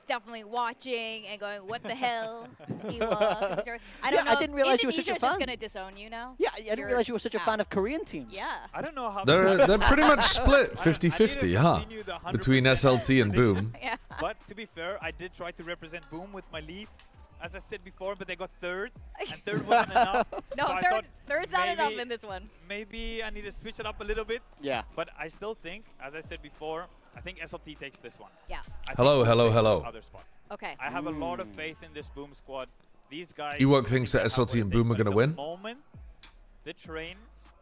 definitely watching and going, "What the hell?" I don't know. I didn't realize you were such a Indonesia's fan. just gonna disown you now. Yeah, I didn't realize you were such a fan of Korean teams. Yeah. I don't know how. They're pretty much split 50-50, huh? Between SLT and Boom. Yeah. But to be fair, I did try to represent Boom with my lead, as I said before, but they got third, and third wasn't enough. No, so third's not enough in this one. Maybe I need to switch it up a little bit. Yeah. But I still think, as I said before, I think SLT takes this one. Yeah. Hello. Other spot. Okay. I have a lot of faith in this Boom squad. These guys. Ewok thinks that SLT and Boom are going to win. The train.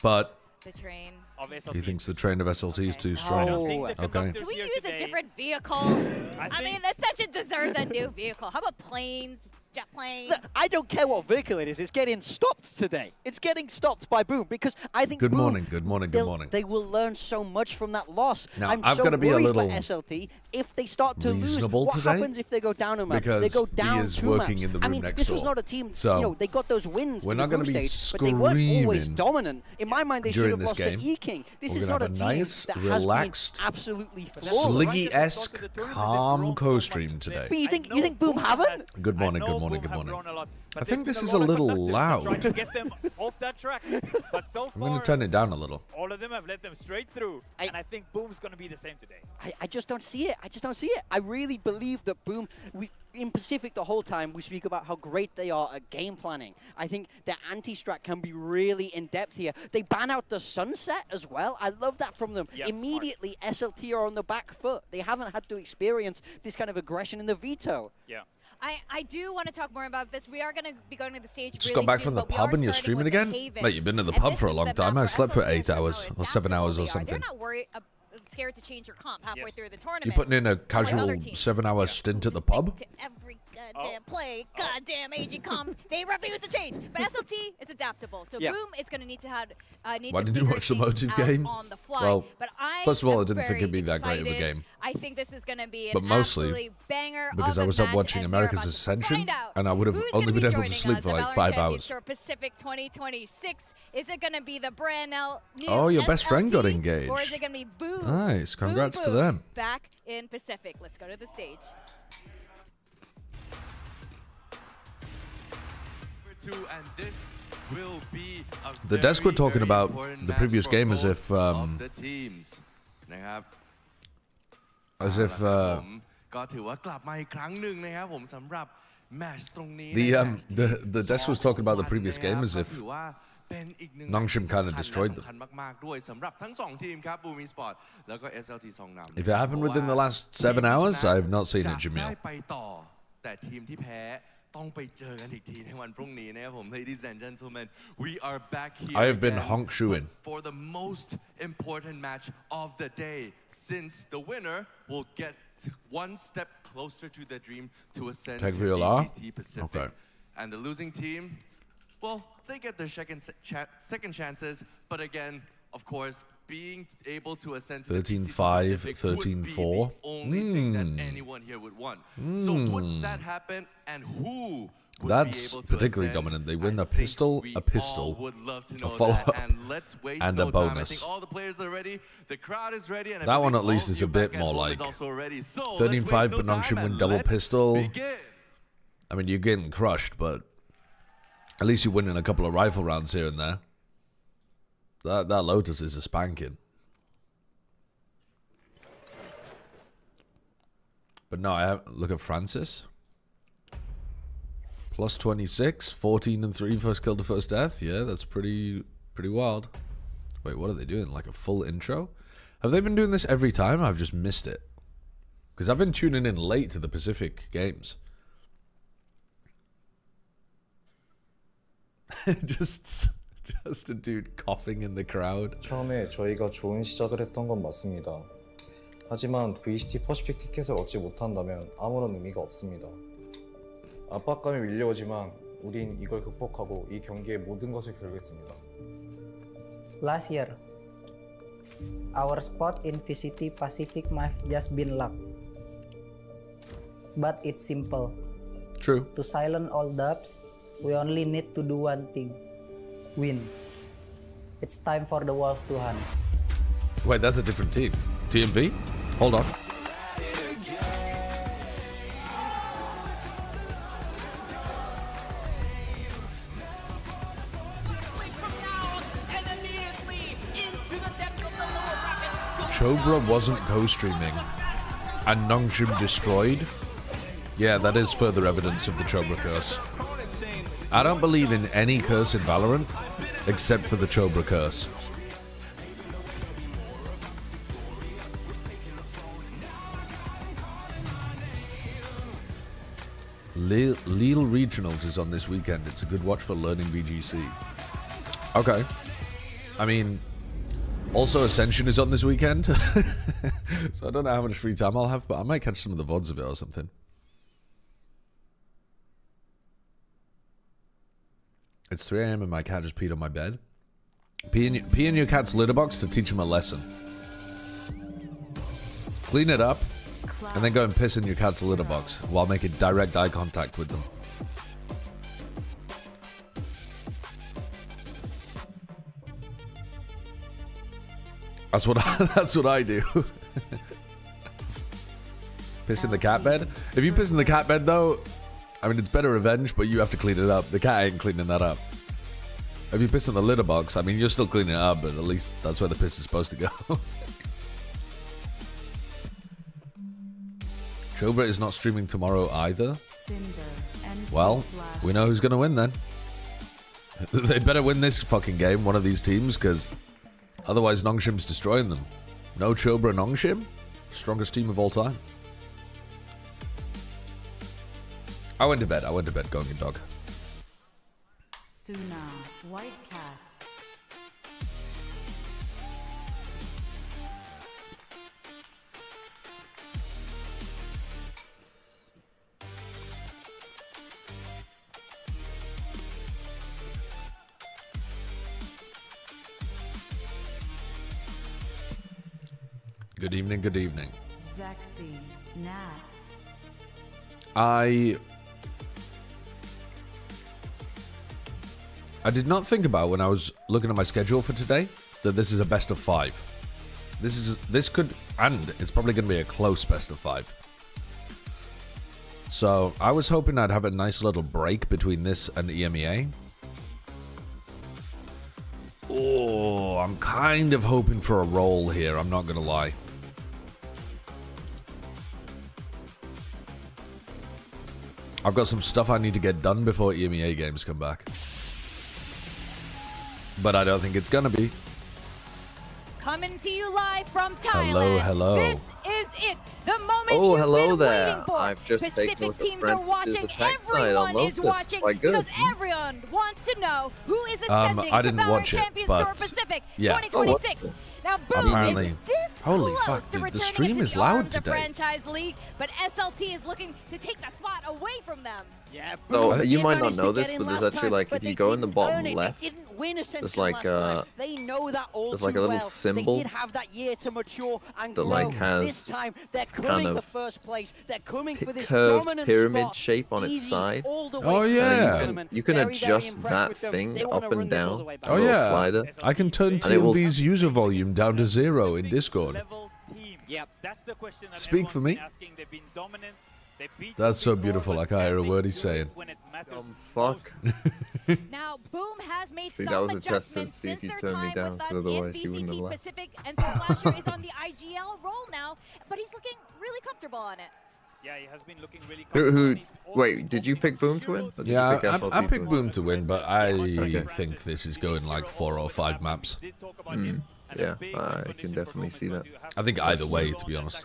But the train. Of SLT. He thinks the train of SLT is too strong. Okay. Can we use a different vehicle? I mean, Ascension deserves a new vehicle. How about planes? Jet plane. Look, I don't care what vehicle it is. It's getting stopped today. It's getting stopped by Boom because I think. Good Boom, morning. Good morning. They will learn so much from that loss. Now, I'm I've so got to be a worried little for SLT if they start to lose. What today, happens if they go down a map? because they go down he is two working maps. in the I room mean, next this was door. not a team. So you know, they got those wins. we're in not the going to group be stage, but they weren't always screaming. dominant. In my mind, they should during have this lost game. to E-King. This We're is gonna not a have a team nice, that relaxed, has been absolutely flawless. Sliggy-esque, calm co-stream today. But you think Boom haven't? Good morning. Good morning. Good morning. I think this is a little loud. Trying to get them off that track, but so far I'm going to turn it down a little. all of them have led them straight through, and I think Boom's going to be the same today. I just don't see it. I just don't see it. I really believe that Boom, in Pacific the whole time, we speak about how great they are at game planning. I think their anti-strat can be really in-depth here. They ban out the sunset as well. I love that from them. Yep, Immediately, SLT are on the back foot. They haven't had to experience this kind of aggression in the veto. Yeah. I do want to talk more about this. We are going to be going to the stage Just really got back soon, from the but we pub are and you're starting streaming with the again? Haven. Mate, you've been to the And pub this for a is long the time. map I where slept for SLT 8 has hours how or 7 hours or adaptable they are. something. They're not worried, scared to change your comp halfway through the tournament. You're putting in a casual 7-hour stint at the pub? To every goddamn play, goddamn AG comp, they refuse to change. But SLT is adaptable, so Yes. Boom is going to need to Why to didn't you figure watch the things motive out game? on the fly. Well, but first of all, I am didn't think it'd be that great of a excited. game. I think this is going to be an But mostly absolute banger because of I a was up match, watching and we're America's about to Ascension, find out and I would have who's only gonna be been able to joining sleep us for at like Valorant 5 Champions hours. Tour Pacific 2026. Is it going to be the brand new Oh, your best friend got SLT, engaged. or is it going to be Boom? Nice. Congrats Boom, to Boom them. back in Pacific. Let's go to the stage. The desk were talking about the previous game as if the desk was talking about the previous game as if Nongshim kind of destroyed them. If it happened within the last 7 hours, I have not seen it, Jamil. Ladies and gentlemen, we are back here. I have been honk-shoeing for the most important match of the day, since the winner will get one step closer to the dream to ascend to VCT Pacific. Okay. And the losing team, well, they get their second chances, but again, of course, being able to ascend to 13-5, 13-4, only thing that anyone here would want. So would that happen, and who would That's be able to particularly ascend? dominant. They win I a pistol, think a we pistol, all would love to a know follow-up, that, and let's waste and no a time. I bonus. think all the players are ready. The crowd is ready, and I That one believe at least all is of a you bit back more at home like is also ready. So 13-5, let's waste but no time Nongshim win and double let's pistol. begin. I mean, you're getting crushed, but at least you're winning a couple of rifle rounds here and there. That Lotus is a spanking. But no, I have look at Francis. Plus 26, 14 and 3 first kill to first death. Yeah, that's pretty wild. Wait, what are they doing? Like a full intro? Have they been doing this every time? I've just missed it. Because I've been tuning in late to the Pacific games. just a dude coughing in the crowd. 처음에 저희가 좋은 시작을 했던 건 맞습니다. 하지만 VCT 퍼시픽 티켓을 얻지 못한다면 아무런 의미가 없습니다. 압박감이 밀려오지만 우린 이걸 극복하고 이 경기의 모든 것을 걸겠습니다. Last year, our spot in VCT Pacific might just been luck. But it's simple. True. To silence all dubs, we only need to do one thing. Win. It's time for the Wolf to hunt. Wait, that's a different team. TMV? Hold on. Chobra wasn't co-streaming and Nongshim destroyed, yeah, that is further evidence of the Chobra curse. I don't believe in any curse in Valorant except for the Chobra curse. Lille Regionals is on this weekend. It's a good watch for learning VGC. Okay. I mean, also Ascension is on this weekend. So I don't know how much free time I'll have, but I might catch some of the VODs of it or something. It's 3 AM and my cat just peed on my bed. Pee in your cat's litter box to teach him a lesson. Clean it up, and then go and piss in your cat's litter box while making direct eye contact with them. That's what I do. Piss in the cat bed. If you piss in the cat bed though, I mean it's better revenge, but you have to clean it up. The cat ain't cleaning that up. If you piss in the litter box, I mean you're still cleaning it up, but at least that's where the piss is supposed to go. Chobra is not streaming tomorrow either. Well, we know who's gonna win then. They better win this fucking game, one of these teams, because otherwise Nongshim's destroying them. No Chobra Nongshim? Strongest team of all time. I went to bed, going in dog. Suna, white cat. Good evening, good evening. Zexy, Nats. I did not think about when I was looking at my schedule for today that this is a best of 5. This could, and it's probably going to be a close best of 5. So I was hoping I'd have a nice little break between this and EMEA. Oh, I'm kind of hoping for a roll here, I'm not going to lie. I've got some stuff I need to get done before EMEA games come back. But I don't think it's gonna be. Coming to you live from Thailand. Hello. This is it. The moment Oh, you've hello been there. waiting for. I've just Pacific taken a look at teams are Francis's watching. attack side on Everyone is Lotus. watching Quite good. because everyone wants to know who is ascending I to didn't Valorant watch it, Champions Tour but Pacific yeah. 2026. Now, Boom Apparently. is this Holy close fuck, to dude, the returning stream into is the loud arms of today. Franchise League, but SLT is looking to take the spot away from them. Yeah, So Boom you did might not manage to know get this, in but there's last actually time, like but if you they go in the didn't bottom earn it. They left, didn't win Ascension there's like last time. They know that all there's like too a little well. symbol They did have that year to mature and that, grow. like, has This time they're kind coming for of first place. They're coming for this curved dominant pyramid spot. shape on its Easy side. all the way Oh, through the yeah. tournament. You can Very, very adjust impressed that with them. thing They wanna up and run this all the down. way back. Oh little yeah, slider. I can turn And it will- TMV's user volume down to 0 in Discord. Yep. That's the question that Speak for me. everyone's been asking. They've been dominant. They beat That's so before, beautiful, but I can't hear a can they word he's do it saying. when it matters Fuck. Now, Boom has made See, some that was a test to adjustments see if since you their turned me time down, with us 'cause in otherwise you wouldn't have VCT left. Pacific, and Splasher is on the IGL role now, but he's looking really comfortable on it. Yeah, he has been looking really Who? He's also Wait, did you pick Boom to win? Or did you Yeah, pick SLT I to picked win? Boom to win, but I Okay. think this is going like 4 or 5 maps. Yeah, I can definitely see that. I think either way, to be honest.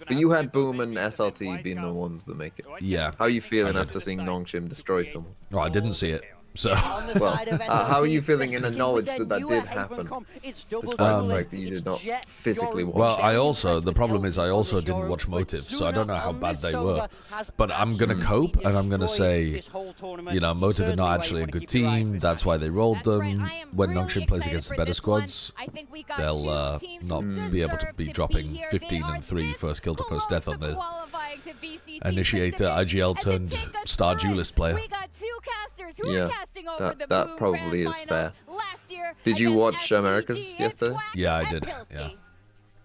But you had Boom and SLT being the ones that make it. Yeah. How are you feeling I did. after seeing Nongshim destroy someone? Oh, I didn't see it. So, On the Well, side of how are you SLT, feeling they're in the sticking knowledge with that their that newer did happen? Avon It's double Despite double the list, fact that you it's did not Jet, physically Yoru, watch well, I very also, impressed the with problem is I LT also on didn't this watch Yoru, Motive, but so I don't know Suna how on bad this they were. Soga has But I'm going to absolutely cope, and I'm going to destroyed say, this whole tournament. you know, Motive are Certainly not where actually you a wanna good keep your eyes team. this That's match. why they rolled That's right, them. I am When really Nongshim plays excited against the for better this one. squads, I think we got they'll two teams not who be able to deserve be be dropping here. 15 They are and 3 this first kill to first close death on to the qualifying to VCT initiator Pacific. IGL And to turned take us star through it, duelist player. We got two casters who Yeah, are casting over the that Boom probably Grand is fair. Finals last year Did you against watch SPG America's and yesterday? Twat Yeah, I and did. Pilsky. Yeah.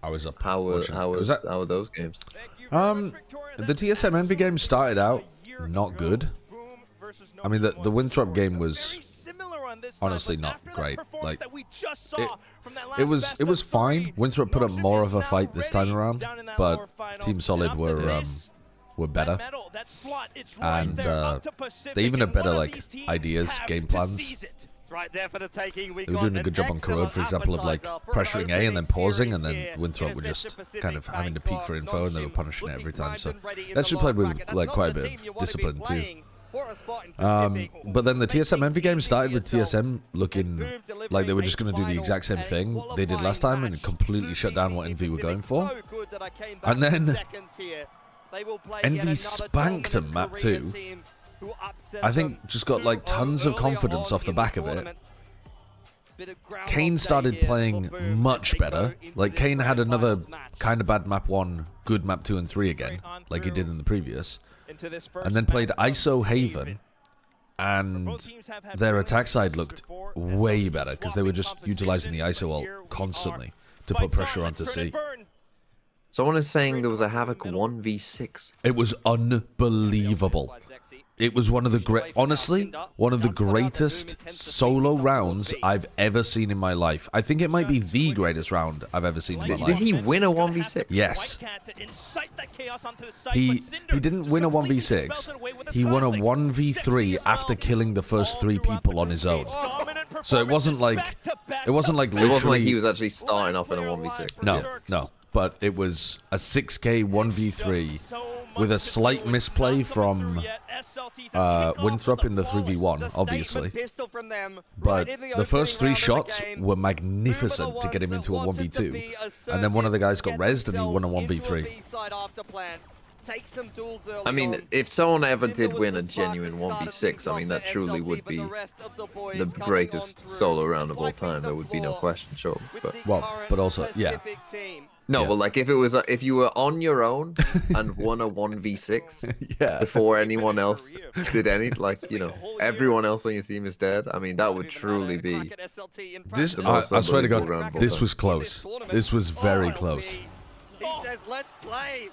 I was up. How watching it. Was that? were those games? The TSM Envy game started out not good. I mean, the Winthrop game was honestly not great. Like, It was fine. Winthrop put up more of a fight this time around, but Team Solid were better, and they even had better like ideas, game plans. They were doing a good job on Corrode, for example, of like pressuring A and then pausing, and then Winthrop were just kind of having to peek for info, and they were punishing it every time. So they actually played with like quite a bit of discipline too. But then the TSM Envy game started with TSM looking like they were just going to do the exact same thing they did last time and completely shut down what Envy were going for. And then Envy spanked them map 2. I think just got like tons of confidence off the back of it. Kane started playing much better. Like Kane had another kind of bad map 1, good map 2 and 3 again, like he did in the previous. And then played ISO Haven, and their attack side looked way better because they were just utilizing the ISO ult constantly to put pressure onto C. Someone is saying there was a Havoc 1v6. It was unbelievable. It was one of the honestly, one of the greatest solo rounds I've ever seen in my life. I think it might be the greatest round I've ever seen in my life. Did he win a 1v6? Yes. He didn't win a 1v6. He won a 1v3 after killing the first 3 people on his own. So it wasn't like literally he was actually starting off in a 1v6. No. But it was a 6k 1v3 with a slight misplay from Winthrop in the 3v1, obviously. But the first 3 shots were magnificent to get him into a 1v2. And then one of the guys got rezzed and he won a 1v3. I mean, if someone ever did win a genuine 1v6, I mean, that truly would be the greatest solo round of all time. There would be no question, sure. But also, yeah. No, but like if you were on your own and won a 1v6 before anyone else did any, like, you know, everyone else on your team is dead, I mean, that would truly be this. I swear to God, this was close. This was very close. He says, let's play.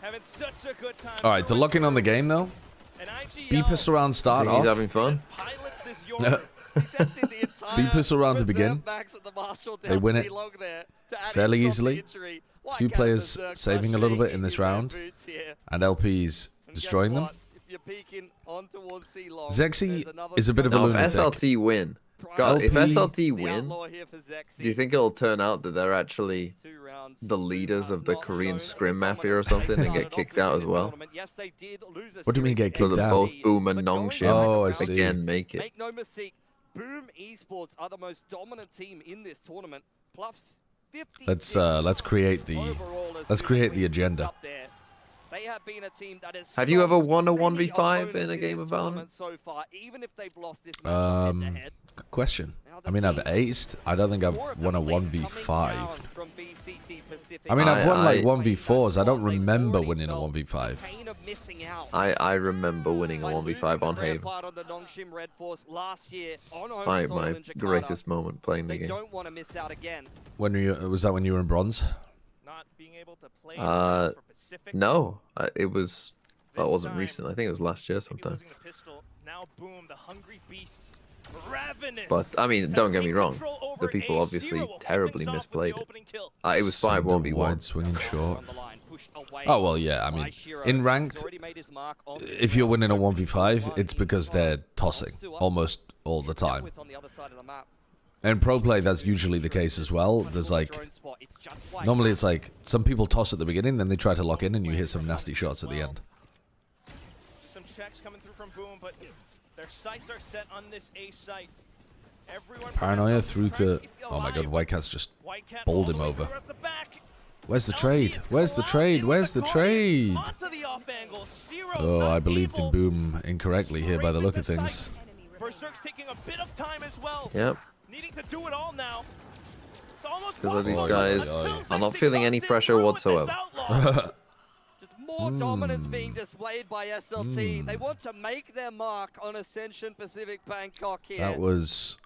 Having such a good time. All right, to lock in on the game though, be pissed around start off. He's having fun. Be pissed around to begin. They win it fairly easily. 2 players saving a little bit in this round, and LP's destroying them. Zexy is a bit of a lunatic. If SLT win, God, if SLT win, do you think it'll turn out that they're actually the leaders of the Korean Scrim Mafia or something and get kicked out as well? What do you mean get kicked out? So that both Boom and Nongshim again make it. Make no mistake, Boom Esports are the most dominant team in this tournament. Plus 56 let's create the agenda. They have been a team that is have you ever won a 1v5 in a game of Valorant? So far, even if they've lost this match good question. I mean, I've aced. I don't think I've won a 1v5. I mean, I've won like 1v4s. I don't remember winning a 1v5. I remember winning a 1v5 on Haven. My greatest moment playing the game. When was that when you were in bronze? No, it was. That wasn't recent. I think it was last year sometime. But I mean, don't get me wrong. The people obviously terribly misplayed it. It was 5-1v1. Wide swinging short. Oh well, yeah. I mean, in ranked, if you're winning a 1v5, it's because they're tossing almost all the time. And pro play, that's usually the case as well. There's like, normally it's like some people toss at the beginning, then they try to lock in, and you hit some nasty shots at the end. Some checks coming through from Boom, but their sights are set on this A site. Paranoia through to. Oh my God, Whitecat's just bowled him over. Where's the trade? Where's the trade? Where's the trade? Oh, I believed in Boom incorrectly here by the look of things. Berserk's taking a bit of time as well. Yep. Needing to do it all now. Because these guys are not feeling any pressure whatsoever. Just more dominance being displayed by SLT. They want to make their mark on Ascension Pacific Bangkok here. That was.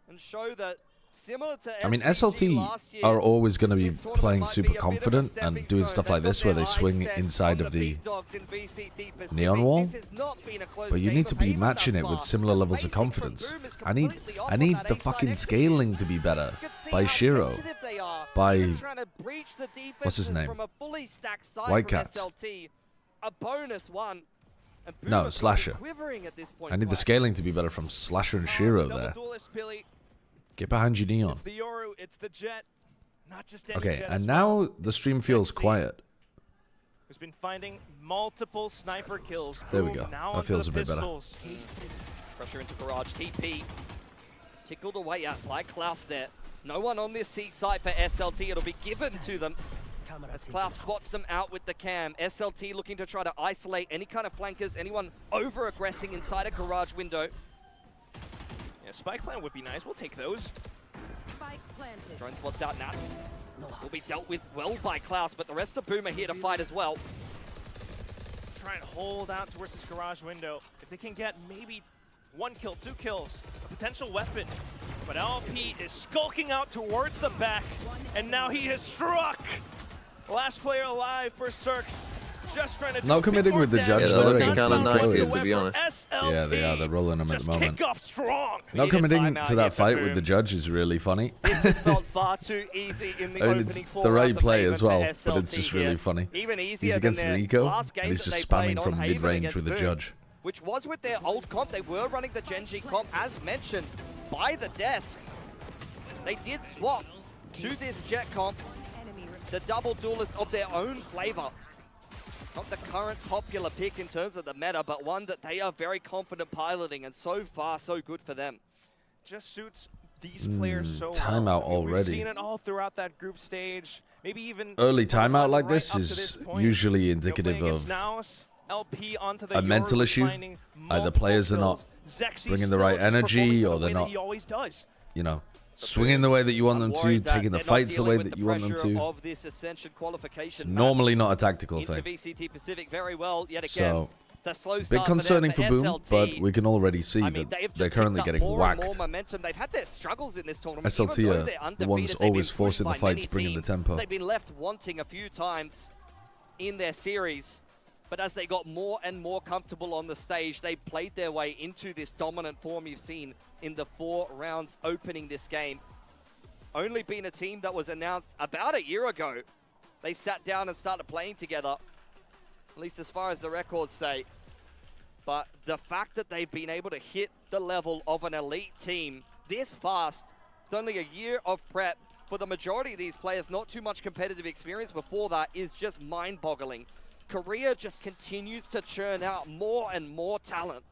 And show that similar to I mean, SLT last SLT year, are always going to be this tournament playing might super be a bit of a confident stepping and doing stone. stuff They've like got this where their they eyes swing set inside on of the big dogs in VCT Pacific. neon wall. This has not been a close But you game need to of be even matching thus it with far. similar The levels of spacing from confidence. Boom is I need completely off I on need that the A-side fucking exit. scaling to be better You can see by how Shiro, sensitive they are. by They're trying to breach the what's his defenses name? from a fully stacked side Whitecats. from SLT. A bonus one. And Boom No, are kind of Slasher. quivering at this point, I need the Quack. scaling to be better from Slasher and Shiro Double there. duelist, Billy. Get behind your neon. It's the Yoru, it's the Jet. Not just any Okay, Jet and as now well. the stream feels Sexy, quiet. who's been finding multiple sniper kills. There we Boom, go. Now That onto feels the a bit better. pistols. Pressure into garage. TP. Tickled away at by Klaus there. No one on this C site for SLT. It'll be given to them. As Klaus spots them out with the cam. SLT looking to try to isolate any kind of flankers, anyone over-aggressing inside a garage window. Yeah, spike plan would be nice. We'll take those. Spike planted. Drone spots out Nats. Will be dealt with well by Klaus, but the rest of Boom are here to fight as well. Try and hold out towards this garage window. If they can get maybe 1 kill, 2 kills, a potential weapon. But LP is skulking out towards the back, and now he has struck. Last player alive for Cirques. Just trying to do Not a bit committing more with the damage. judge, Yeah, though. they're against looking kind of the nice Koreans. here, to be honest. SLT Yeah, they are. They're rolling them at just the moment. kick off strong. Not Need a committing timeout to here that for fight Boom. with the judge is really funny. This has felt far too easy in the I mean, opening it's 4 the right rounds of play Haven as well, for but it's SLT just here. really funny. Even He's easier against than their Nico, last and games he's that just they played spamming on from Haven mid-range against with the Boom, judge. which was with their old comp. They were running the Genji comp as mentioned by the desk. They did swap to this Jet comp, the double duelist of their own flavor. Not the current popular pick in terms of the meta, but one that they are very confident piloting, and so far, so good for them. Just suits these players so well. timeout I mean, already. We've seen it all throughout that group stage. Maybe even Early from timeout like right this up to is point. usually You know, indicative playing against of Naus, LP onto the a mental Yoru, issue. finding Either multiple players are not kills. Zexy bringing the still right just energy, performing or the they're way that not, he always does. you know, swinging the way that you want them I'm to, worried that taking the they're not fights the way dealing with that the you want them pressure to. of this Ascension qualification It's normally match not a tactical into thing. VCT Pacific very well yet again. So, It's a slow a bit start concerning for for them, Boom, SLT, but we can already see I mean, that they've they're just currently picked up getting more whacked. and more momentum. They've had their struggles in this tournament. SLT even though are they're the ones undefeated, they've always been forcing the pushed by fights, many bringing the teams. tempo. They've been left wanting a few times in their series, but as they got more and more comfortable on the stage, they played their way into this dominant form you've seen in the 4 rounds opening this game. Only been a team that was announced about a year ago. They sat down and started playing together, at least as far as the records say. But the fact that they've been able to hit the level of an elite team this fast, it's only a year of prep for the majority of these players, not too much competitive experience before that, is just mind-boggling. Korea just continues to churn out more and more talent.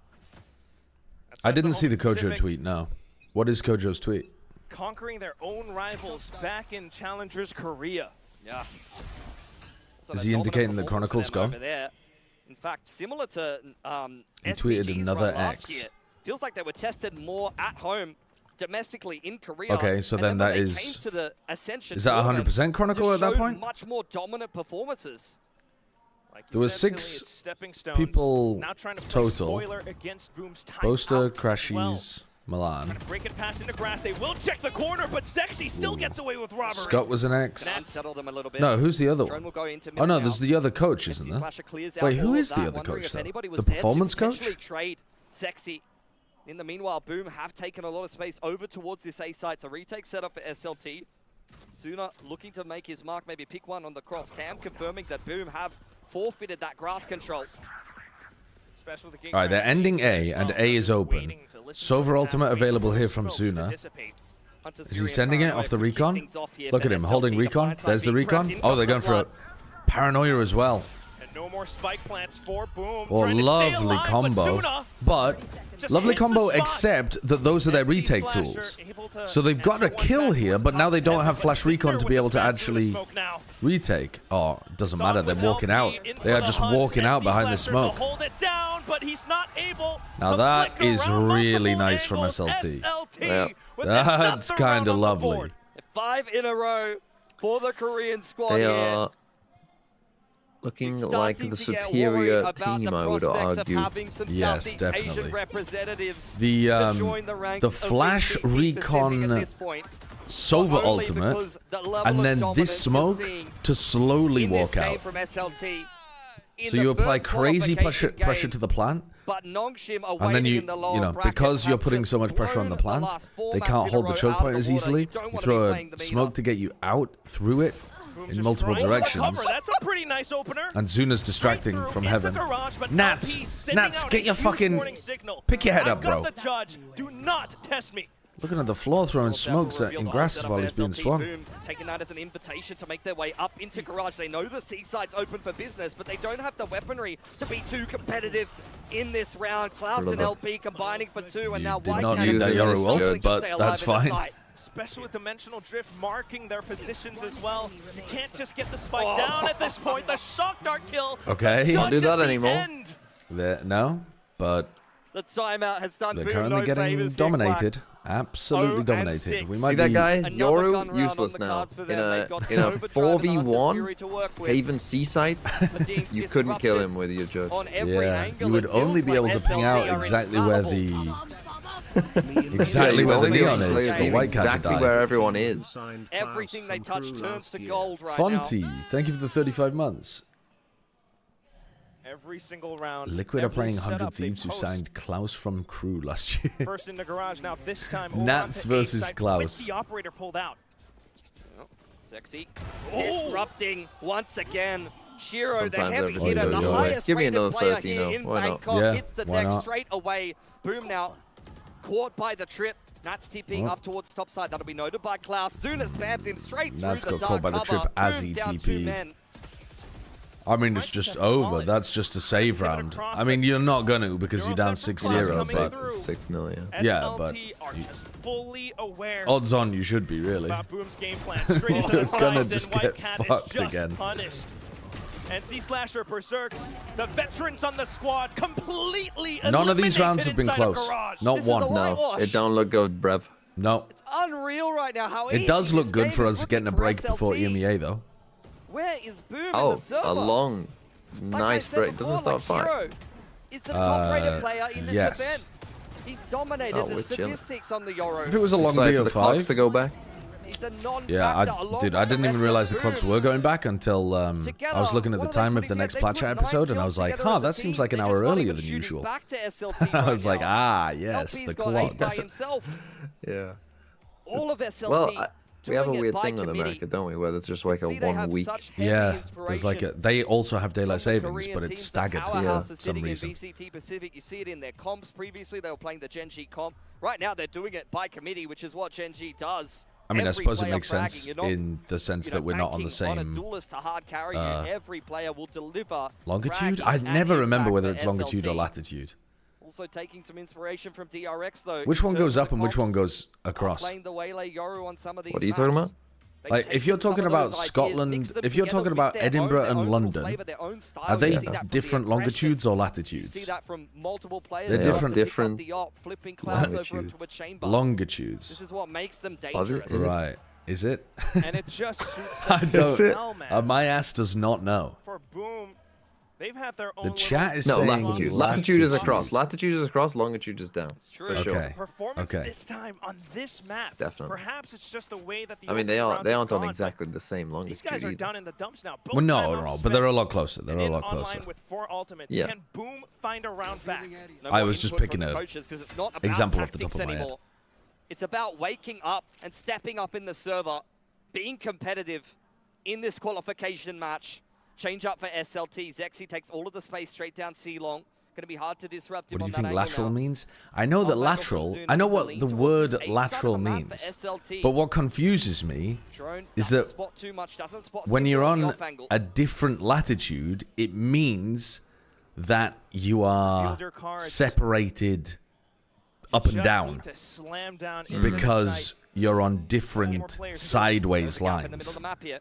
I didn't see the Kojo Pacific tweet, no. What is Kojo's tweet? Conquering their own rivals back in Challengers Korea. Yeah. Is he indicating that Chronicle's gone? In fact, similar to He tweeted SPG's another run last X. year. Feels like they were tested more at home, domestically in Korea. Okay, so and then when that they is- came to the Ascension Is that tournament, 100% Chronicle just at that showed point? much more dominant performances. Like you There were said, Billy, 6 it's stepping stones. people Now trying to play total. spoiler against Boom's timeout Boaster, as Crashies, well. Milan. Trying to break it past into grass. They will check the corner, but Sexy still gets away with robbery. Scott was an X. Can unsettle them a little bit. No, who's the other Drone one? will go into Oh no, mid there's now. the other coach, isn't SC there? Slasher clears out Wait, who all is of the that, other wondering coach if though? anybody was The there to performance coach? potentially trade Sexy. In the meanwhile, Boom have taken a lot of space over towards this A site. It's a retake setup for SLT. Suna looking to make his mark, maybe pick one on the cross. Cam confirming that Boom have forfeited that grass control. All right, they're ending A, and A is open. Sova ultimate available here from Suna. Is he sending it off the recon? Look at him, holding recon. There's the recon. Oh, they're going for a paranoia as well. And no more spike plants for Boom. Oh, Trying to stay lovely alive, combo. Suna But just lovely hits the combo, spot. except that those are their SC retake Slasher tools. able to So they've got a answer one kill back here, towards but now top they don't have but flash recon to be able to Banter with the actually smoke now. retake. Oh, doesn't Saw matter. it They're with walking LP out. in for They are the just hunt. walking out SC behind the Slasher to smoke. hold it down, but he's not able Now to that flick is around really multiple nice from angles. SLT. Yeah. with That's another kind round of on the lovely. board. 5 in a row for the Korean squad They here. are looking It's like starting the to get superior worried about team, the I would prospects of argue. having some Yes, Southeast definitely. Asian representatives The to join the ranks the of flash VCT Pacific recon at this point. Sova ultimate, and then this smoke to slowly walk out. So you apply crazy pressure to the plant, and then you know, because you're putting so much pressure on the plant, they can't hold the choke point as easily. You throw a smoke to get you out through it in multiple directions. That's a pretty nice opener. And Zuna's distracting from heaven. Nats, get your fucking... Pick your head up, bro. Do not test me. Looking at the floor, throwing smokes in grasses while he's being swung. Taking that as an invitation to make their way up into Garage. They know the C-side's open for business, but they don't have the weaponry to be too competitive in this round. Klaus and LP combining for 2, and now Did not need that Yoru ult, but that's fine. Especially with dimensional drift marking their positions as well. You can't just get the spike down at this point. The shock dart kill. Okay. Don't do that anymore. No, but the timeout has done they're Boom currently no getting favors dominated. Absolutely dominated. We might See that guy? Yoru, useless now. In a 4v1, Haven C-site, you couldn't kill him with your judge. Yeah, you would only be able to ping out exactly where the neon is for White Cat to exactly die. where everyone is. Everything they touch turns to gold right Fonty, thank you for the 35 months. Every single round. Liquid are playing 100 Thieves who signed Klaus from Crew last year. First in the Garage now. This time Nats versus Klaus. The operator pulled out. Sexy. Disrupting once again. Shiro, the Sometimes heavy every- hitter, the highest Give me rated another player 30 here now. in Why not? Bangkok. Yeah, Hits the why deck not? straight away. Boom now. Caught by the trip. Nats TPing up towards top side. That'll be noted by Klaus. Zuna spams him straight Nats through the got caught by the dark trip cover. as Boom he down 2 TP'd. men. I mean, it's just over. That's just a save round. I mean, you're not going to because you're down 6-0, but... 6-0, yeah. Yeah, but... fully aware Odds on you should be, really. about Boom's game plan. Straight into the You're gonna sides, just and White get Cat is fucked just again. punished. And C-Slasher Berserks, the veterans on the squad, completely None of these rounds have been eliminated inside close. of Garage. Not This is a one. No, it don't look good, brev. No. It's unreal right now how It does easy look this good game for is us looking getting a for break SLT. before EMEA, though. Where is Boom in Oh, the server? a long, Like I nice said break. before, Doesn't start Hero fight. is the top-rated player in this yes. event. He's dominated Oh, the we're chilling. statistics on the Yoru. If it was a long Excited for the clocks to BO5... go back. He's a non-factor Yeah, along dude, with I didn't the even rest realize of the clocks Boom. were going back until Together, I was looking at the what are they time of putting the next together? Platch They Chat put 9 episode, and I kills was like, together huh, as a that seems team. like an They're hour just not earlier even than shooting usual. back to SLT I right was like, now. ah, yes, LP's the got 8 by clocks. himself. Yeah. All of SLT Well, we have a doing it weird by thing with committee. America, don't we? Where there's just like a See, they 1 have week. such heavy Yeah, there's like inspiration they also have daylight from the savings, Korean but teams. it's The staggered powerhouse for is some sitting in reason. VCT Pacific. You see it in their comps. Previously, they were playing the Gen G comp. Right now, they're doing it by committee, which is what Gen G does. I mean, I Every suppose it player makes fragging. sense You're not, in the sense that we're not on the banking on a same duelist to hard carry you. Every player will deliver longitude. fragging I and never remember impact whether for it's longitude or SLT. latitude. Also taking some inspiration from DRX though. Which in one terms goes of up the and which one comps. goes across? Playing the Waylay Yoru on some of these What are you talking maps. about? They've Like, if you're taken some talking of about those ideas, Scotland, mixed them if you're together talking with about their Edinburgh own and little London, flavor, their own style. are they You see that from the different aggression. longitudes or You latitudes? see that from multiple players. They're They different- pick up different the op, flipping Klaus over longitudes. into a chamber. Longitudes. This is what makes them Are they? dangerous. Is it? Right. Is it? And it just suits I them don't. it? well, man. My ass does not know. For Boom, they've had their own The little chat is No, saying latitude. Latitude is across. Latitude is across. Longitude is down. It's true. For Okay. sure. performance Okay. this time on this map. Definitely. Perhaps it's just the way that the I mean, they opening are. rounds They have aren't on gone, exactly the same but These longitude guys are either. down in the dumps now. Both Well, no, timeouts no, but they're a spent lot closer. They're a and lot online closer. with 4 ultimates. Yeah. Can Boom find a round back? No I more was just input picking from the a coaches 'cause it's not about example off the top tactics of my head. anymore. It's about waking up and stepping up in the server, being competitive in this qualification match. Change up for SLT. Zexy takes all of the space straight down C-Long. Going to be hard to disrupt him What do on you that think angle lateral now. means? I know that Long angle from lateral, Zuna I know to what lean the towards word this A side of lateral the map for means. SLT. But what confuses me Drone is doesn't that spot too much, doesn't spot when Sigma you're on the on off angle. a different latitude, it means that you are Fielder cards separated up and just down need to slam down into the because site. you're on More different players who don't sideways Gap in the middle of lines. the map here.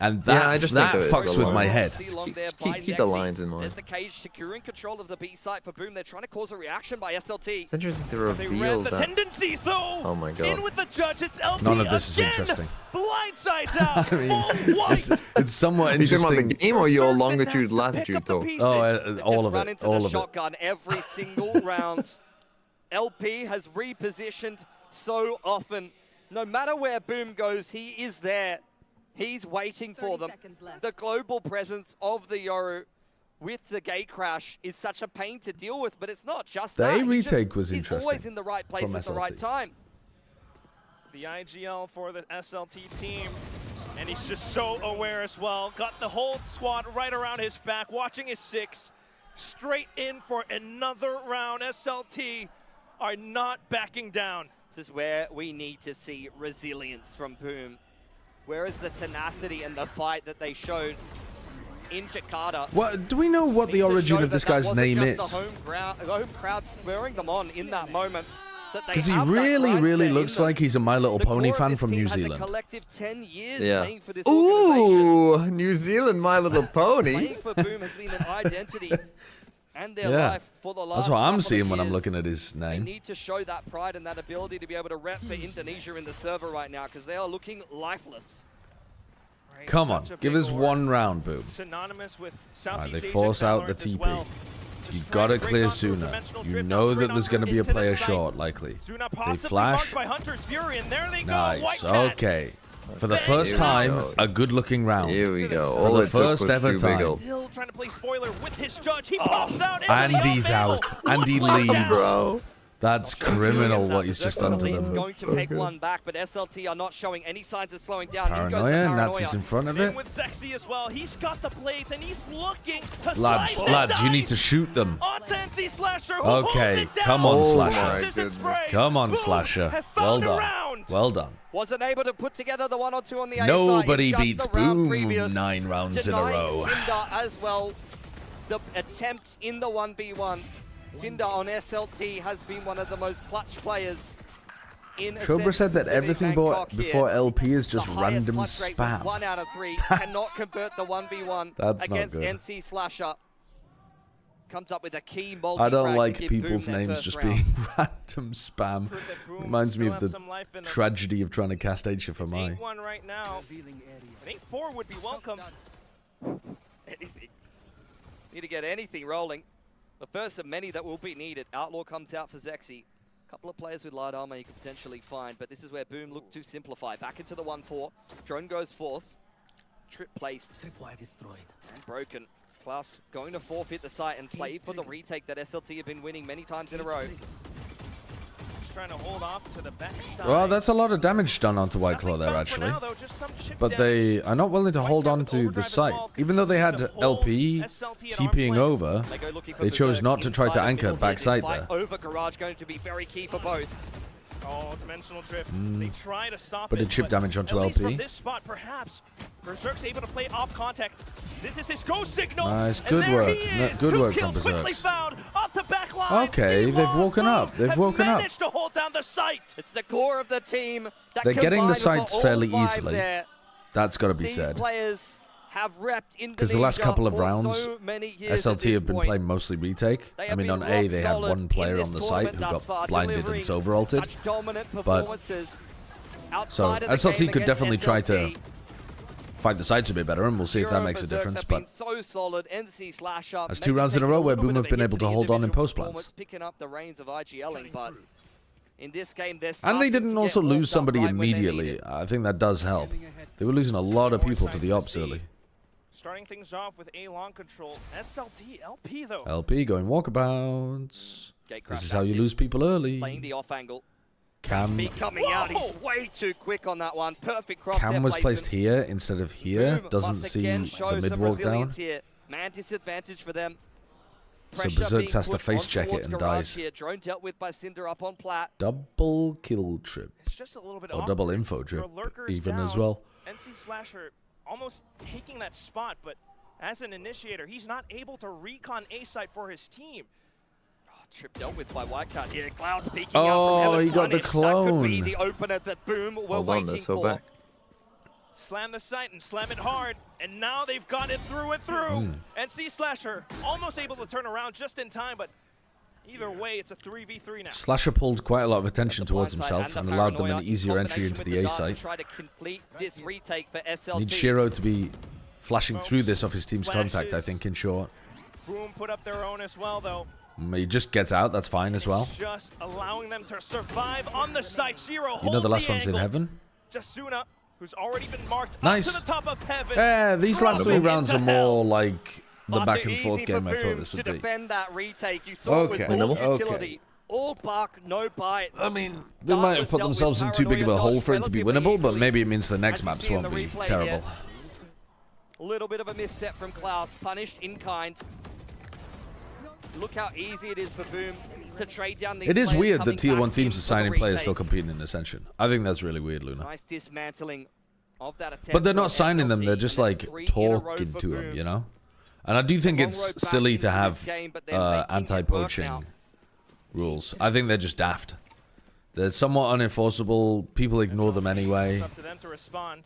And Yeah, that, I just think that of it as fucks the with my line. head. C-Long there Keep- by keep the Zexy. lines in mind. There's the cage securing control of the B site for Boom. They're trying to cause a reaction by SLT. It's interesting to They reveal read the that. tendencies though. Oh my God. In with the judge. It's LP None of this is again. interesting. Blindsides out. I mean, Full white. it's somewhat Are you talking about interesting. the game or your Berserks and longitude, Nats to pick latitude up the talk? pieces. Oh, They've all just of run it, into all the of it. shotgun every single round. LP has repositioned so often. No matter where Boom goes, he is there. He's waiting for them. The global presence of the Yoru with the gate crash is such a pain to deal with, but it's not just that. The A retake was he's interesting. always in the right place at the right time. The IGL for the SLT team, and he's just so aware as well. Got the whole squad right around his back, watching his 6. Straight in for another round. SLT are not backing down. This is where we need to see resilience from Boom. Where is the tenacity and the fight that they showed in Jakarta? What do we know what the origin of this guy's name is? The home crowd spurring them on in that moment. Because he really looks like he's a My Little Pony fan from New Zealand. Yeah. Ooh, New Zealand My Little Pony. Playing for Boom has been an identity and their life for the last That's what I'm seeing when I'm years. looking at his name. They need to show that pride and that ability to be able to rep for Indonesia in the server right now, because they are looking lifeless. Right, Come on, give us one round, Boom. Synonymous with Alright, they force out the TP. You've got to clear Suna. You know that there's going to be a player short, likely. They flash. Nice, okay. For the first time, a good-looking round. Here we go. For the first ever time. Trying to play spoiler with his judge. He pops out and he's out. And he leaves. Bro. That's criminal what he's just done to He's them. going to pick one back, but SLT are not showing any signs of slowing down. Paranoia, Nats is in front of it. With Zexy as well. He's got the blades and he's looking to Lads, you need to shoot them. Okay, come on, Slasher. Come on, Slasher. Well done. Well done. Wasn't able to put together the 1 or 2 on the A Nobody side. beats Boom 9 rounds in a row. Cinder as well. The attempt in the 1v1. Cinder on SLT has been one of the most clutch players in Cobra said that everything before LP is just the random spam. 1 out of 3 cannot convert the 1v1 against NC Slasher. Comes up with a key multi. I don't like people's names just being random spam. Reminds me of the tragedy of trying to cast HFMI. 8-1 right now. An 8-4 would be welcome. Need to get anything rolling. The first of many that will be needed. Outlaw comes out for Zexy. A couple of players with light armor you could potentially find, but this is where Boom look to simplify. Back into the 1-4. Drone goes fourth. Trip placed. And broken. Klaus going to forfeit the site and play for the retake that SLT have been winning many times in a row. Just trying to hold off to the back side. Well, that's a lot of damage done onto White Claw there, actually. But they are not willing to hold on to the site. Even though they had LP TPing over, they chose not to try to anchor backside there. Over Garage going to be very key for both. Oh, dimensional drift. They try to stop but it chip damage onto LP. From LP. this spot, perhaps Berserk's able to play off contact. This is his go signal. Nice, good work. Good work from Berserk. Okay, they've woken up. They've woken up. To hold down the site. It's the core of the team. They're getting the sites fairly easily. That's got to be said. Players have repped because the last couple of rounds, so SLT have been playing mostly retake. I mean, on A, they had one player on the site who got blinded and silver ulted. But so SLT could definitely try to fight the sites a bit better, and we'll see if that makes a difference. But that's 2 rounds in a row where Boom have been able to hold on in post plans. And they didn't also lose somebody immediately. I think that does help. They were losing a lot of people to the ops early. Starting things off with A long control. SLT, LP though. LP going walkabouts. This is how you lose people early. Playing the off angle. Cam coming out. He's way too quick on that one. Perfect cross. Cam was placed here instead of here. Doesn't see the mid walk down. Man disadvantage for them. So Berserk has to face check it and dies. Drone dealt with by Cinder up on plat. Double kill trip. It's just a little bit or double info trip even as well. NC Slasher almost taking that spot, but as an initiator, he's not able to recon A site for his team. Oh, trip dealt with by Whitecat here. Cloud's peeking out from Heaven. He got the clone. That could be the opener that Boom were waiting for. Back. Slam the site and slam it hard, and now they've got it through and through. NC Slasher almost able to turn around just in time, but either way, it's a 3v3 now. Slasher pulled quite a lot of attention towards himself and allowed them an easier entry into the A site. Need Shiro to be flashing through this off his team's contact, I think, in short. Boom put up their own as well, though. He just gets out. That's fine as well. Just allowing them to survive on the site. Zero. You know the last one's in heaven. Jasuna, who's already been marked nice. up to the top of heaven. Yeah, these last 3 rounds are more like the back and forth game I thought this would be. Defend that retake. You saw it was all utility. All bark, no bite. I mean, they might have put themselves in too big of a hole for it to be winnable, but maybe it means the next maps won't be terrible. A little bit of a misstep from Klaus, punished in kind. Look how easy it is for Boom to trade down these. It is weird that Tier 1 back teams in are signing for the players retake. still competing in Ascension. I think that's really weird, Luna. Nice dismantling of that attempt. But they're not from signing them, SLT, they're just and like then 3 in a row talking for to Boom. them, you know? And I do think Long it's road back silly into to this have game, but they're making it work now. anti-poaching rules. I think they're just daft. They're somewhat unenforceable. People ignore them anyway. It's up to them to respond.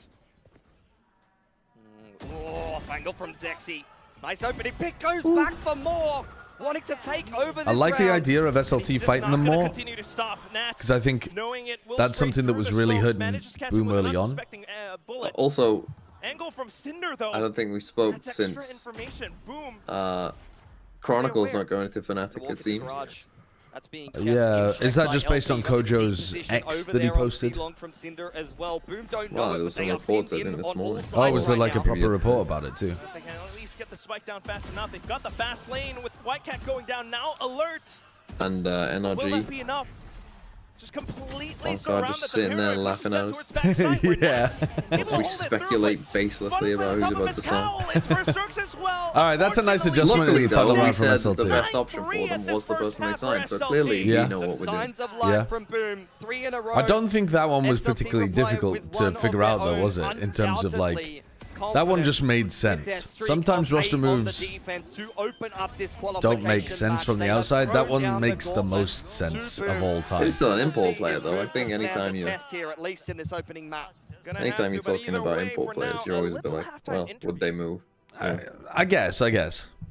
Oh, angle from Zexy. Nice opening pick, goes back for more. Wanting to take over this I like the round. idea of SLT fighting them more, because I think that's something that was really hurting Boom early on. Also, Angle from Cinder, though. I don't think we spoke That's since extra information. Boom. Chronicle's not going to Fnatic, it seems. Yeah, is that just based on Kojo's X that he posted? Well, there was some reports I think this morning. Oh, was there like a proper report about it too? They can at least get the spike down fast enough. They've got the fast lane with Whitecat going down now. Alert. And Will that NRG. be enough? Just completely Oh surrounded god, just the sitting there pyramid, laughing at pushes us. them towards backside. Yeah. As we speculate baselessly about who's about to sign. Alright, that's a nice adjustment in Luckily the final though, we round from said the SLT. best option for them was the person they signed, so clearly Yeah. we know what we're doing. Signs of life Yeah. from Boom. 3 in a row. I don't think that one was SLT particularly reply difficult with to one figure of out their though, was own, it? In terms of like, undoubtedly that one confident just made with their sense. streak Sometimes of roster 8 on the moves defense to open up this don't make qualification sense match. from the They have outside. That thrown one down the makes the gauntlet most sense to of Boom. all time. He's still an We'll import see player if though. I Boom think can stand anytime the you test here, at least in this opening map. anytime you're talking about import players, you're always a bit like, well, would they move? I guess.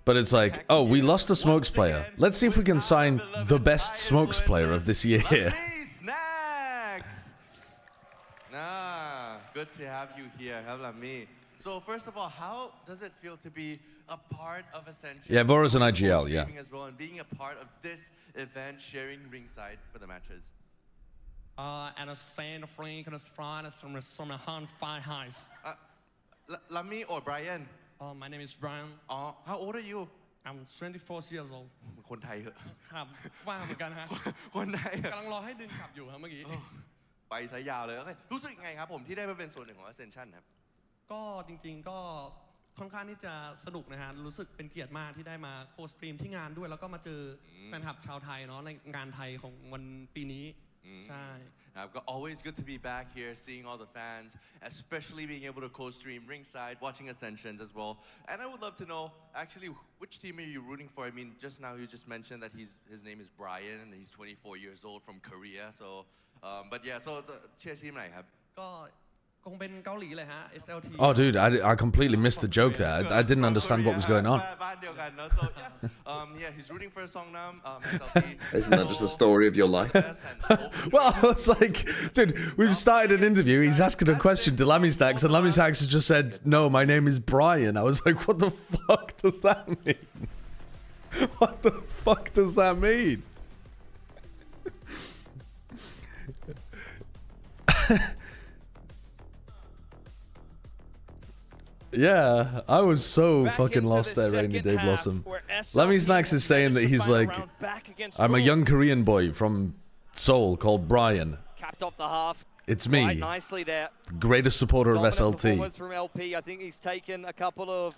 But it's like, oh, we lost a Smokes player. Let's see if we can sign the best Smokes player of this year. Snacks! Good to have you here. Me. So first of all, how does it feel to be a part of Ascension? Yeah, Vora's an IGL, yeah. As well, and being a part of this event, sharing ringside for the matches. And a sand free can find us from a hand fine highs. Lamy or Brian? My name is Brian. How old are you? I'm 24 years old. คนไทยเหรอ ครับว่าเหมือนกันฮะ คนไทย กำลังรอให้ดึงกลับอยู่ครับเมื่อกี้ ไปซะยาวเลยรู้สึกยังไงครับผมที่ได้มาเป็นส่วนหนึ่งของ Ascension ครับ ก็จริงๆก็ค่อนข้างที่จะสนุกนะฮะรู้สึกเป็นเกียรติมากที่ได้มาโคสตรีมที่งานด้วยแล้วก็มาเจอแฟนคลับชาวไทยเนาะในงานไทยของวันปีนี้ใช่ Always good to be back here, seeing all the fans, especially being able to co-stream ringside, watching Ascensions as well. And I would love to know, actually, which team are you rooting for? I mean, just now you just mentioned that his name is Brian, and he's 24 years old from Korea. So, but yeah, so เชียร์ทีมไหนครับ ก็คงเป็นเกาหลีเลยฮะ SLT Oh, dude, I completely missed the joke there. I didn't understand what was going on. So yeah, he's rooting for Songnam, SLT. Isn't that just the story of your life? Well, I was like, dude, we've started an interview. He's asking a question to Lammy Stacks, and Lammy Stacks has just said, no, my name is Brian. I was like, what the fuck does that mean? What the fuck does that mean? Yeah, I was so fucking lost there, Rainy Day Blossom. Lemmy Snacks is saying that he's like, I'm a young Korean boy from Seoul called Brian. Capped off the half. It's me, Quite nicely there. greatest supporter of Dominant SLT. performance from LP. I think he's taken a couple of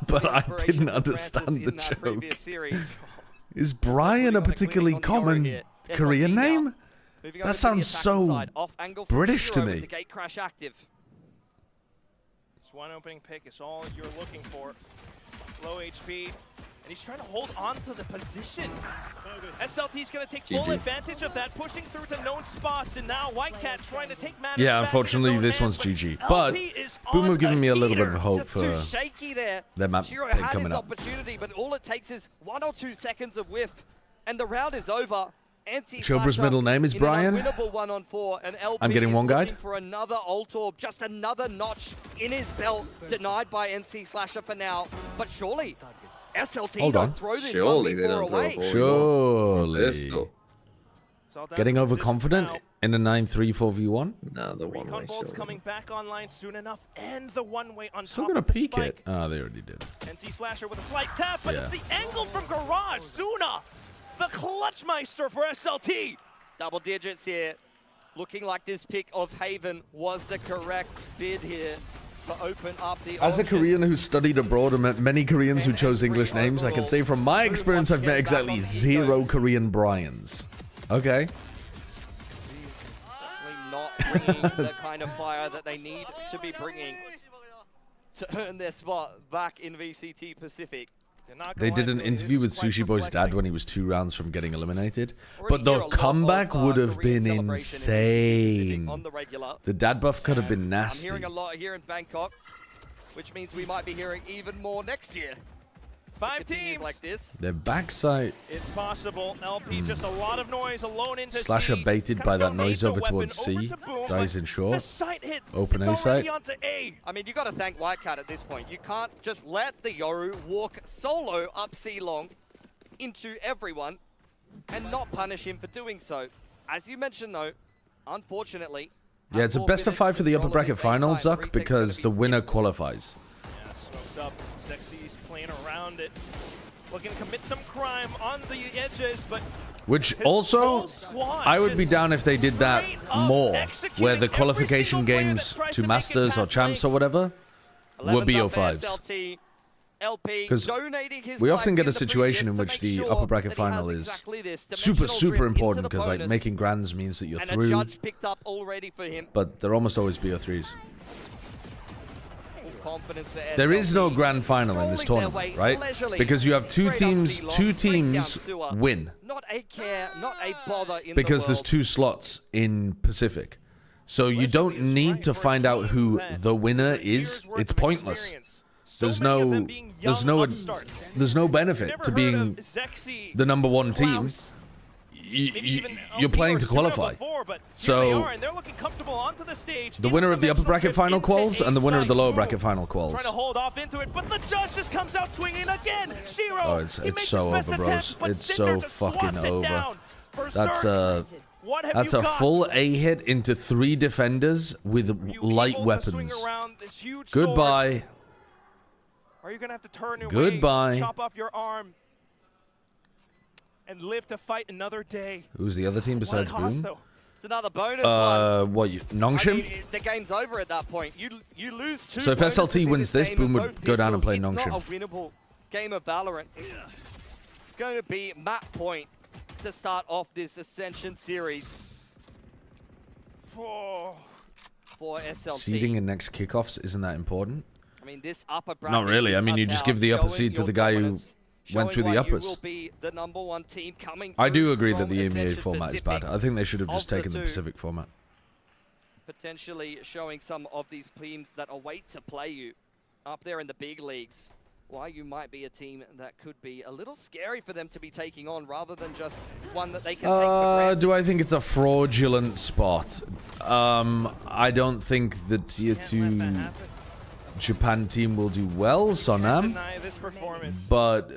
But I didn't understand the joke. Is Brian a particularly common Korean name? That sounds so British to me. Gate crash active. This one opening pick is all you're looking for. Low HP, and he's trying to hold on to the position. SLT's going to take full advantage of that, pushing through to known spots, and now Whitecat trying to take matters Yeah, back unfortunately, in his this own one's hands, GG. but But LP is Boom on have given a me a little bit of heater. hope Just for too shaky there. their map Shiro pick had coming his up. opportunity, but all it takes is 1 or 2 seconds of whiff, and the round is over. Chobra's middle name is Brian. 1-on-4, and LP I'm getting one guide. for another ult orb, just another notch in his belt, denied by NC Slasher for now. But surely, SLT Hold on. don't throw this Surely they 1v4 don't throw a away. 4v1. Surely. Pistol. Getting overconfident in a 9-3 4v1? No, the Recon one-way bolts surely. coming back online soon enough, and the one-way on Still top gonna of the peek spike. it. Oh, they already did. NC Slasher with a slight tap, but Yeah. it's the angle from Garage. Zuna, the Clutchmeister for SLT. Double digits here. Looking like this pick of Haven was the correct bid here to open up the As a auction. Korean who studied abroad and met many Koreans who chose English names, I can say from my experience I've met exactly 0 Korean Bryans. Okay. Definitely not bringing the kind of fire that they need to be bringing to earn their spot back in VCT Pacific. They did an interview with Sushi Boy's dad when he was 2 rounds from getting eliminated, Already but the hear a lot comeback of, would have Korean been celebration in VCT Pacific insane. on the regular. The dad buff could have been I'm nasty. hearing a lot here in Bangkok, which means we might be hearing even more next year. 5 teams like this. Their backside. It's possible. LP just a lot of noise alone into Slasher C. baited Kind by of that don't noise hate the over weapon towards C. over to Boom, Dies but in short. the sight hit. Open A It's already site. onto A. I mean, you got to thank Whitecat at this point. You can't just let the Yoru walk solo up C long into everyone and not punish him for doing so. As you mentioned, though, unfortunately. Yeah, it's a best of 5 for the upper bracket final, Zuck, because the winner qualifies. Yeah, smokes up. Sexy's playing around it. Looking to commit some crime on the edges, but Which his also, whole squad I would be just down if they did that straight up more, executing where the every qualification single player that games tries to make it Masters or past Champs lane. or whatever were 11th up BO5s. SLT, LP 'Cause donating his we life often get in a the situation previous in to which make the sure upper bracket that he has final is exactly this super, dimensional super drift into important the because like bonus. making grands means that you're And a through, judge picked up already for him. but they're almost always BO3s. Confidence for There is no SLT. grand final in this Controlling their tournament, way right? leisurely Because you have two straight up teams, C-long, two straight down teams sewer. win. Not a care, not a bother in Because the there's world. 2 slots in Pacific. So you don't need to find out who the winner is. It's pointless. There's no benefit to being the number 1 team. You're playing to qualify. So the winner of the upper bracket final quals and the winner of the lower bracket final Trying to quals. hold off into it, but the judge just comes out swinging again. Shiro. Oh, he makes it's so his best over, bros. attempt, but It's Cinder so just fucking swats it over. down. That's Berserks. a What have That's you a got? full A hit into 3 defenders with light Able to swing weapons. around this huge sword? Goodbye. Are you gonna have to turn away, Goodbye. chop off your arm, and live to fight another day? Who's the other team besides What a cost, Boom? though. It's another bonus one. What, I Nongshim? mean, the game's over at that point. You lose 2 So if bonuses SLT in wins this, game Boom with would both go down and play pistols. It's Nongshim. not a winnable game of Valorant. It's going to be map point to start off this Ascension series Oh. for SLT. Seeding in next kickoffs, isn't that important? I mean, this upper bracket Not really. is I mean, you just about give the upper showing seed to your the guy who dominance, went through showing the why you uppers. will be the number 1 team coming I do through agree that from the EMEA Ascension format is Pacific. bad. I think they should have just Of the taken the 2. Pacific format. Potentially showing some of these teams that await to play you up there in the big leagues. Why you might be a team that could be a little scary for them to be taking on rather than just one that they can take for granted. Do I think it's a fraudulent spot? I don't think the tier 2 Japan team will do well, Sonam. Deny this performance. But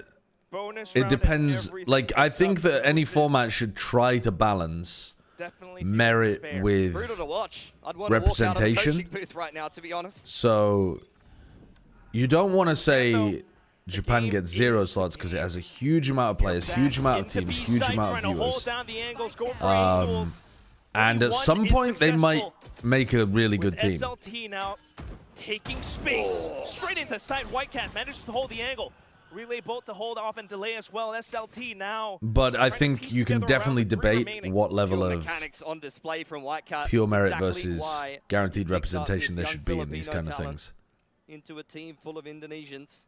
Bonus it round and depends. everything Like, I comes think up that any with this. format should try to balance Definitely feel merit despair. with Brutal to watch. I'd want to walk out of the representation. coaching booth right now, to be honest. So you don't want to say no, Japan game gets 0 is slots because it has a huge amount of players, huge amount of Into teams, B huge site, amount trying of to hold viewers. down the angles, go for angles. And at Only some one is point they might successful. make a really With good team. SLT now taking space. Straight into side. Whitecat manages to hold the angle. Relay bolt to hold off and delay as well. SLT now. But I trying to think piece you can together around definitely the 3 debate remaining. what level Pure of mechanics on display from Whitecat. pure It's merit exactly versus why guaranteed he picked up representation this there young should be in these Filipino kind of talent things. into a team full of Indonesians.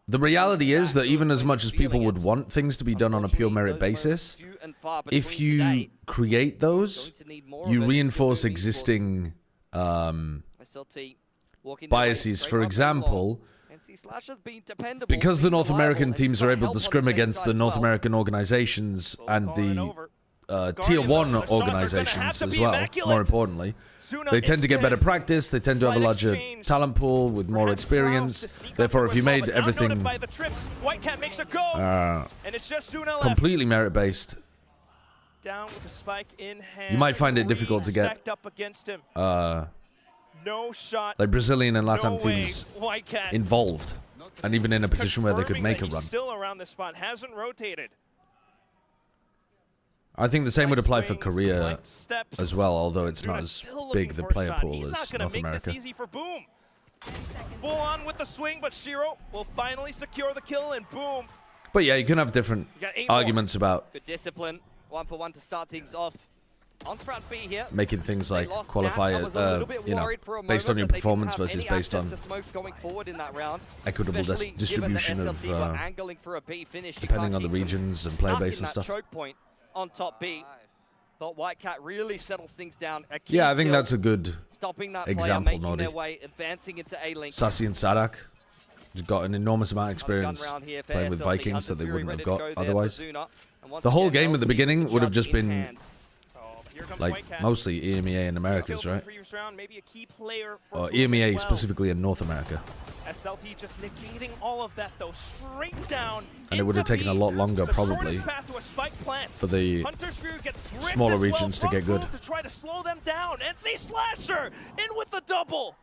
The reality is that even as much as people would Feeling it. want things to be done on a pure merit Unfortunately, those basis, moments few and far if between you today. create those, Going to need more you of it reinforce to move existing SLT walking their way biases. straight For up and example, along. NC Slash has been dependable, because the been North reliable, American and teams he's are got able help to on scrim his same against side the as North well. American organizations and Calling the over. tier 1 organizations as well, more importantly. They tend to get better practice, they tend to have a larger talent pool with more experience. Therefore, if you made everything completely merit-based, you might find it difficult to get like Brazilian and Latam teams involved, and even in a position where they could make a run. I think the same would apply for Korea as well, although it's not as big the player pool as North America. Full on with the swing, but Shiro will finally secure the kill, and boom. But yeah, you can have different arguments about good discipline, 1-for-1 to start things off. On front B here, making things like qualifier, you know, based on your performance versus based on equitable distribution of, depending on the regions and player base and stuff. On top B, but Whitecat really settles things down. Yeah, I think that's a good example, making their way, advancing into A-Link. Sassy and Sadak got an enormous amount of experience playing with Vikings that they wouldn't have got otherwise. The whole game at the beginning would have just been like mostly EMEA and Americas, right? Or EMEA specifically in North America. SLT just negating all of that though, straight down. And it would have taken a lot longer probably for the smaller regions to get good. To try to slow them down. NC Slasher in with the double.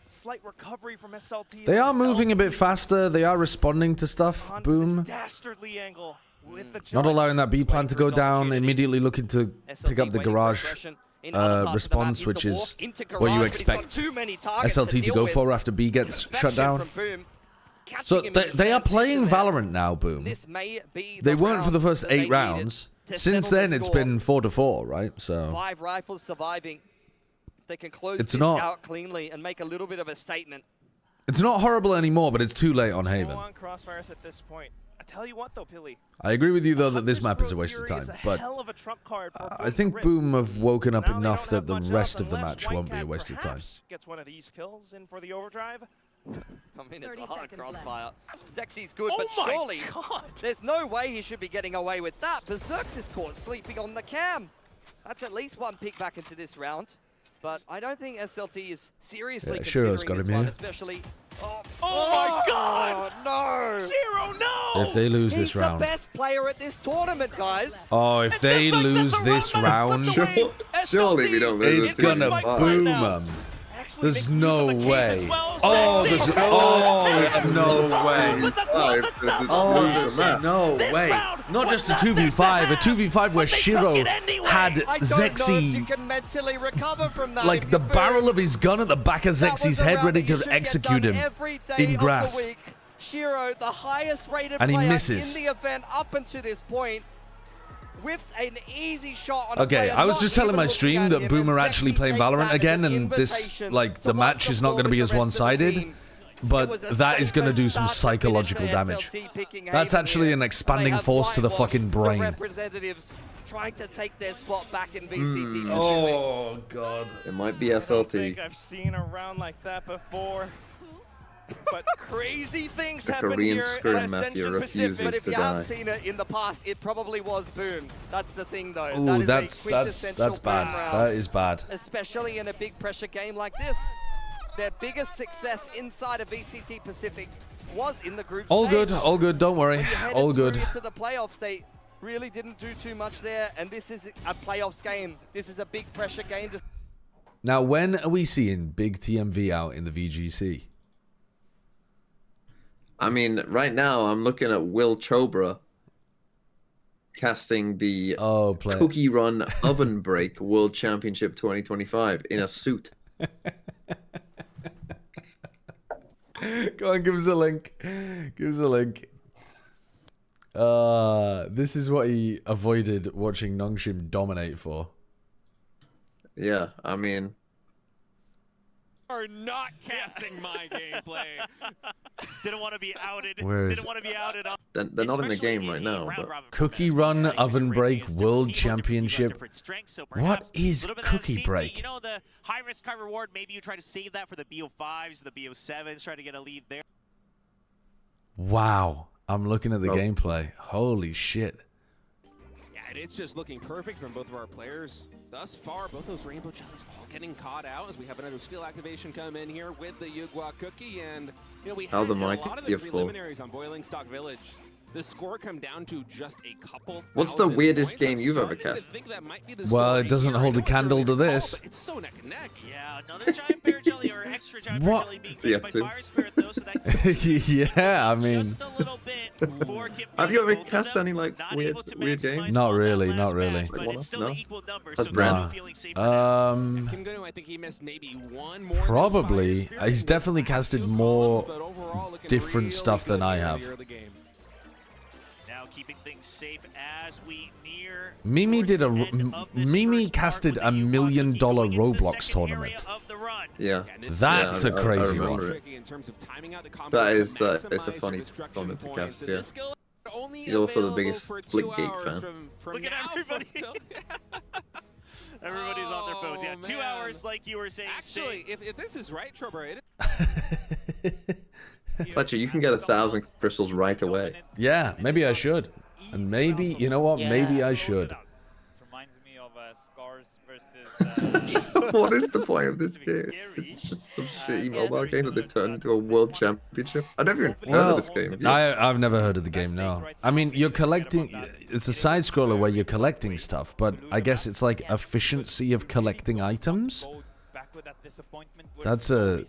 Slight recovery from SLT. They are moving a bit faster. They are responding to stuff. Boom. Dastardly angle. Not allowing that B plan to go down. Immediately looking to pick up the garage response, which is what you expect SLT to go for after B gets shut down. So they are playing Valorant now, Boom. They weren't for the first 8 rounds. Since then, it's been 4-4, right? So 5 rifles surviving. They can close this out cleanly and make a little bit of a statement. It's not horrible anymore, but it's too late on Haven. Crossfires at this point. I tell you what, though, Pilly. I agree with you, though, that this map is a waste of time. But I think Boom have woken up enough that the rest of the match won't be a waste of time. Gets one of these kills in for the overdrive. I mean, it's a hard crossfire. Zexy's good, but surely there's no way he should be getting away with that. Berserk's is caught sleeping on the cam. That's at least 1 pick back into this round. But I don't think SLT is seriously considering this one, especially... Oh my God! No! Zero, no! If they lose this round... He's the best player at this tournament, guys! Oh, if they lose this round... Surely we don't lose. It's gonna boom them. There's no way. Oh, there's no way. Oh, there's no way. Not just a 2v5, a 2v5 where Shiro had Zexy, like the barrel of his gun at the back of Zexy's head, ready to execute him in grass. Shiro, the highest rated and he player misses. in the event up until this point. Whiffs an easy shot on okay, I was just telling my stream that Boom are actually playing Valorant again, and this, like, the match is not going to be as one-sided, but that is going to do some psychological damage. That's actually an expanding force to the fucking brain. Representatives trying to take their spot back in VCT. Oh, God. It might be SLT. I don't think I've seen a round like that before. But crazy things happen here at Ascension Pacific. But if you have seen it in the past, it probably was Boom. That's the thing, though. Ooh, that's bad. That is bad. Especially in a big pressure game like this. Their biggest success inside of VCT Pacific was in the group stage. All good. Don't worry. All good. To the playoffs, they really didn't do too much there, and this is a playoffs game. This is a big pressure game. Now, when are we seeing big TMV out in the VGC? I mean, right now I'm looking at Will Chobra casting the Cookie Run Oven Break World Championship 2025 in a suit. Go on, give us a link. Give us a link. This is what he avoided watching Nongshim dominate for. Yeah, I mean... are not casting my gameplay. Didn't want to be outed. Didn't want to be outed. They're not in the game right now. But... Cookie Run Oven Break World Championship. What is Cookie Break? You know, the high risk, high reward. Maybe you try to save that for the BO5s, the BO7s, try to get a lead there. Wow. I'm looking at the gameplay. Holy shit. Yeah, it it's just looking perfect from both of our players. Thus far, both those Rainbow Jellies all getting caught out as we have another skill activation come in here with the Yugwa Cookie. And, you know, we had a lot of the preliminaries on Boiling Stock Village. The score come down to just a couple. What's the weirdest game you've ever cast? Well, it doesn't hold a candle to this. It's so neck and neck. Yeah, another giant bear jelly or extra giant bear jelly being used by Fire Spirit though, so that yeah, I mean. just a little bit for Have you ever cast any like weird games? Not really, not really. but it's still No? the equal numbers, That's so Brand. feeling safe. Kim Gonu, I think he missed maybe one more. Probably. He's definitely casted more different stuff than I have. Now keeping things safe as we near. Mimi did a Mimi casted $1 million Roblox tournament. Yeah. That's a crazy one. That is it's a funny tournament to cast. Yeah. He's also the biggest Splitgate fan. Look at everybody. Everybody's on their phones. Yeah, 2 hours, like you were saying. Actually, if this is right, Trevor, Fletcher, you can get 1,000 crystals right away. Yeah, maybe I should. And maybe, you know what? Maybe I should. This reminds me of Scars versus... What is the point of this game? It's just some shitty mobile game that they turned into a world championship. I've never even heard of this game. I've never heard of the game, no. I mean, you're collecting... It's a side-scroller where you're collecting stuff, but I guess it's like efficiency of collecting items? That's a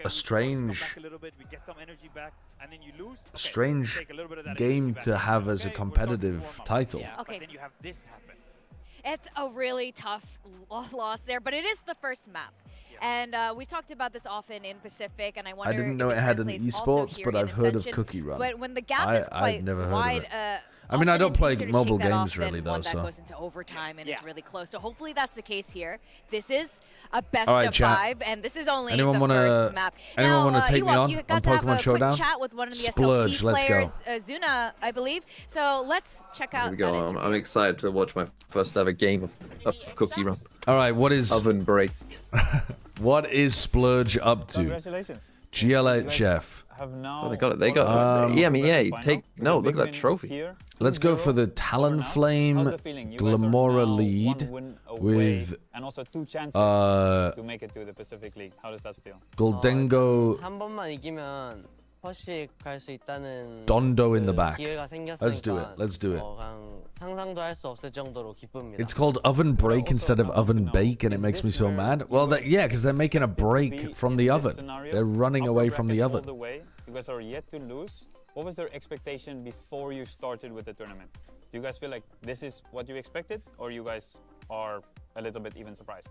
strange game to have as a competitive title. Okay. It's a really tough loss there, but it is the first map. And we talked about this often in Pacific, and I wonder. I didn't know it had an esports, but I've heard of Cookie Run. But when the gap is quite I've never wide, heard of it. I mean, I don't play mobile games really, though, one that so. goes into overtime and it's really close. So hopefully that's the case here. This is a best All right, of chat. 5, and this is only Anyone the first map. Anyone want to take me on you got Pokemon to have a Showdown? quick chat with one of the Splurge, SLT let's players, go. Zuna, I believe. So let's check out. Here we go. I'm excited to watch my first ever game of Cookie Run. All right, what is Oven Break? What is Splurge up to? Congratulations. GLHF. Oh, they got it. They got it. EMEA. Look at that trophy. Let's go for the Talonflame Glamora lead with and also 2 chances to make it to the Pacific League. How does that feel? Goldengo Dondo in the back. Let's do it. Let's do it. It's called Oven Break instead of Oven Bake, and it makes me so mad. Well, yeah, because they're making a break from the oven. They're running away from the oven. You guys are yet to lose. What was their expectation before you started with the tournament? Do you guys feel like this is what you expected, or you guys are a little bit even surprised?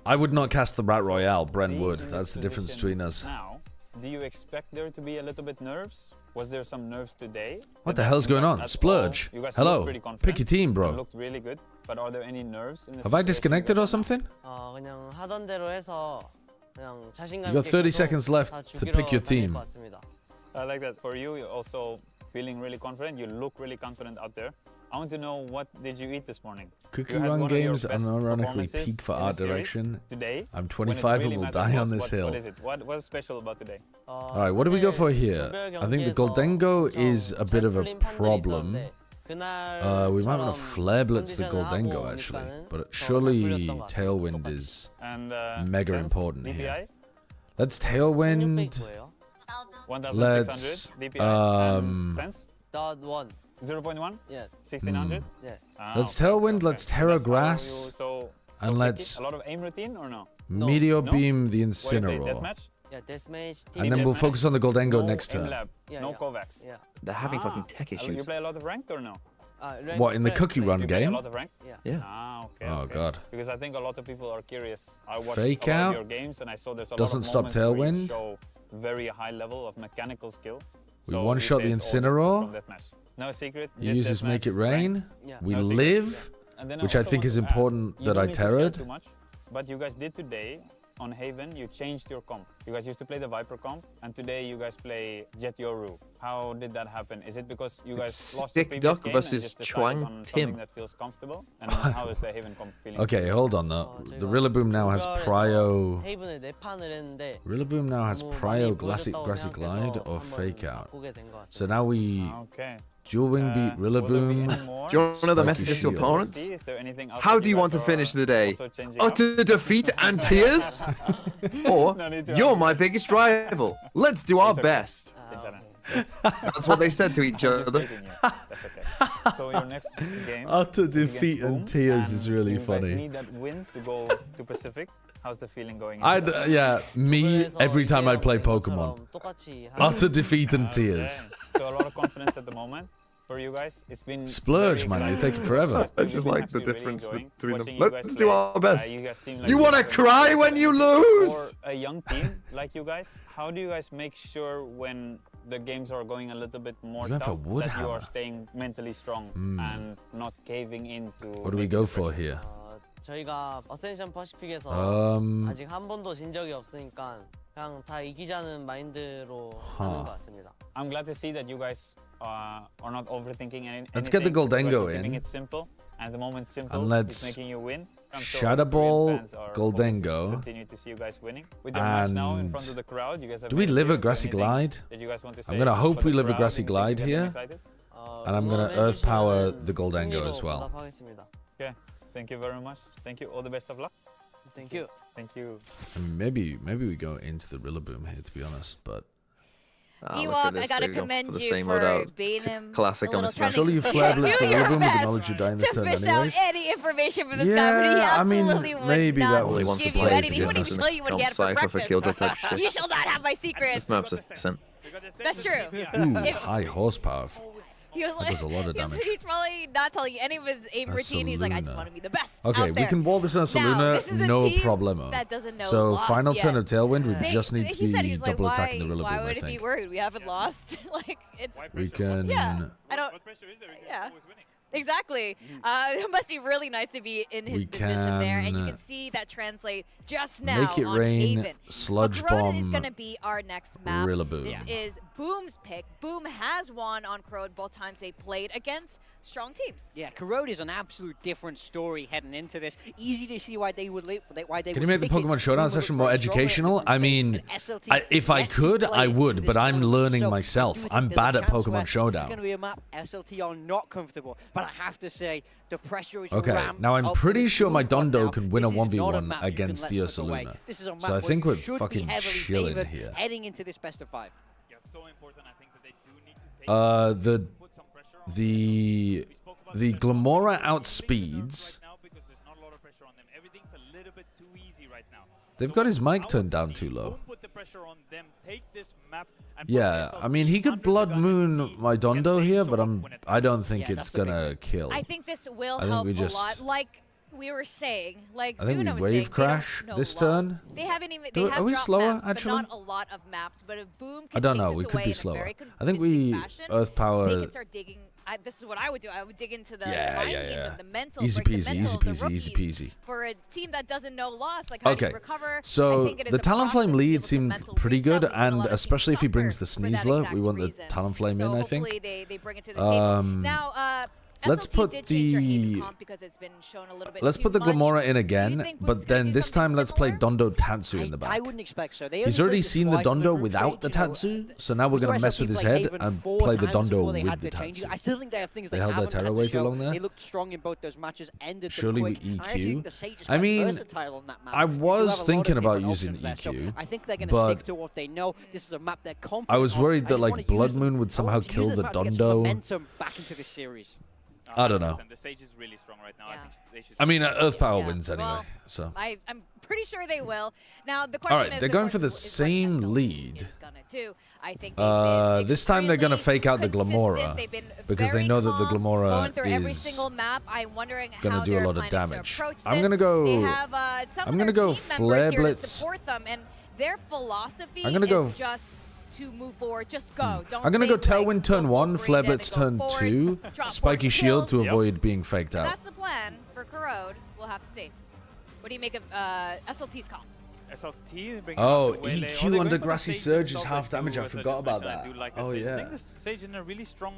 I would not cast the Rat Royale, Bren would. That's the difference between us. Now, do you expect there to be a little bit nerves? Was there some nerves today? What the hell's going on? Splurge. Hello. Pick your team, bro. You looked really good, but are there any nerves in this? Have I disconnected or something? You got 30 seconds left to pick your team. I like that. For you, you're also feeling really confident. You look really confident out there. I want to know, what did you eat this morning? Cookie Run games unironically peak for art direction. Today, I'm 25 and will die on this hill. What is it? What's special about today? Alright, what do we go for here? I think the Goldengo is a bit of a problem. We might want to Flare Blitz the Goldengo actually, but surely Tailwind is mega important here. Let's Tailwind. 1,600 DPI. Sense? 0.1? Yeah. 1600? Yeah. Let's Tailwind, let's Terra Grass, and let's a lot of aim routine or no? Meteor Beam the Incineroar. And then we'll focus on the Goldengo next turn. No Kovacs. Yeah. They're having fucking tech issues. You play a lot of ranked or no? What, in the Cookie Run game? A lot of ranked? Yeah. Ah, okay. Oh god. Because I think a lot of people are curious. I watched Fake a lot out. of your games and I saw there's a Doesn't lot of stop moments where you Tailwind. show very high level of mechanical skill. We one-shot the Incineroar. No secret. He uses Make It Rain. We No secret. live, which I think is important that I terrored. But you guys did today on Haven, you changed your comp. You guys used to play the Viper comp, and today you guys play Jet Yoru. How did that happen? Is it because you guys lost the previous game and just decided on something that feels comfortable? And how is the Haven comp feeling? Okay, hold on though. The Rillaboom now has Prio. Rillaboom now has Prio, Grassy Glide, or Fake Out. So now we dual wing beat Rillaboom. Do you want to know the messages to opponents? How do you want to finish the day? Utter defeat and tears? Or you're my biggest rival. Let's do our best. That's what they said to each other. That's okay. So your next game. Utter defeat and tears is really funny. You guys need that win to go to Pacific. How's the feeling going? Me every time I play Pokemon. Utter defeat and tears. So a lot of confidence at the moment for you guys. It's been splurge, man. You're taking forever. I just like the difference between them. Let's do our best. You want to cry when you lose? For a young team like you guys, how do you guys make sure when the games are going a little bit more tough that you are staying mentally strong and not caving into? What do we go for here? 저희가 어센션 퍼시픽에서 아직 한 번도 진 적이 없으니까 그냥 다 이기자는 마인드로 하는 것 같습니다. I'm glad to see that you guys are not overthinking anything. Let's get the Goldengo in. Keeping it simple, and at the moment simple and let's is making you win. Shadow Ball, Goldengo. Continue to see you guys winning. With your match now in front of the crowd, you guys have do we live a Grassy Glide? I'm gonna hope we live a Grassy Glide here, and I'm gonna Earth Power the Goldengo as well. Okay. Thank you very much. Thank you. All the best of luck. Thank you. Thank you. I mean, maybe we go into the Rillaboom here, to be honest, but. Ewok, I gotta commend you for being him. Classic on the smash. Surely you flare blitz the Rillaboom with the knowledge you die in this turn anyways. To fish out any information from this guy, but he absolutely would maybe not that was give you anything. He wouldn't even tell you what he had for breakfast. You shall not have my secret. This map's a simp. That's true. Ooh, high horsepower. He was that does a lot of damage. He's probably not telling you any of his aim routine. He's like, I just want to be the best. Okay, we can wall this on Saluna, no problemo. That doesn't know so loss final yet. turn of Tailwind, we just need to be double like, attacking the Rillaboom, why would I it be think. worried? We haven't lost. Like it's. We can. Yeah, I don't. Yeah. Exactly. It must be really nice to be in his position there, and you can see that translate just now make it on rain, Haven. sludge Corona bomb. is going to be our next map. Rillaboom. This is Boom's pick. Boom has won on Corona both times they played against strong teams. Yeah, Corona is an absolute different story heading into this. Easy to see why they would Can you make the Pokemon Showdown session more educational? I mean, if I could, I would, but I'm learning myself. I'm bad at Pokemon Showdown. This is going to be a map SLT are not comfortable, but I have to say, the pressure is okay, now I'm pretty sure my Dondo can win a 1v1 against the Ursaluna. So I think we're fucking chilling here. Heading into this best of 5. Yeah, so important. I think that they do need to the Glamora outspeeds. They've got his mic turned down too low. Yeah, I mean he could Blood Moon my Dondo here, but I don't think it's gonna kill. I think this will help a lot. Like we were saying, like I think Zuno we was wave saying, crash this turn. They haven't even. Are we slower maps, actually? but not a lot of maps. But if Boom can I don't take know. this We could away be in a slower. very I think we fashion, Earth Power. They can start digging. This is what I would do. I would dig into the mind games of the mental. Easy break peasy, the mental easy of the peasy, easy rookies. peasy. For a team that doesn't know loss, like how do you recover? So I think it is the a process Talonflame to be lead able to seemed mental pretty reset. good, We've seen a and lot of especially if he teams brings the suffer for that Sneasler, exact we want the reason. Talonflame in, I think. Hopefully they bring it to the table. Now, let's SLT put did change their Haven the comp because it's been shown a little bit let's too put the much. Glamora in again, think Boom's but gonna then do this something time let's play Dondo Tatsu in the back. I wouldn't expect so. He's already seen the Dondo without the Tatsu, so now we're gonna mess with his head and play the Dondo with the Tatsu. I still think they have things They held their terror way too long there. They looked strong in both those matches. Ended Surely we them quick. I think the EQ. Sage is I quite mean, versatile on that map. I They do was have a lot thinking of about different using options there, so EQ, I think they're going to but stick to what they know. This is a map they're confident I was worried that I just like wanna Blood use Moon would I somehow want to use kill this the map to get some Dondo. momentum back into this series. I don't know. The stage is really strong right now. I mean, Earth Power wins anyway, Well, so. I'm pretty sure they will. Now the question All right, is, they're of going course, for the is what same SLT lead. is gonna do. I think they've been This time they're gonna fake out the consistent. Glamora They've been because they very know that the calm, Glamora going through every is single map. I'm wondering gonna how do a they're lot of planning to damage. approach I'm this. gonna go. They have some I'm of gonna their go team Flare members here Blitz. to support them, and their philosophy I'm gonna go is just to move forward. Just go. Don't I'm gonna go think, like, Tailwind turn 1, Flare Blitz turn 2, drop Spiky one Shield to kill. avoid being faked out. That's the plan for Corrode. We'll have to see. What do you make of SLT's call? SLT bringing Oh, out the Waylay. EQ They're under going for the Grassy Sage Surge is themselves, half damage. I as forgot just about mentioned. that. I do like Oh, Sage. yeah. I think the Sage in a really strong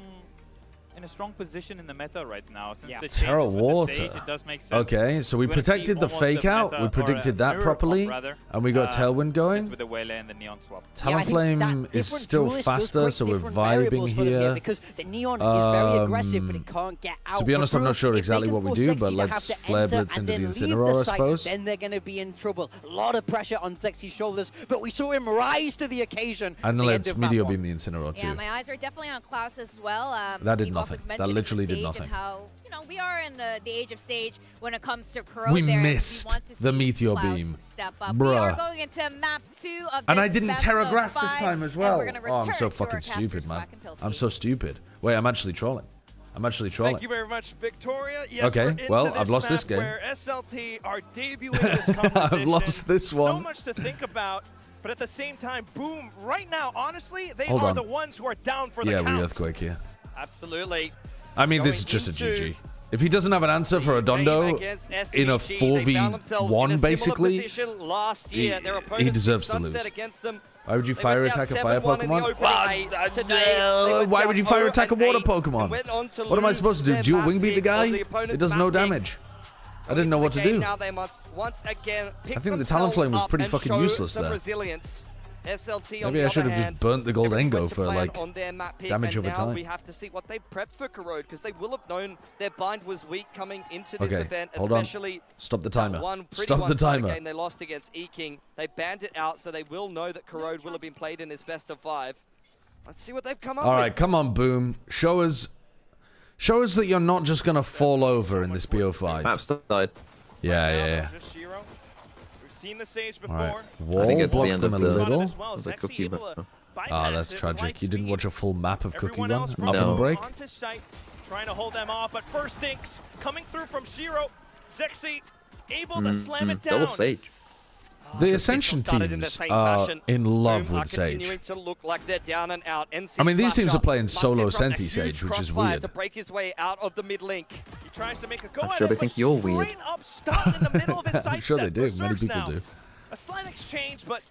position in the meta right now. Since the Terra changes with the Water. Sage, it does make sense. Okay, so we We're gonna see protected the almost fake out. meta, We or predicted that mirror properly. pop, rather, And we got Tailwind just going. with the Waylay and the Neon swap. Talonflame is still faster, so we're vibing here. Because the Neon is very aggressive, but it can't get out. To be honest, I'm not sure exactly what we do, but Zexy let's to have to flare enter blitz and into the then leave Incineroar, I site, suppose. Then they're going to be in trouble. A lot of pressure on Zexy's shoulders, but we saw him rise to the occasion. And then at the let's end of map Meteor one. Beam the Incineroar too. Yeah, my eyes are definitely on Klaus as well. That did Ewok was nothing. That mentioning literally the did Sage nothing. And how, you know, we are in the age of Sage when it comes to Corrode We there. missed we want to the see Meteor Klaus Beam. Step up. We are Bruh. going into map 2 of And this I didn't best Terra of Grass this 5, time as and well. we're gonna Oh, I'm return so to our fucking casters, stupid, man. Quack and Pilsky. I'm so stupid. Wait, I'm actually trolling. I'm actually trolling. Thank you very much, Victoria. Yes, Okay, we're into well, this I've lost map this game. Where SLT are debuting this competition. I've lost this So one. much to think about, but at the same time, Boom, right now, honestly, they Hold are on. the ones who are down for Yeah, the count. re-earthquake here. Absolutely. I mean, this is just a GG. If he doesn't have an answer for Adondo in a 4v1, basically, he deserves to lose. Why would you fire attack a fire Pokemon? Why would you fire attack a water Pokemon? What am I supposed to do? Dual wing beat the guy? It does no damage. I didn't know what to do. I think the Talonflame was pretty fucking useless there. Maybe I should have just burnt the gold Engo for like damage over now we time. have to see what they prepped for Corrode, because they will have known their bind was weak coming into this Okay, event, hold on. especially Stop the that timer. one pretty Stop the one-sided timer. game they lost against E-King. They banned it out, so they will know that Corrode will have been played in this best of 5. Let's see what they've come up All with. right, come on, Boom. Show us that you're not just gonna fall over in this BO5. Map's died. Yeah. Just Shiro. We've seen the Sage All before. right, I think Wall it's the blocks end them a of the- little. the cookie, but Ah, that's tragic. You didn't watch a full map of Cookie Everyone Run? else Oven No. break? onto site, trying to hold them off, but first dinks coming through from Shiro. Zexy able to slam it down. Double Sage. The Ascension started in the teams same are fashion. in love Boom are with Sage. continuing to look like they're down and out. NC I mean, these teams Slasher are playing must solo disrupt a Senti huge Sage, which is crossfire weird. to break his way out of the mid link. He tries to make a go I'm at sure it, they but think you're weird. straight up stuck in the middle of his I'm sure they sidestep. do. Many Berserks people now. do. A slight exchange, but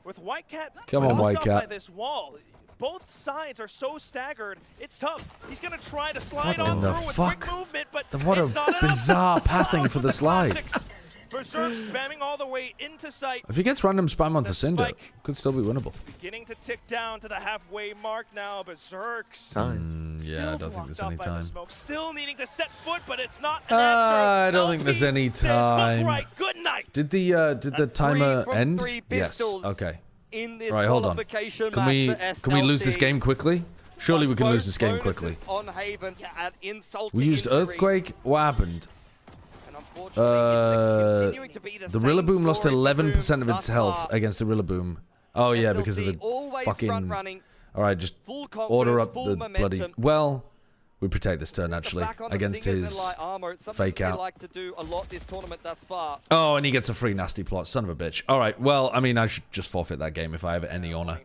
with Whitecat Come on, knocked up Whitecat. by this wall. Both sides are so staggered. It's tough. He's gonna try to slide What on in the through with fuck? quick movement, but What a it's not enough. bizarre pathing for the slide. Classics. Berserk spamming all the way into sight. If he gets random spam onto The Cinder, spike. could still be winnable. Beginning to tick down to the halfway mark now. Berserks. Yeah, I don't think there's any time. Still needing to set foot, but it's not an answer. I don't think there's any time. Right, good night. Did the timer from end? 3 Yes. pistols Okay. in this Right, hold on. qualification Can match we for lose this SLT? game quickly? Surely we can Both lose this game quickly. bonuses on Haven to add insult We to used injury. Earthquake. What happened? And unfortunately, it's continuing to be the The same Rillaboom lost story for 11% of Boom its thus health far. against the Rillaboom. Oh yeah, because of SLT the always fucking. front-running, All right, just full order confidence, up full the bloody. momentum. Well, we protect this turn actually Back on the against Stingers his and light armor. It's something fake that they out. like to do a lot this tournament thus far. Oh, and he gets a free nasty plot. Son of a bitch. All right. Well, I mean, I should just forfeit that game if I have any honor.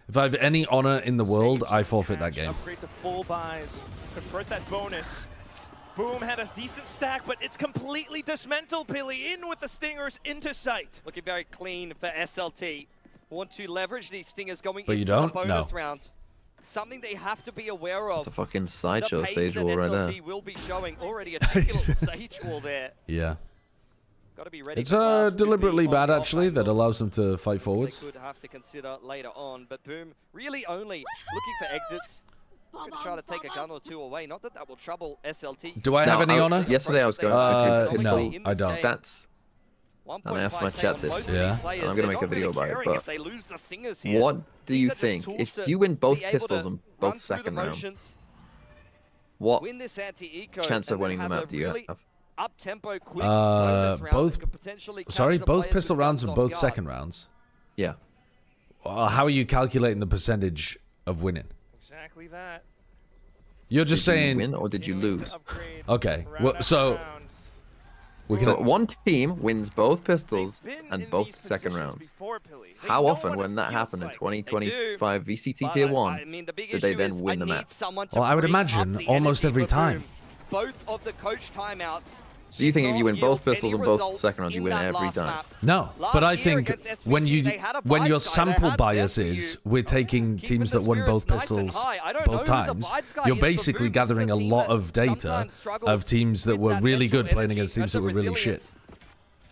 If I have any honor in the world, I forfeit that game. Upgrade to full buys. Convert that bonus. Boom had a decent stack, but it's completely dismantled. Pilly in with the Stingers into sight. Looking very clean for SLT. Want to leverage these Stingers going But you into don't? the bonus No. round. Something they have to be aware of. It's a fucking sideshow the pace Sage that Wall right SLT there. will be showing. Already a cheeky little Sage Wall there. Yeah. Got to be ready. It's for Klaus to be deliberately on bad the actually that allows them to fight forwards. They could have to consider later on, but Boom really only looking for exits. Going to try to take a gun or two away. Not that that will trouble SLT. Do I have any honor? Yesterday I was going no, pistol I don't. stats. And I asked my chat this. Yeah. And I'm going to make a video about it. But they lose the Stingers here. what do you These are just think? tools If to you win both be able pistols to on run both through the second rounds, motions, what win this anti-eco, chance and of then winning the have map a do you really have? up-tempo, quick bonus round both. that could potentially catch Sorry, the both players pistol with rounds guns and off both guard. second rounds. Yeah. How are you calculating the percentage of winning? Exactly that. You're just Did you saying. win or did you lose? Okay. Well, so we can. So one team wins both pistols and both second rounds. How often, when that happened in 2025 VCT Tier 1, did they then win the map? Well, I would imagine almost every time. Both of the coach timeouts So you think if you win both pistols and both second rounds, you win every time? No, but I think when your sample bias is we're taking teams that won both pistols both times, you're basically gathering a lot of data of teams that were really good playing against teams that were really shit.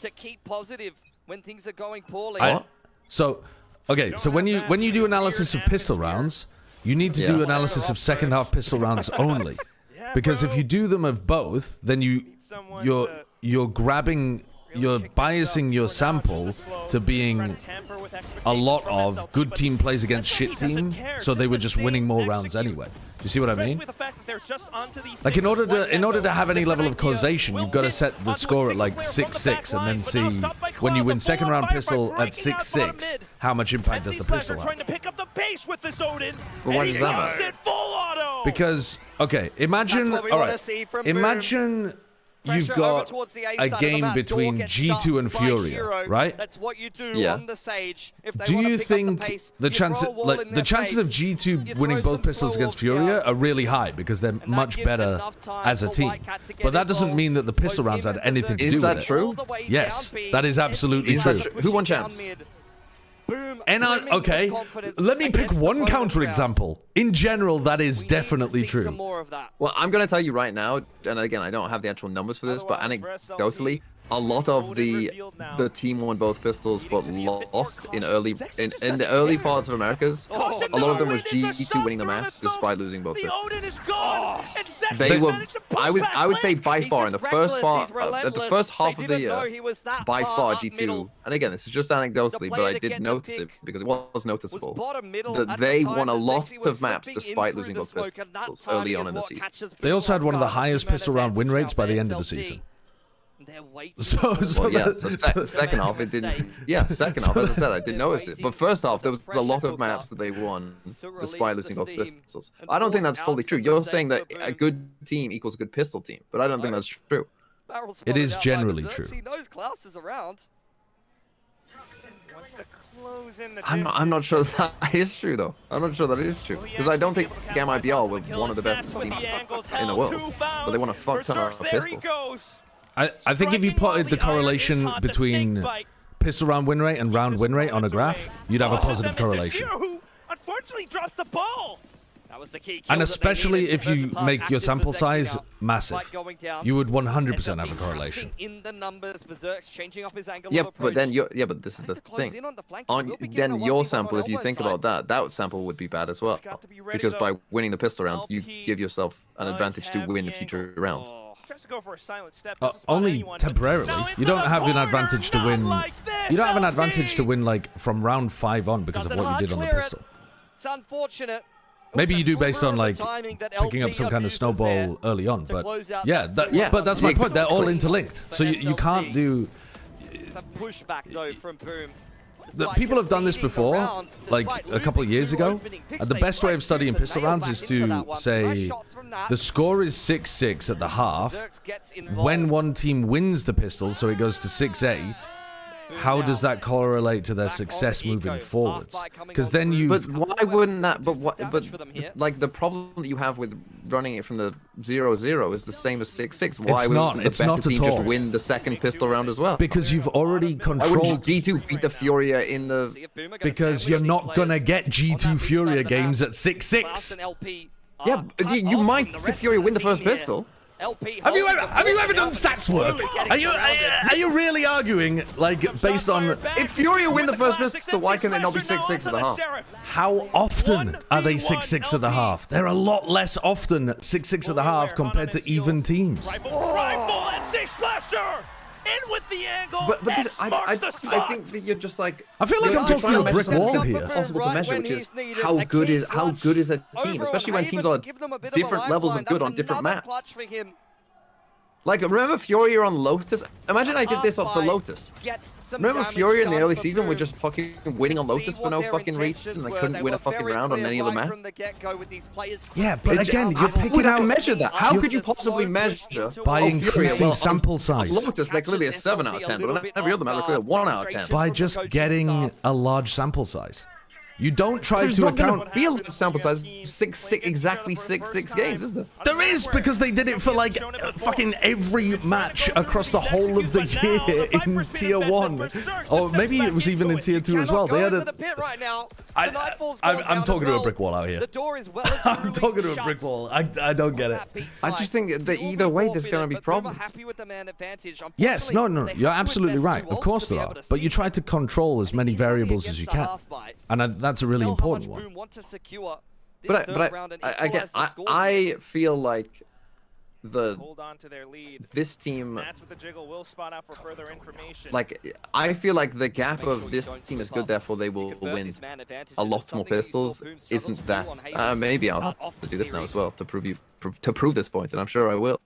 To keep positive when things are going poorly. So when you do analysis of pistol rounds, you need to do analysis of second half pistol rounds only. Because if you do them of both, then you're biasing your sample to being a lot of good team plays against shit team, so they were just winning more rounds anyway. You see what I mean? Like in order to have any level of causation, you've got to set the score at like 6-6 and then see when you win second round pistol at 6-6, how much impact does the pistol have? Well, why does that matter? Because imagine you've got a game between G2 and Furia, right? That's what you do on the Sage. Do you think the chances of G2 winning both pistols against Furia are really high because they're much better as a team? But that doesn't mean that the pistol rounds had anything to do with it. Is that true? Yes, that is absolutely true. Who won champs? Okay, let me pick one counterexample. In general, that is definitely true. Well, I'm going to tell you right now, and again, I don't have the actual numbers for this, but anecdotally, a lot of the team won both pistols but lost in the early parts of Americas. A lot of them was G2 winning the match despite losing both pistols. They were, I would say by far in the first part, the first half of the year, by far G2. And again, this is just anecdotally, but I did notice it because it was noticeable that they won a lot of maps despite losing both pistols early on in the season. They also had one of the highest pistol round win rates by the end of the season. Second half it didn't. Yeah, second half, as I said, I didn't notice it. But first half, there was a lot of maps that they won despite losing both pistols. I don't think that's fully true. You're saying that a good team equals a good pistol team, but I don't think that's true. It is generally true. I'm not sure that is true though. I'm not sure that it is true because I don't think MIBR were one of the best teams in the world, but they won a fuck ton of pistols. I think if you plotted the correlation between pistol round win rate and round win rate on a graph, you'd have a positive correlation. Unfortunately, drops the ball. And especially if you make your sample size massive, you would 100% have a correlation. Yeah, but then but this is the thing. Then your sample, if you think about that sample would be bad as well, because by winning the pistol round, you give yourself an advantage to win future rounds. Only temporarily. You don't have an advantage to win. You don't have an advantage to win like from round 5 on because of what you did on the pistol. It's unfortunate. Maybe you do based on like picking up some kind of snowball early on, but yeah, but that's my point. They're all interlinked, so you can't do. It's a pushback though from Boom. People have done this before, like a couple of years ago, and the best way of studying pistol rounds is to say the score is 6-6 at the half. When one team wins the pistol, so it goes to 6-8, how does that correlate to their success moving forwards? Because then you. But why wouldn't that? But like the problem that you have with running it from the 0-0 is the same as 6-6. Why wouldn't the better team just win the second pistol round as well? Because you've already controlled. Why wouldn't G2 beat the Furia in the? Because you're not gonna get G2 Furia games at 6-6. Yeah, you might the Furia win the first pistol. Have you ever done stats work? Are you really arguing like based on if Furia win the first pistol, why can they not be 6-6 at the half? How often are they 6-6 at the half? They're a lot less often 6-6 at the half compared to even teams. Rifle and slasher! In with the angle. But this, I think that you're just like. I feel like I'm talking to a brick wall here. Possible to measure, which is how good is a team, especially when teams are different levels of good on different maps. Like, remember Furia on Lotus? Imagine I did this for Lotus. Remember Furia in the early season were just fucking winning on Lotus for no fucking reason and they couldn't win a fucking round on any other map? Yeah, but again, you're picking out... measure that? How could you possibly measure... By increasing sample size. Lotus, they're clearly a 7 out of 10, but on every other map, they're clearly a 1 out of 10. By just getting a large sample size. You don't try There's to not account. gonna be a large sample size. Exactly six games, is there? There is, because they did it for like fucking every match across the whole of the year in Tier 1. Or maybe it was even in Tier 2 as well. They had a... I'm talking to a brick wall out here. I'm talking to a brick wall. I don't get it. I just think that either way there's going to be problems. Yes, no, you're absolutely right. Of course there are. But you try to control as many variables as you can. And that's a really important one. But I feel like this team, like, I feel like the gap of this team is good, therefore they will win a lot more pistols. Isn't that? Maybe I'll have to do this now as well to prove this point, and I'm sure I will.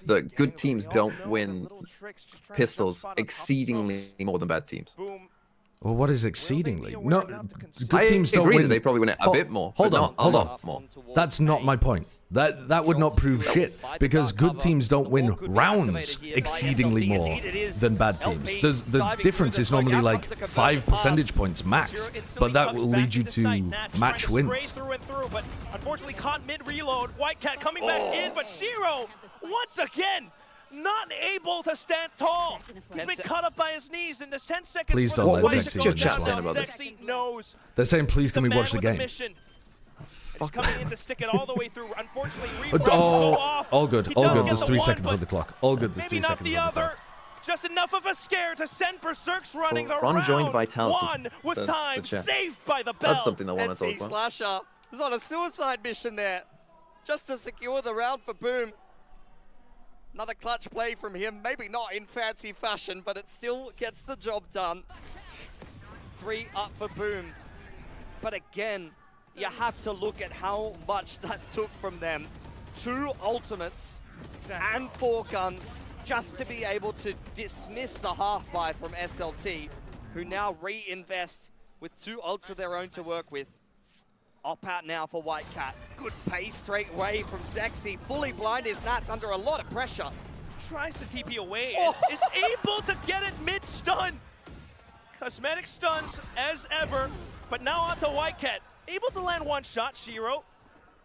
The good teams don't win pistols exceedingly more than bad teams. Well, what is exceedingly? No, good teams don't win. They probably win it a bit more. Hold on. More. That's not my point. That would not prove shit, because good teams don't win rounds exceedingly more than bad teams. The difference is normally like 5 percentage points max, but that will lead you to match wins. But unfortunately caught mid-reload. Whitecat coming back in, but Shiro, once again, not able to stand tall. He's been cut up by his knees in the 10 seconds. Please don't let Sexy win this one. About this? They're saying, please can we watch the game? He's coming in to stick it all the way through. Unfortunately, all good. There's 3 seconds on the clock. All good. There's 3 seconds on the clock. Just enough of a scare to send Berserks running the Ron round. joined Vitality. One with time saved by the bell. That's something I want to talk about. Slasher is on a suicide mission there, just to secure the round for Boom. Another clutch play from him, maybe not in fancy fashion, but it still gets the job done. 3 up for Boom. But again, you have to look at how much that took from them. 2 ultimates and 4 guns just to be able to dismiss the half-buy from SLT, who now reinvest with 2 ults of their own to work with. Up out now for Whitecat. Good pace straight away from Zexy. Fully blind is Nats under a lot of pressure. Tries to TP away and is able to get it mid-stun. Cosmetic stuns as ever, but now onto Whitecat. Able to land 1 shot, Shiro.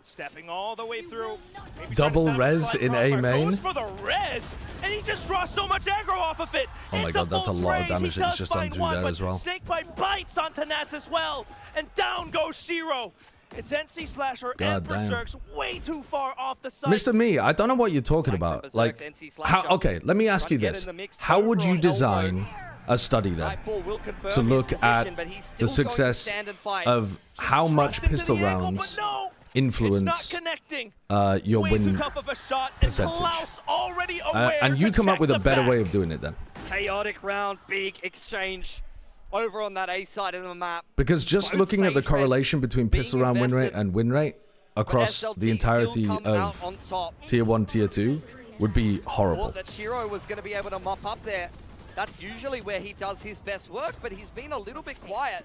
Stepping all the way through. Maybe double res in A main. Goes for the res, and he just draws so much aggro off of it. Oh my god, that's a lot of damage that he's just done through there as well. Snakebite bites onto Nats as well, and down goes Shiro. It's NC Slasher and Berserks way too far off the side. Mr. Me, I don't know what you're talking about. Like, how? Okay, let me ask you this: how would you design a study then to look at the success of how much pistol rounds influence your win percentage? And you come up with a better way of doing it then. Chaotic round, big exchange over on that A side of the map. Because just looking at the correlation between pistol round win rate across the entirety of Tier 1, Tier 2 would be horrible. Thought that Shiro was going to be able to mop up there. That's usually where he does his best work, but he's been a little bit quiet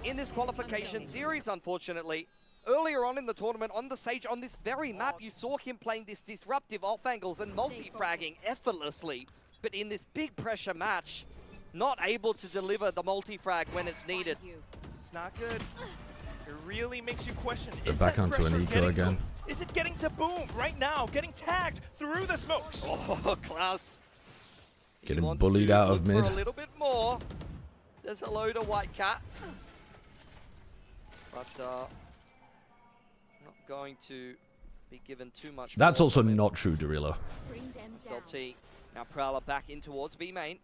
in this qualification series, unfortunately. Earlier on in the tournament, on the Sage, on this very map, you saw him playing this disruptive off angles and multi-fragging effortlessly. But in this big pressure match, not able to deliver the multi-frag when it's needed. It's not good. It really makes you question. They're back onto an eco again. Is it getting to Boom right now? Getting tagged through the smokes. Oh, Klaus. Getting bullied out of mid. For a little bit more. Says hello to Whitecat. But not going to be given too much. That's also not true, Derillo. SLT now Prowler back in towards B main.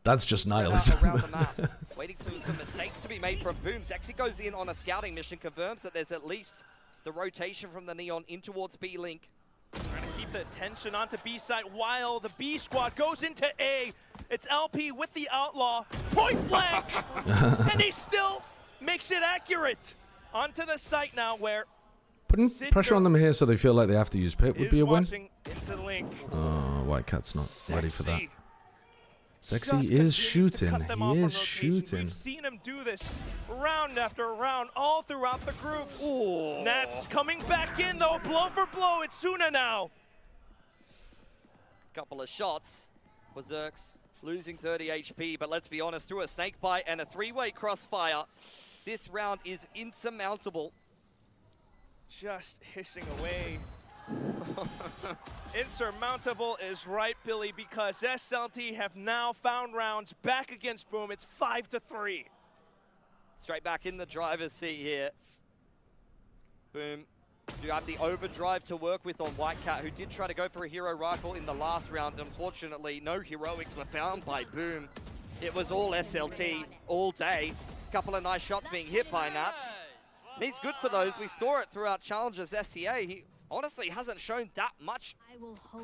That's just nihilism. Around the map. Waiting for some mistakes to be made from Boom. Zexy goes in on a scouting mission, confirms that there's at least the rotation from the Neon in towards B Link. Trying to keep the attention onto B side while the B squad goes into A. It's LP with the Outlaw, point blank, and he still makes it accurate. Onto the site now where putting pressure on them here so they feel like they have to use pit would be a win. Oh, Whitecat's not ready for that. Sexy is shooting. He is shooting. We've seen him do this round after round all throughout the groups. Ooh. Nats coming back in though, blow for blow. It's Suna now. Couple of shots. Berserks losing 30 HP, but let's be honest, through a snake bite and a 3-way crossfire, this round is insurmountable. Just hissing away. Insurmountable is right, Billy, because SLT have now found rounds back against Boom. It's 5-3. Straight back in the driver's seat here. Boom. You have the overdrive to work with on Whitecat, who did try to go for a hero rifle in the last round. Unfortunately, no heroics were found by Boom. It was all SLT all day. Couple of nice shots being hit by Nats. And he's good for those. We saw it throughout Challenges SCA. He honestly hasn't shown that much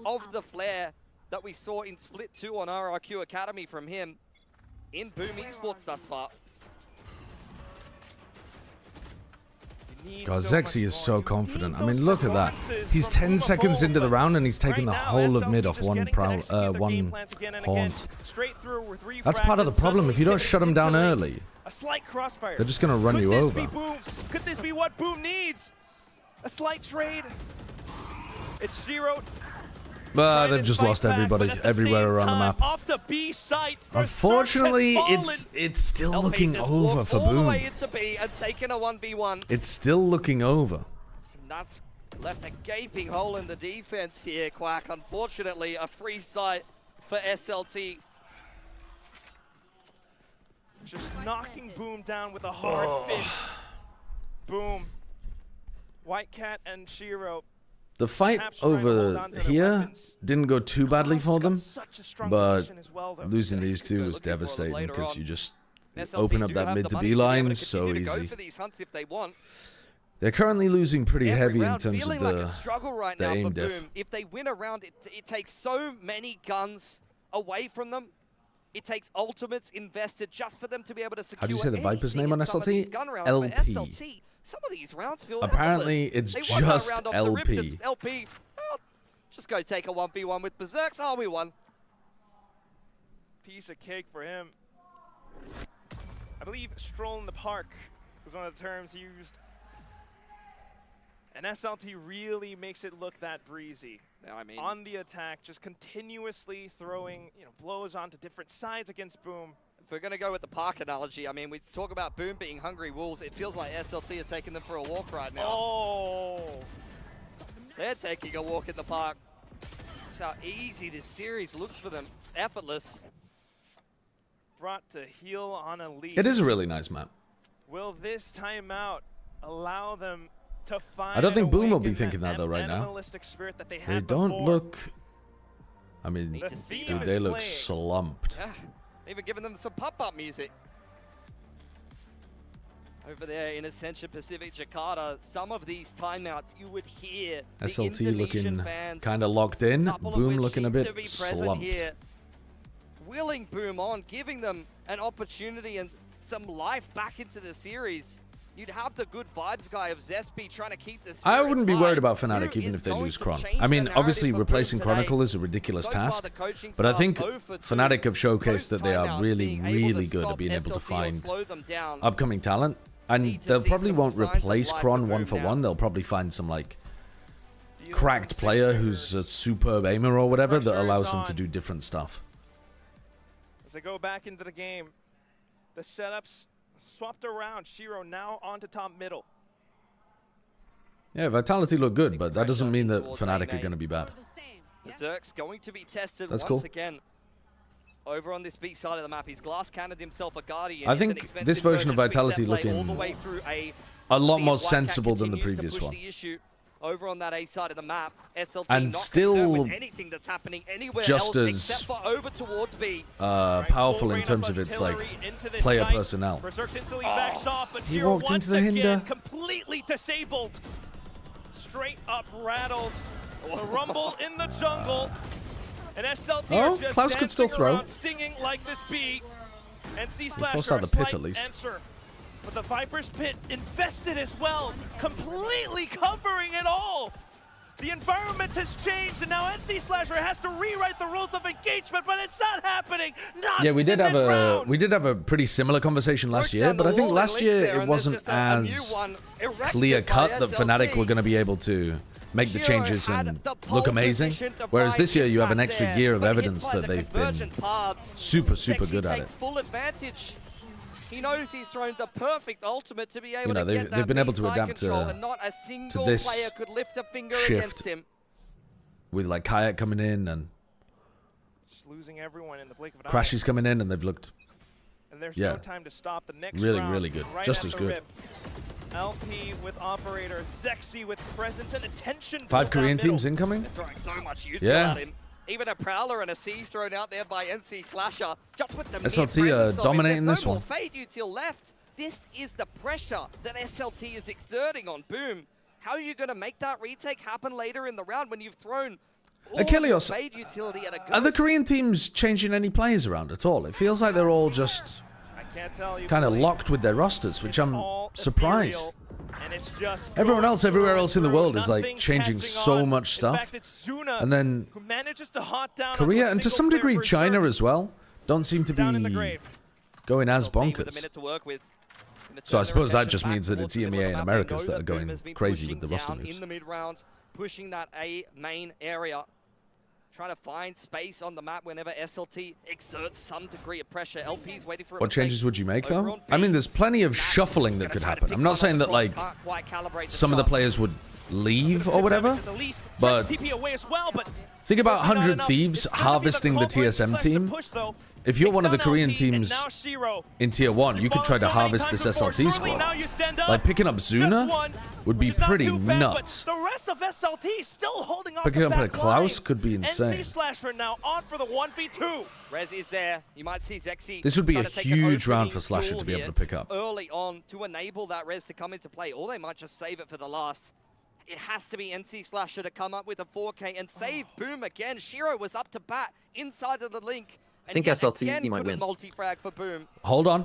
of the flair that we saw in Split 2 on RRQ Academy from him in Boom Esports thus far. God, Zexy is so confident. I mean, look at that. He's 10 seconds into the round and he's taken the whole of mid off one haunt. That's part of the problem. If you don't shut him down early, a slight crossfire. They're just going to run you over. Could this be what Boom needs? A slight trade. It's zeroed. They've just lost everybody everywhere around the map. Off the B site. Unfortunately, it's still looking over for Boom. All the way into B and taking a 1v1. It's still looking over. Nuts left a gaping hole in the defense here, Quack. Unfortunately, a free site for SLT. Just knocking Boom down with a hard fist. Boom. Whitecat and Shiro. The fight over here didn't go too badly for them, but losing these two was devastating because you just open up that mid to B line so easy. They're currently losing pretty heavy in terms of the aim diff. If they win a round, it takes so many guns away from them. It takes ultimates invested just for them to be able to secure. How do you say the Viper's name on SLT? LP. Some of these rounds feel apparently it's just LP. LP. Well, just go take a 1v1 with Berserks. Oh, we won. Piece of cake for him. I believe stroll in the park was one of the terms used. And SLT really makes it look that breezy. I mean, on the attack, just continuously throwing blows onto different sides against Boom. If we're going to go with the park analogy, I mean, we talk about Boom being hungry wolves. It feels like SLT are taking them for a walk right now. Oh! They're taking a walk in the park. That's how easy this series looks for them. Effortless. Brought to heel on a leash. It is a really nice map. Will this timeout allow them to find I don't think Boom will be thinking that though right now. They don't look... I mean, dude, they look slumped. Yeah. Even giving them some pop-up music. Over there in Ascension Pacific Jakarta, some of these timeouts you would hear SLT looking kind of locked in, Boom looking a bit slumped. Here, willing Boom on, giving them an opportunity and some life back into the series. You'd have the good vibes guy of Zespi trying to keep this. I wouldn't be worried about Fnatic even if they lose Chron. I mean, obviously replacing Chronicle is a ridiculous task, but I think Fnatic have showcased that they are really, really good at being able to find upcoming talent. And they probably won't replace Chron 1-for-1. They'll probably find some like cracked player who's a superb aimer or whatever that allows them to do different stuff. As they go back into the game, the setups swapped around. Shiro now onto top middle. Yeah, Vitality look good, but that doesn't mean that Fnatic are going to be bad. Berserk's going to be tested That's once cool. again. Over on this B side of the map, he's glass cannoned himself a Guardian. I think this version of Vitality looking a lot more sensible than the previous one. Over on that A side of the map, SLT and not still with anything that's happening anywhere just else as except for over towards B. Powerful in terms of its like player personnel. He walked into the hinder. Completely disabled. Straight up rattled. The rumble in the jungle. And SLT are just Klaus could still throw. Stinging like this B. And He forced out the pit at least. Answer. But the Viper's pit invested as well, completely covering it all. The environment has changed, and now NC Slasher has to rewrite the rules of engagement, but it's not happening. Yeah, we did have a pretty similar conversation last year, but I think last year it wasn't as clear cut that Fnatic were going to be able to make the changes and look amazing. Whereas this year you have an extra year of evidence that they've been super, super good at it. He knows he's thrown the perfect ultimate to be able You know, to get that they've been able to B-side adapt control, to and not a single this player could lift a finger shift against him. with like Kayak coming in and Just losing everyone in the blink of an eye. Crashy's coming in, and they've looked And there's yeah no time to stop the next really, round, really good, right just at as the good. rip. LP with operator, Zexy with presence and attention. 5 Korean teams incoming. They're throwing so much util Yeah. at him. Even a Prowler and a C's thrown out there by NC Slasher. Just with the SLT mere presence of him. dominating There's this no more one. Fade util left. This is the pressure that SLT is exerting on Boom. How are you going to make that retake happen later in the round when you've thrown all Achilles, the Fade utility at a are the ghost? Korean teams changing any players around at all? It feels like they're all just kind of locked with their rosters, which I'm surprised. And it's just Everyone else, everywhere else in the world is like changing so much stuff. And then who manages to hot down Korea, and to some degree China as well, don't seem to be going as bonkers. So I suppose that just means that it's EMEA and Americas that are going crazy with the roster moves. In the mid round, pushing that A main area, trying to find space on the map whenever SLT exerts some degree of pressure. LP's waiting for What changes would you make, though? I mean, there's plenty of shuffling that could happen. I'm not saying that, like, some of the players would leave or whatever, but think about 100 Thieves harvesting the TSM team. If you're one of the Korean teams in Tier 1, you could try to harvest this SLT squad. Like, picking up Zuna would be pretty nuts. The rest of SLT still holding on. Picking up a Klaus could be insane. NC Slasher now on for the 1v2. Rez is there. You might see Zexy. This would be a trying to take an huge round opening for Slasher duel to be able here to pick up. early on to enable that Rez to come into play, or they might just save it for the last. It has to be NC Slasher to come up with a 4K and save Boom again. Shiro was up to bat inside of the link. I think SLT might win. Multi-frag for Boom. Hold on.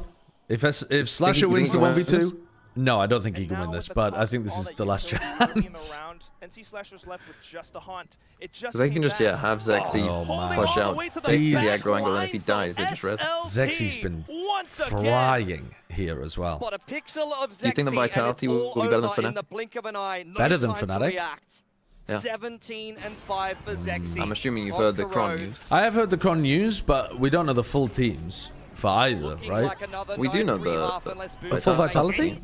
If Slasher wins the 1v2, no, I don't think he can win this, but I think this is the last chance. NC Slasher's left with just the haunt. It just They can just have Zexy push out, take the aggro angle, and if he dies, they just res. Zexy's been flying here as well. Spot a pixel of Do you think the Zexy, Vitality and it's will be all better than over in Fnatic? the blink of an eye. No Better than time to Fnatic? react. Yeah. 17 and 5 for Zexy. I'm assuming you've on heard the Corrode. Cron news. I have heard the Cron news, but we don't know the full teams for either, right? We do know the full Vitality?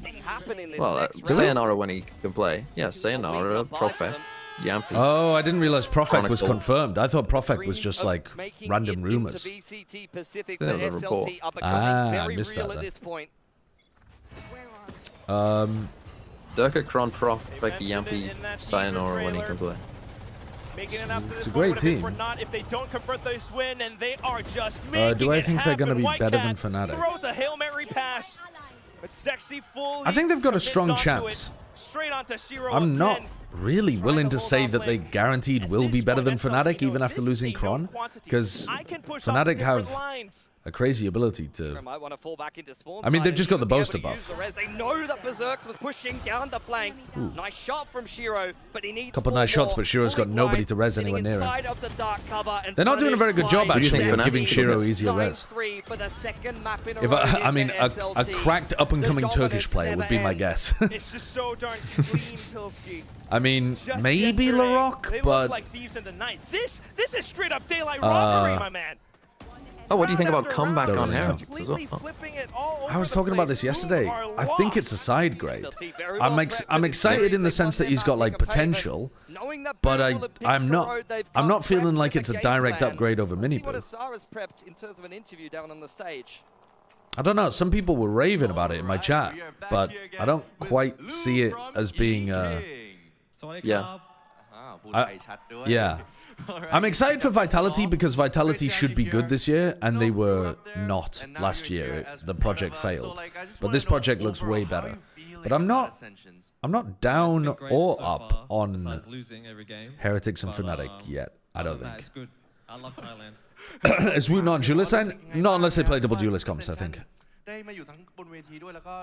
Well, Sayonara when he can play. Yeah, Sayonara, Prophet, Yampi. Oh, I didn't realize Profek was Chronicle. confirmed. I thought Profek was just like random rumors. VCT Pacific Yeah, for the report. SLT are becoming I very missed real that at then. this point. Durka, Cron, Prophet, Yampi, Sayonara when he can play. Making it up to It's this a great point, but if team. we're not, if they don't convert this win, and they are just Do making I it think they're going to happen. be White better Cat than Fnatic? throws a Hail Mary pass, but Zexy fully I think they've got a commits strong onto chance. it, straight onto Shiro I'm again. not really willing to say that they guaranteed will be better than Fnatic even after losing Cron, because Fnatic have a crazy ability to... Might want to fall back into spawn I mean, side they've and just got the even be able Boaster to use buff. the res. They know that Berserks was pushing down the flank. Ooh. Nice shot from Shiro, but he needs Couple four nice shots, more. but Shiro's got Fully nobody blind, to res sitting anywhere near him. inside of the dark cover and They're not doing a very good job, punished actually, by of giving Fnatic. Shiro easier res. 9-3 for the second map in a If row I mean, here a for SLT. cracked up-and-coming The Turkish dominance player would never be my ends. guess. It's just so darn clean, Pilski. I mean, Just maybe yesterday, Larocque, they but... look like thieves in the night. This is straight up daylight robbery, my man. Oh, what do you think about comeback There on was Heretics as well? I was talking about this yesterday. I think it's a side grade. I'm excited in the sense that he's got like potential, but I'm not feeling like it's a direct upgrade over See what Miniboo. Asara's prepped in terms of an interview down on the stage. I don't know. Some people were raving about it in my chat, but I don't quite see it as being. Yeah. Yeah. I'm excited for Vitality because Vitality should be good this year, and they were not last year. The project failed, but this project looks way better. But I'm not down or up on Heretics and Fnatic yet. I don't think. It's good. I love Thailand. Is Woot not duelist? Not unless they play double duelist comps, I think. ได้มาอยู่ทั้งบนเวทีด้วยแล้วก็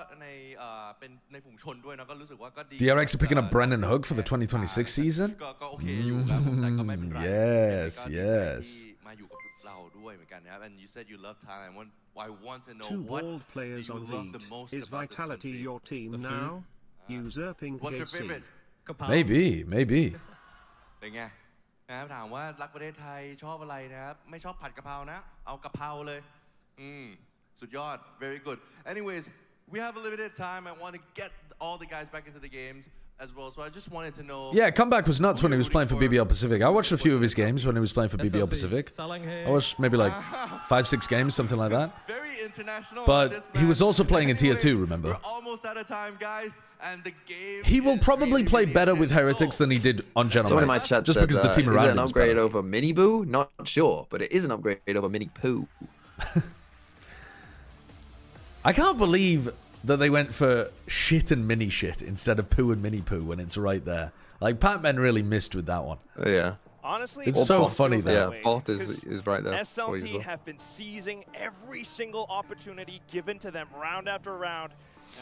เป็นในฝูงชนด้วยนะก็รู้สึกว่าก็ดี DRX are picking up Brennan Hook for the 2026 season. ก็โอเคอยู่ครับแต่ก็ไม่เป็นไร Yes, ก็ดีใจ yes. ที่มาอยู่กับเราด้วยเหมือนกันนะครับ and you said you love Thailand I want to know Two what bald players you on love the lead. most Is about this Vitality country. your team now? Usurping What's your KC. favorite? Maybe. เป็นไงนะครับถามว่ารักประเทศไทยชอบอะไรนะครับไม่ชอบผัดกะเพรานะเอากะเพราเลย Sudyard, very good. Anyways, we have a limited time. I want to get all the guys back into the games as well, so I just wanted to know. Yeah, Comeback was nuts when he was playing for BBL Pacific. I watched a few of his games when he was playing for BBL Pacific. I watched maybe like 5-6 games, something like that. Very international. But he was also playing in Tier 2, remember? We're almost out of time, guys, and the game. He will probably play better with Heretics than he did on General. Someone in my chat just said, because the team is around it him an is upgrade better. over Mini Boo? Not sure, but it is an upgrade over Mini Poo. I can't believe that they went for shit and mini shit instead of poo and mini poo when it's right there. Like, Pac-Man really missed with that one. Yeah. Honestly, it's so funny though. Yeah, Bot is right there. SLT have been seizing every single opportunity given to them round after round.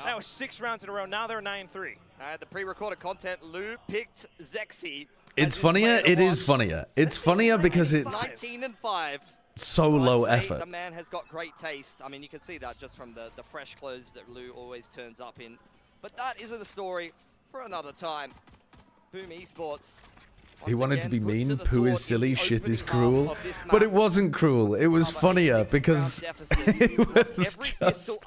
That was 6 rounds in a row. Now they're 9-3. The pre-recorded content, Lou picked Zexy. It's funnier. It is funnier. It's funnier because it's 19-5. so low I'd say effort. The man has got great taste. I mean, you can see that just from the fresh clothes that Lou always turns up in. But that isn't a story for another time. Boom Esports. He wanted to be mean. Poo is silly. Shit is cruel. But it wasn't cruel. It was funnier because it was just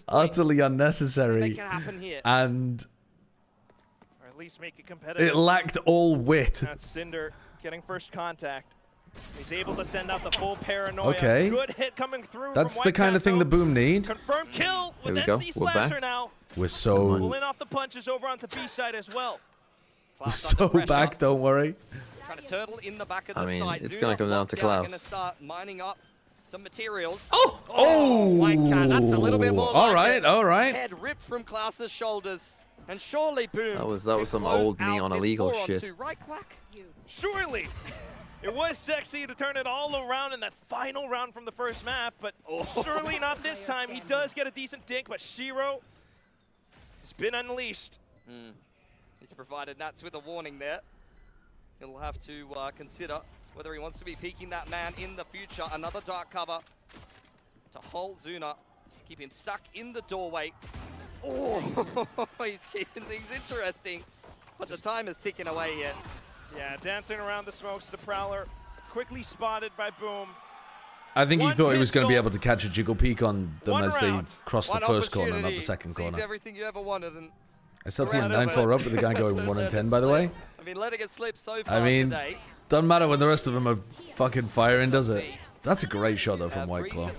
utterly unnecessary. And Or at least make it competitive. it lacked all wit. That's Cinder getting first contact. He's able to send out the full paranoia. Okay. Good hit coming through. That's from the kind of thing the Boom need. Confirmed kill with Here we go. NC We're Slasher back. now. We're so Pulling off the punches over onto B side as well. back. Don't worry. Trying to turtle in the back of the I mean, side. it's going to come down to Going to Klaus. start mining up some materials. Oh! White Cat, that's a little bit more All like right, it. all right. Head ripped from Klaus's shoulders. And surely Boom. That was some old Neon illegal shit. Right, Quack? Surely. It was sexy to turn it all around in that final round from the first map, but surely not this time. He does get a decent dink, but Shiro has been unleashed. He's provided Nats with a warning there. He'll have to consider whether he wants to be peeking that man in the future. Another dark cover to hold Zuna, keep him stuck in the doorway. Oh, he's keeping things interesting, but the time is ticking away yet. Yeah, dancing around the smokes, the Prowler quickly spotted by Boom. I think he One thought he was going to be pistol, able to catch a jiggle peek on them one as round. they crossed the One first corner, not the opportunity, second sees corner. everything you ever wanted, and SLT is 9-4 up with the guy going 1-10, by the way. I mean, letting it slip so far I mean, today. doesn't matter when the rest of them are fucking firing, does it? That's a great shot, though, from White Claw.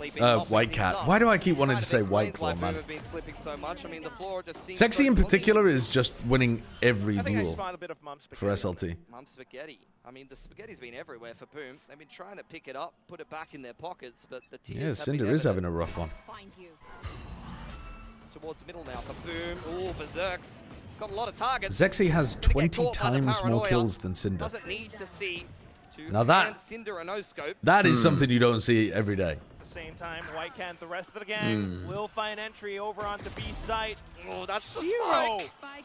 White Cat. Why do I keep wanting to say White Claw, man? Have been slipping so much. I mean, the floor just seems Sexy so in clean. particular is just winning every I think I duel spot a bit of Mum for SLT. Mum Spaghetti. I mean, the spaghetti's been everywhere for Boom. They've been trying to pick it up, put it back in their pockets, but the tears Yeah, have Cinder been is having evident. a rough one. Towards the middle now for Boom. Ooh, Berserk's got a lot of targets. Zexy has Gonna get 20 caught by the times more paranoia. kills than Cinder. Doesn't need to see to Now that- hand Cinder a no-scope. That is something you don't see every day. At the same time, White Cat, the rest of the gang, will find entry over onto B site. Oh, that's the Zero. spike.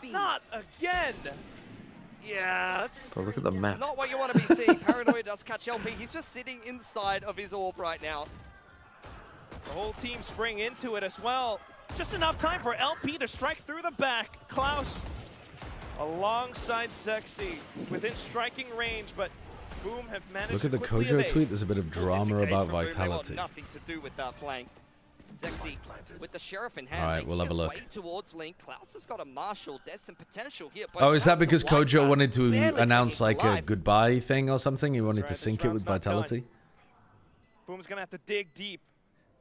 Not again. Yeah, that's Oh, look at the map. not what you want to be seeing. Paranoia does catch LP. He's just sitting inside of his orb right now. The whole team spring into it as well. Just enough time for LP to strike through the back. Klaus alongside Sexy within striking range, but Boom have managed Look at the to quickly Kojo evade. tweet. There's a bit of drama about They want Vitality. nothing to do with that flank. Sexy with the Sheriff in hand. All right, making we'll have a his look. way towards Link. Klaus has got a marshal. There's some potential here. Oh, is that because Kojo wanted to barely announce keeping like a alive. goodbye thing or something? He wanted to That's right, sync this it with round's not done. Vitality? Boom's gonna have to dig deep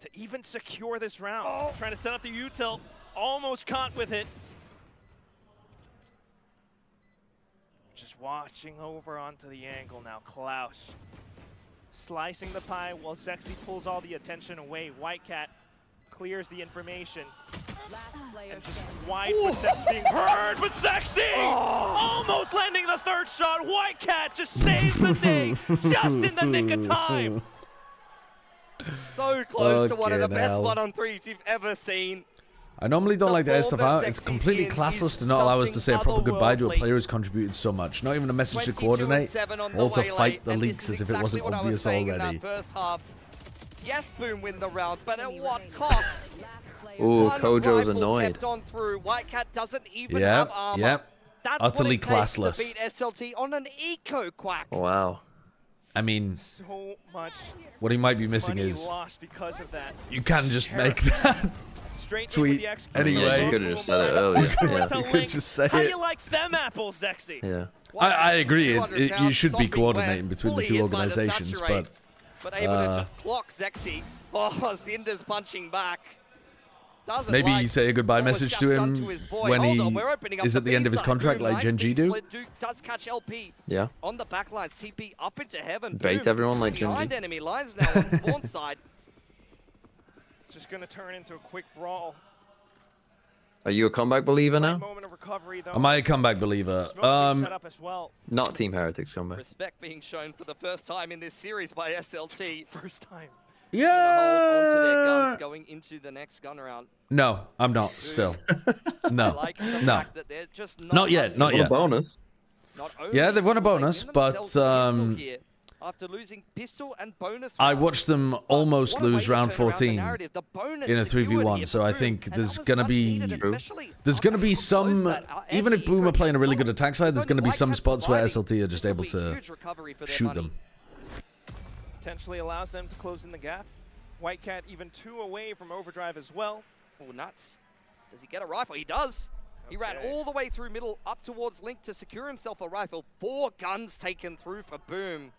to even secure this round. Trying to set up the util, almost caught with it. Just watching over onto the angle now. Klaus slicing the pie while Sexy pulls all the attention away. White Cat clears the information. And just wide footsteps being heard, but Sexy almost landing the third shot. White Cat just saves the day just in the nick of time. So close to one of the Fucking best hell. 1-on-3s you've ever seen. I normally don't like to air stuff form out. that It's Sexy completely in classless is to not allow us to say a proper something goodbye to a otherworldly. player who's contributed so much. Not even a message to 22 and coordinate, 7 on the or to waylay, fight the and this leaks is as if it exactly wasn't what I was obvious saying in already. that first half. Yes, Boom win the round, but at what cost? Ooh, One Kojo's rifle annoyed. kept on through. White Cat doesn't even Yep, have armor. yep. That's Utterly what it takes classless. to beat SLT on an eco Quack. Wow. I mean, So much what he might be missing money is lost because of that. you can just make that tweet anyway. Yeah, you could have just said it earlier. Yeah. You could just say How do it. you like them apples, Zexy? Yeah. I agree. You should be coordinating between the two organizations, but able to just clock Zexy. Oh, Cinder's punching back. Doesn't maybe like say a goodbye what was message just to done him to his boy. when Hold on, he we're opening up is at the end of his B-side. contract, Boom, like nice Gen G big do. split. Duke does catch LP. Yeah. On the back line, TP up into heaven. Bait Boom. everyone like Gen G. Behind enemy lines now on spawn side. It's just going to turn into a quick brawl. Are you a comeback believer now? Moment of recovery, though. Am I a comeback believer? Smoke's being set up as well. Not Team Heretics comeback. Respect being shown for the first time in this series by SLT. First time. Yeah. Onto their guns going into the next gun round. No, I'm not. Still, no, I like the no, fact that they're just not yet, not yet. Bonus. Not Yeah, they've won a bonus, but after losing pistol and bonus I watched them almost lose round 14 in a 3v1. So I think there's gonna be some, even if Boom are playing a really good attack side, there's gonna be some spots where SLT are just able to shoot them. Potentially allows them to close in the gap. White Cat even 2 away from overdrive as well. Oh, nuts. Does he get a rifle? He does. He ran all the way through middle up towards Link to secure himself a rifle. 4 guns taken through for Boom.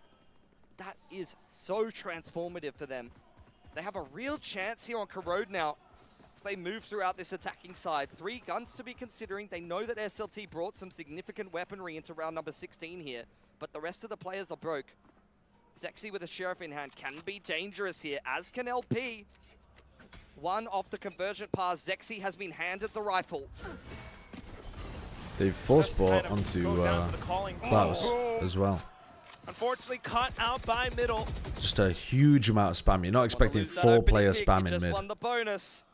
That is so transformative for them. They have a real chance here on Corrode now as they move throughout this attacking side. 3 guns to be considering. They know that SLT brought some significant weaponry into round number 16 here, but the rest of the players are broke. Zexy with a Sheriff in hand can be dangerous here, as can LP. One off the convergent pass. Zexy has been handed the rifle. They've force bought onto Klaus as well. Unfortunately, caught out by middle. Just a huge amount of spam. You're not expecting 4-player spam in mid. Won the bonus.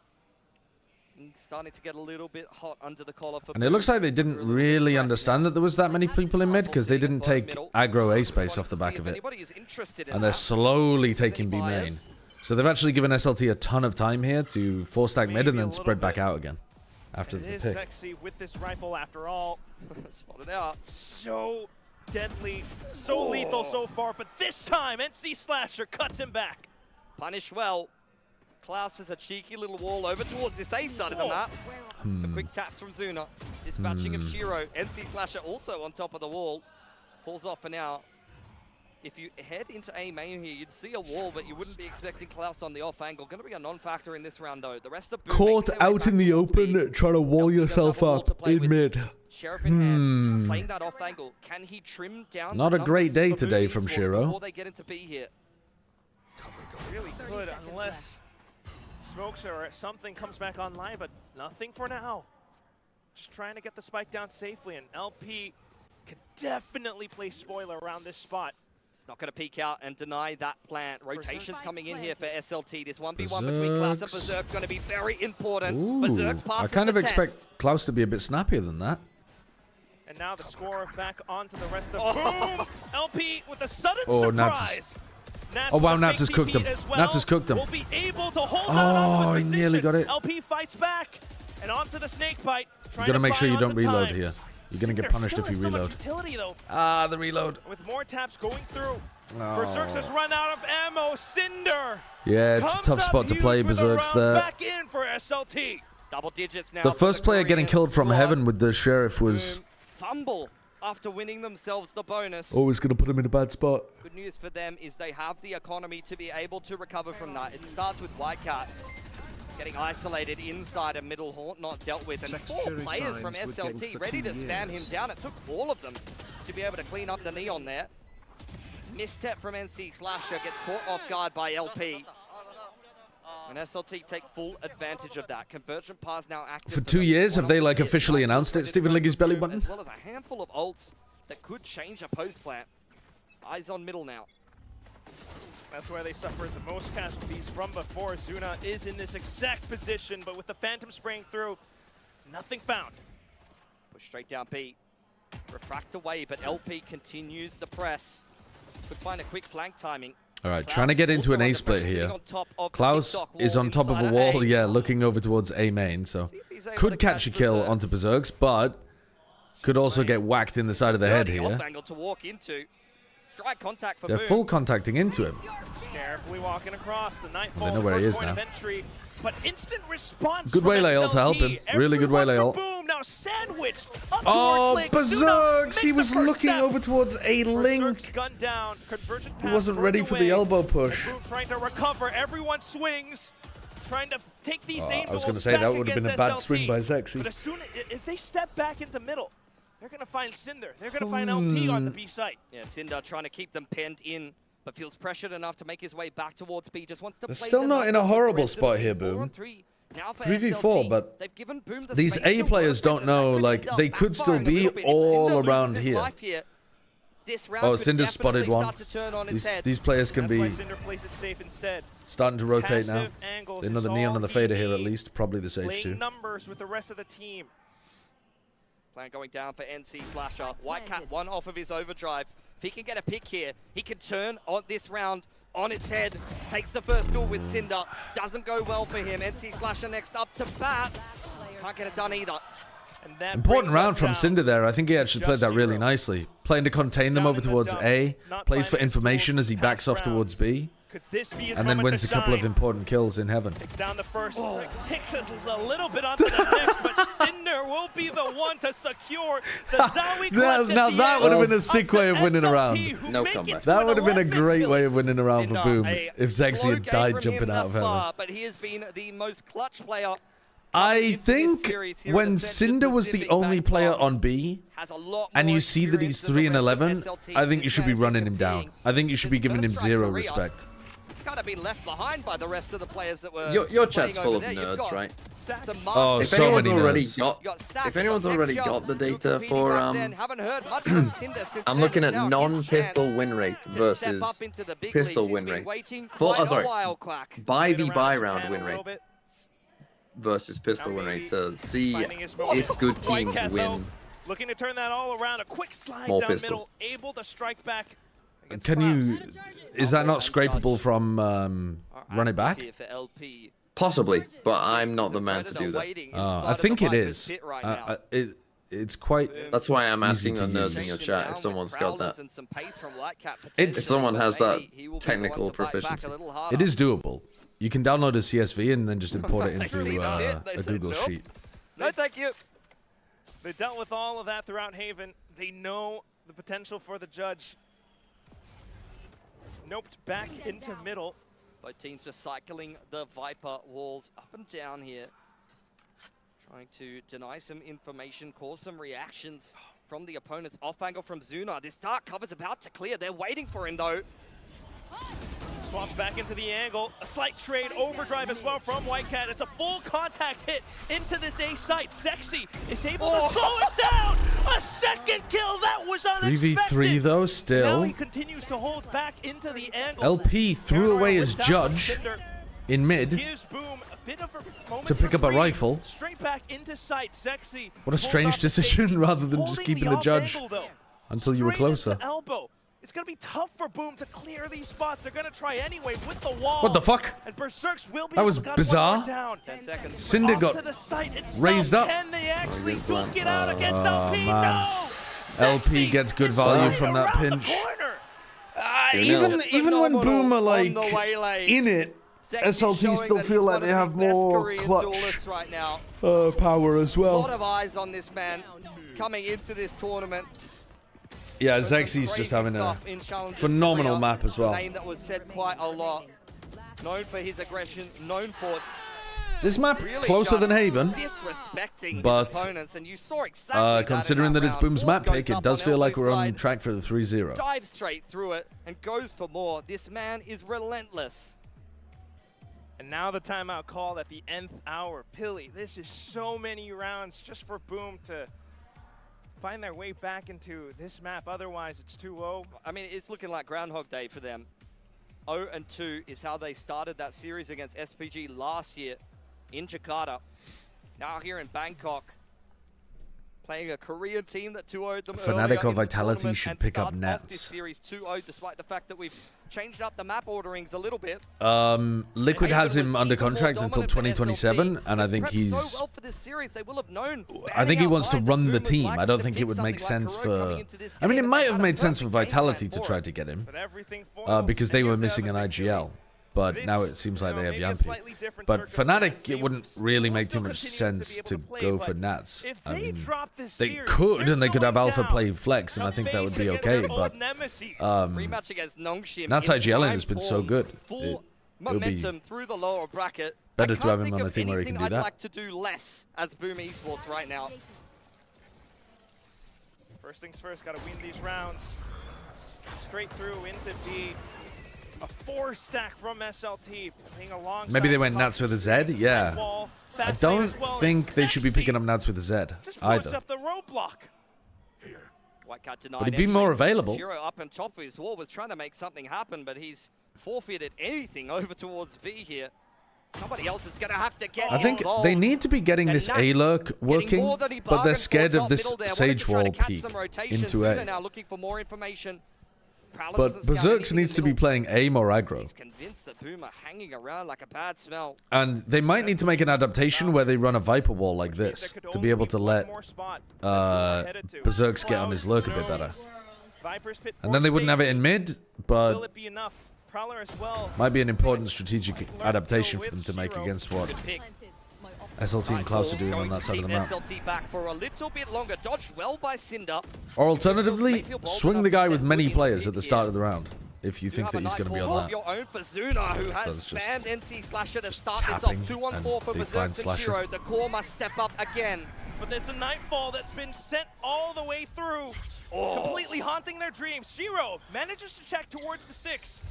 Starting to get a little bit hot under the collar for And it looks like they didn't really understand that there was that many people in mid because they didn't take aggro A space off the back of it. And they're slowly taking B main. So they've actually given SLT a ton of time here to 4-stack mid and then spread back out again after the pick. Sexy with this rifle after all. Spotted out. So deadly, so lethal so far, but this time NC Slasher cuts him back. Punish well. Klaus has a cheeky little wall over towards this A side of the map. Some quick taps from Zuna. Dispatching of Shiro. NC Slasher also on top of the wall. Falls off for now. If you head into A main here, you'd see a wall, but you wouldn't be expecting Klaus on the off angle. Going to be a non-factor in this round, though. The rest of Boom Caught out in the open, trying to wall yourself up in mid. Sheriff in hand, playing that off angle. Can he trim down? Not a great day today from Shiro. Before they get into B here. Really could, unless smokes or something comes back online, but nothing for now. Just trying to get the spike down safely, and LP could definitely play spoiler around this spot. It's not going to peek out and deny that plant. Rotations coming in here for SLT. This 1v1 between Klaus and Berserk's going to be very important. Berserk's passes I kind of the expect test. Klaus to be a bit snappier than that. And now the score back onto the rest of Boom. LP with a sudden Nats. surprise. Oh wow, Nats has cooked him. Nats has cooked him. Will be able to hold on to his he nearly got it. LP fights back and onto the snake bite. You gotta make sure you don't reload here. You're gonna get punished if you reload. The reload. With more taps going through. Berserk's has run out of ammo. Cinder. Yeah, it's a tough spot to play. Berserk's there. Back in for SLT. Double digits now. The first player getting killed from heaven with the Sheriff was fumble after winning themselves the bonus. always gonna put him in a bad spot. Good news for them is they have the economy to be able to recover from that. It starts with White Cat getting isolated inside a middle haunt, not dealt with, and 4 players from SLT ready to spam him down. It took all of them to be able to clean up the neon there. Misstep from NC Slasher gets caught off guard by LP. And SLT take full advantage of that. Convergent pass now active. For 2 years, have they like officially announced it, Stephen Liggy's belly button? As well as a handful of ults that could change a post plant. Eyes on middle now. That's where they suffered the most casualties from before. Zuna is in this exact position, but with the Phantom spraying through, nothing found. Push straight down B. Refract away, but LP continues the press. Could find a quick flank timing. All right, trying to get into an A split here. Klaus is on top of a wall, yeah, looking over towards A main, so could catch a kill onto Berserks, but could also get whacked in the side of the head here. Angle to walk into. Strike contact for They're Boom. full contacting into him. Carefully walking across the ninth They know where he is point now. of entry, but instant response Good from waylay ult to help him. Really good waylay ult. Boom, now sandwiched up Oh, towards Link. Berserks! He was looking over towards a Link. Gun down. Conversion He pass wasn't ready for the away. elbow push. Boom trying to recover. Everyone swings. Trying to take these aim I was going to say that would have been a bad swing by Zexy. But as soon if they step back into middle, they're going to find Cinder. They're going to find LP on the B site. Yeah, Cinder trying to keep them penned in, but feels pressured enough to make his way back towards B. Just wants to They're play still them not up in a with the horrible rest of spot the here, team. 4 Boom. on 3. Now for 3v4, SLT, but they've given Boom the these space A to players work don't with, and know, that could like, end up they could still backfiring a be little bit. If all Cinder around loses his here. life here, this round Oh, could Cinder's spotted definitely one. start to turn on its head. These players can That's why be Cinder plays it safe instead. starting to rotate now. Passive angles They know the is neon all and the he fader here at needs. least. Probably the Sage Playing too. numbers with the rest of the team. Plan going down for NC Slasher. Whitecat one off of his overdrive. If he can get a pick here, he can turn on this round on its head. Takes the first duel with Cinder. Doesn't go well for him. NC Slasher next up to bat. Can't get it done either. And that Important brings round us from down Cinder there. I think he actually played that really 0. nicely. Playing to contain them Down over in the towards dumps, A. not Plays for planning information tools as he past backs off round. towards B. Could this be his And then moment wins to a couple of shine? important kills in heaven. Takes down the first, takes us a little bit onto the next, but Cinder will be the one to secure the Zowie clutch Now at the that end. would have been a Up sick to way of winning a SLT, round. who No make it comeback. to That an would have been a 11 great kill. way of winning a round for Cinder, Boom. a If slow Zexy had game died from jumping him out of thus heaven. far, but he has been the most clutch player. I think when Cinder was the only player on B, and you see that he's 3 and 11, I think you should be running him down. I think you should be giving him zero respect. It's kind of been left behind by the rest of the players that were. Your chat's playing full over of there. You've nerds, got right? some Oh, If masters. so anyone's many already nerds. got, You've got Stacks, if you've anyone's got already Texture, got the who data competing for back then. Haven't heard much from Cinder since I'm then. looking It's at now his non-pistol chance win rate to versus step up into the big pistol leagues. win He's been rate. waiting Full, quite a sorry, while, Quack. buy v buy Around round Japan win a rate little bit. versus pistol win rate to see Finding his moment. if good teams Whitecat, though, win. looking to turn that all around. A quick slide More down pistols. middle, able to strike back. against Can Kraus. you... Is that not scrapable from run it back? Here for LP. Possibly, but I'm not the man to do that. I think it is. It's quite... That's why I'm easy asking to the nerds use. in your chat if someone's got that. It's- If someone has that technical proficiency. It is doable. You can download a CSV and then just import it into a Google Sheet. No, thank you. They dealt with all of that throughout Haven. They know the potential for the judge. Noped back into middle. Both teams just cycling the Viper walls up and down here. Trying to deny some information, cause some reactions from the opponents. Off angle from Zuna. This dark cover's about to clear. They're waiting for him though. Swaps back into the angle. A slight trade overdrive as well from Whitecat. It's a full contact hit into this A site. Sexy is able to slow it down. A second kill. That was unexpected. 3v3 though, Now still. he continues to hold back into the angle. LP threw away his judge in mid Gives Boom a bit of a moment to pick for up a free. rifle. Straight back into sight. Sexy. What a pulls strange off the decision safety, rather than just holding keeping the off judge angle, though. until you were Straight into closer. elbow. It's going to be tough for Boom to clear these spots. They're going to try anyway with the wall. What the fuck? And Berserks will be That able was to gun bizarre. one more down. 10 seconds. Cinder Off got to the site itself. raised up. Can they actually duke it out against Oh, LP? man. No! LP gets good value from that pinch. Even when Boom are like in it, SLT still feel like they have more clutch right now. power as A lot well. of eyes on this man coming into this tournament. Yeah, Zexy's just having a Stuff in Challenger's phenomenal career. map as well. A name that was said quite a lot. Known for his aggression, known for This map really closer than just Haven, disrespecting but his opponents, and you saw exactly considering that it's round. Boom's Ford map goes pick, it up does on feel like elbow we're on side, track for the 3-0. dives straight through it and goes for more. This man is relentless. And now the timeout called at the nth hour. Pilly, this is so many rounds just for Boom to find their way back into this map. Otherwise, it's 2-0. I mean, it's looking like Groundhog Day for them. 0-2 is how they started that series against SPG last year in Jakarta. Now here in Bangkok, playing a Korean team that 2-0'd them Fanatical earlier in the Vitality tournament should and pick up starts off nets. this series 2-0, despite the fact that we've changed up the map orderings a little bit. Liquid has him under contract until 2027, and I think he's. So well for this series, they will have known. I think he wants to run the team. I don't think it would make sense for. I mean, it might have made sense for Vitality to try to get him, because they were missing an IGL. But now it seems like they have Yampi. But Fnatic, it wouldn't really make too much sense to go for Nats. I mean, they could, and they could have Alpha play Flex, and I think that would be okay. But Nats IGL has been so good. It would be through the lower bracket. better to have him on a team where he can do that. I'd like to do less as Boom Esports right now. First things first, gotta win these rounds. Straight through into B. A 4-stack from SLT. Maybe they went Nats with a Z? Yeah. I don't think they should be picking up Nats with a Z either. But he'd be more available. Shiro up on top of his wall was trying to make something happen, but he's forfeited anything over towards B here. Somebody else is going to have to get I think they need to be getting this A-lurk working, but they're scared of this Sage Wall peak into A. Now looking for more information. But Berserks needs to be playing A more aggro. He's convinced that Boom are hanging around like a bad smell. And they might need to make an adaptation where they run a Viper wall like this to be able to let Berserks get on his lurk a bit better. And then they wouldn't have it in mid, but might be an important strategic adaptation for them to make against what SLT and Klaus are doing on that side of the map. SLT back for a little bit longer, dodged well by Cinder. Or alternatively, swing the guy with many players at the start of the round, if you think that he's going to be on that. Your own for Zuna, who has spammed NT Slasher to start this off. 2-on-4 for Berserks and Shiro. The core must step up again. But it's a Nightfall that's been sent all the way through, completely haunting their dreams. Shiro manages to check towards the 6,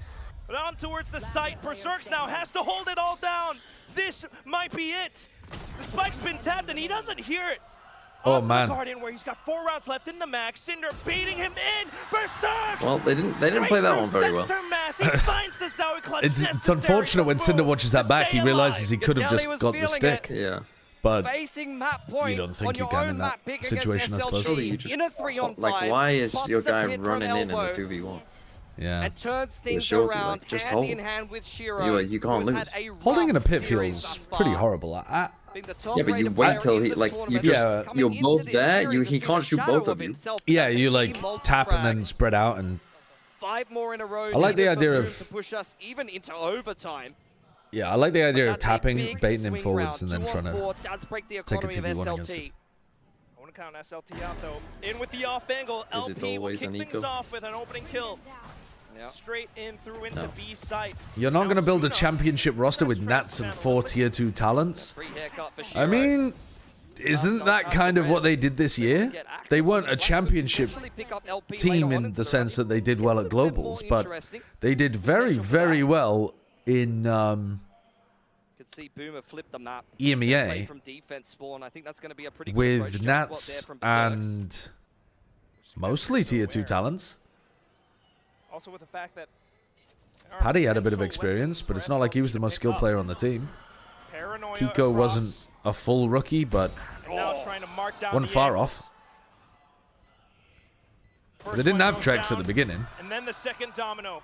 but on towards the site. Berserks now has to hold it all down. This might be it. The spike's been tapped and he doesn't hear it. Oh man. Guardian, where he's got 4 rounds left in the max. Cinder baiting him in. Berserk! Well, they didn't play that one very well. It's unfortunate when Cinder watches that back, he realizes he could have just got the stick. Yeah. But map point you don't think you can in that situation, I suppose. You just, like, why is your guy running in the 2v1? Yeah. And turns things around just hand hold. in hand with Shiro. You can't lose. Holding in a pit feels pretty horrible. Yeah, but you wait till he, like, you're both there. He can't shoot both of you. Yeah, you like tap and then spread out and. 5 more in a row. I like the idea of to push us even into overtime. Yeah, I like the idea of tapping, baiting him forwards, and then trying to take a 2v1 against him. I want to count SLT out though. In with the off angle. LP will kick things off with an opening kill. Straight in through into B site. You're not going to build a championship roster with Nats and 4 tier 2 talents. I mean, isn't that kind of what they did this year? They weren't a championship team in the sense that they did well at Globals, but they did very, very well in EMEA with Nats and mostly tier 2 talents. Also with the fact that Paddy had a bit of experience, but it's not like he was the most skilled player on the team. Kiko wasn't a full rookie, but wasn't far off. They didn't have Trex at the beginning. And then the second domino.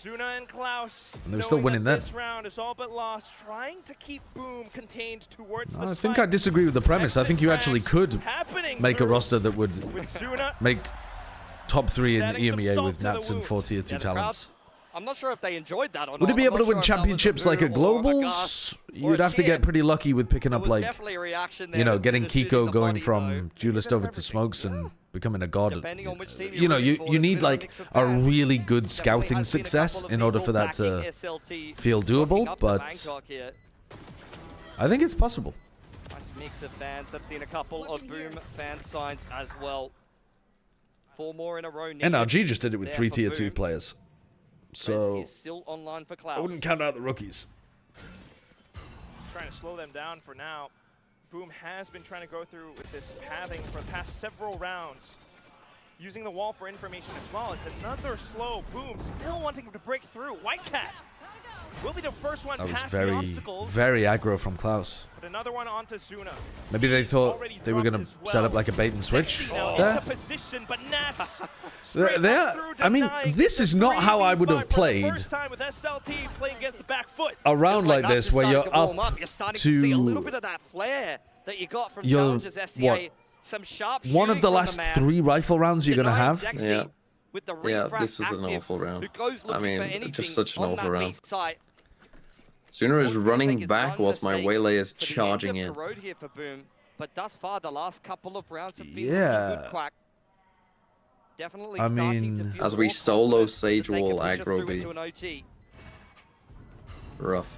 Zuna and Klaus. And they were still winning then. This round is all but lost, trying to keep Boom contained towards the I think I disagree with the premise. I think you actually could make a roster that would make top 3 in EMEA with Nats and 4 tier 2 talents. I'm not sure if they enjoyed that or not. Would it be able to win championships like at Globals? You'd have to get pretty lucky with picking up, like, you know, getting Kiko going from duelist over to smokes and becoming a god. You know, you need, like, a really good scouting success in order for that to feel doable, but I think it's possible. Nice mix of fans. I've seen a couple of Boom fan signs as well. 4 more in a row. NRG just did it with 3 tier 2 players. So still online for Klaus. I wouldn't count out the rookies. Trying to slow them down for now. Boom has been trying to go through with this pathing for the past several rounds. Using the wall for information as well. It's another slow Boom, still wanting to break through. White Cat will be the first one That was past the very, obstacles. very aggro from Klaus. But another one onto Zuna. Maybe they thought they were going to set up like a bait and switch there. Into position, but Ness I mean, this is not how I would have played first time with SLT playing against the back foot. a round like this where you're up You're starting to see a little bit of that flare that you got from Challengers SCA. Some sharp one of the last 3 rifle rounds you're going to have? Yeah. Yeah, this was an awful round. I mean, just such an awful round. Sooner is running back whilst my waylay is charging in. But thus far, the last couple of rounds have been Yeah. Quack. Definitely I starting to mean, feel as we more solo confident Sage that they Wall can push us aggro through B. into an OT. Rough.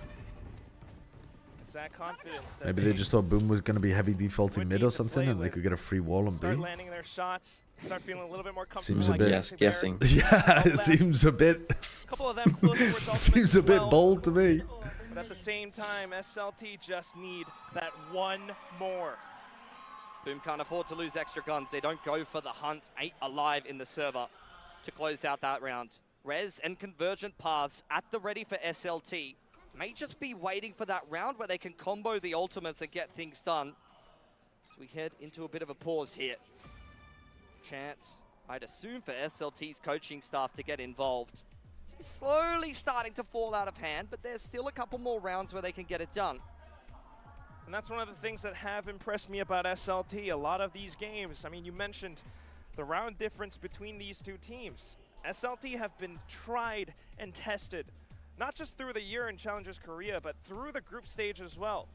It's that confidence that Maybe they just thought Boom was going to be heavy defaulting mid or something and they could get a free wall on B. start landing their shots, start feeling a little bit more comfortable. Seems a bit... Yes, guessing. Yeah, it seems a bit... Couple of them close towards ultimate seems a as bit well. bold to me. But at the same time, SLT just need that one more. Boom can't afford to lose extra guns. They don't go for the hunt. 8 alive in the server to close out that round. Rez and Convergent Paths at the ready for SLT. May just be waiting for that round where they can combo the ultimates and get things done. As we head into a bit of a pause here. Chance, I'd assume, for SLT's coaching staff to get involved. This is slowly starting to fall out of hand, but there's still a couple more rounds where they can get it done. And that's one of the things that have impressed me about SLT. A lot of these games, I mean, you mentioned the round difference between these two teams. SLT have been tried and tested, not just through the year in Challengers Korea, but through the group stage as well.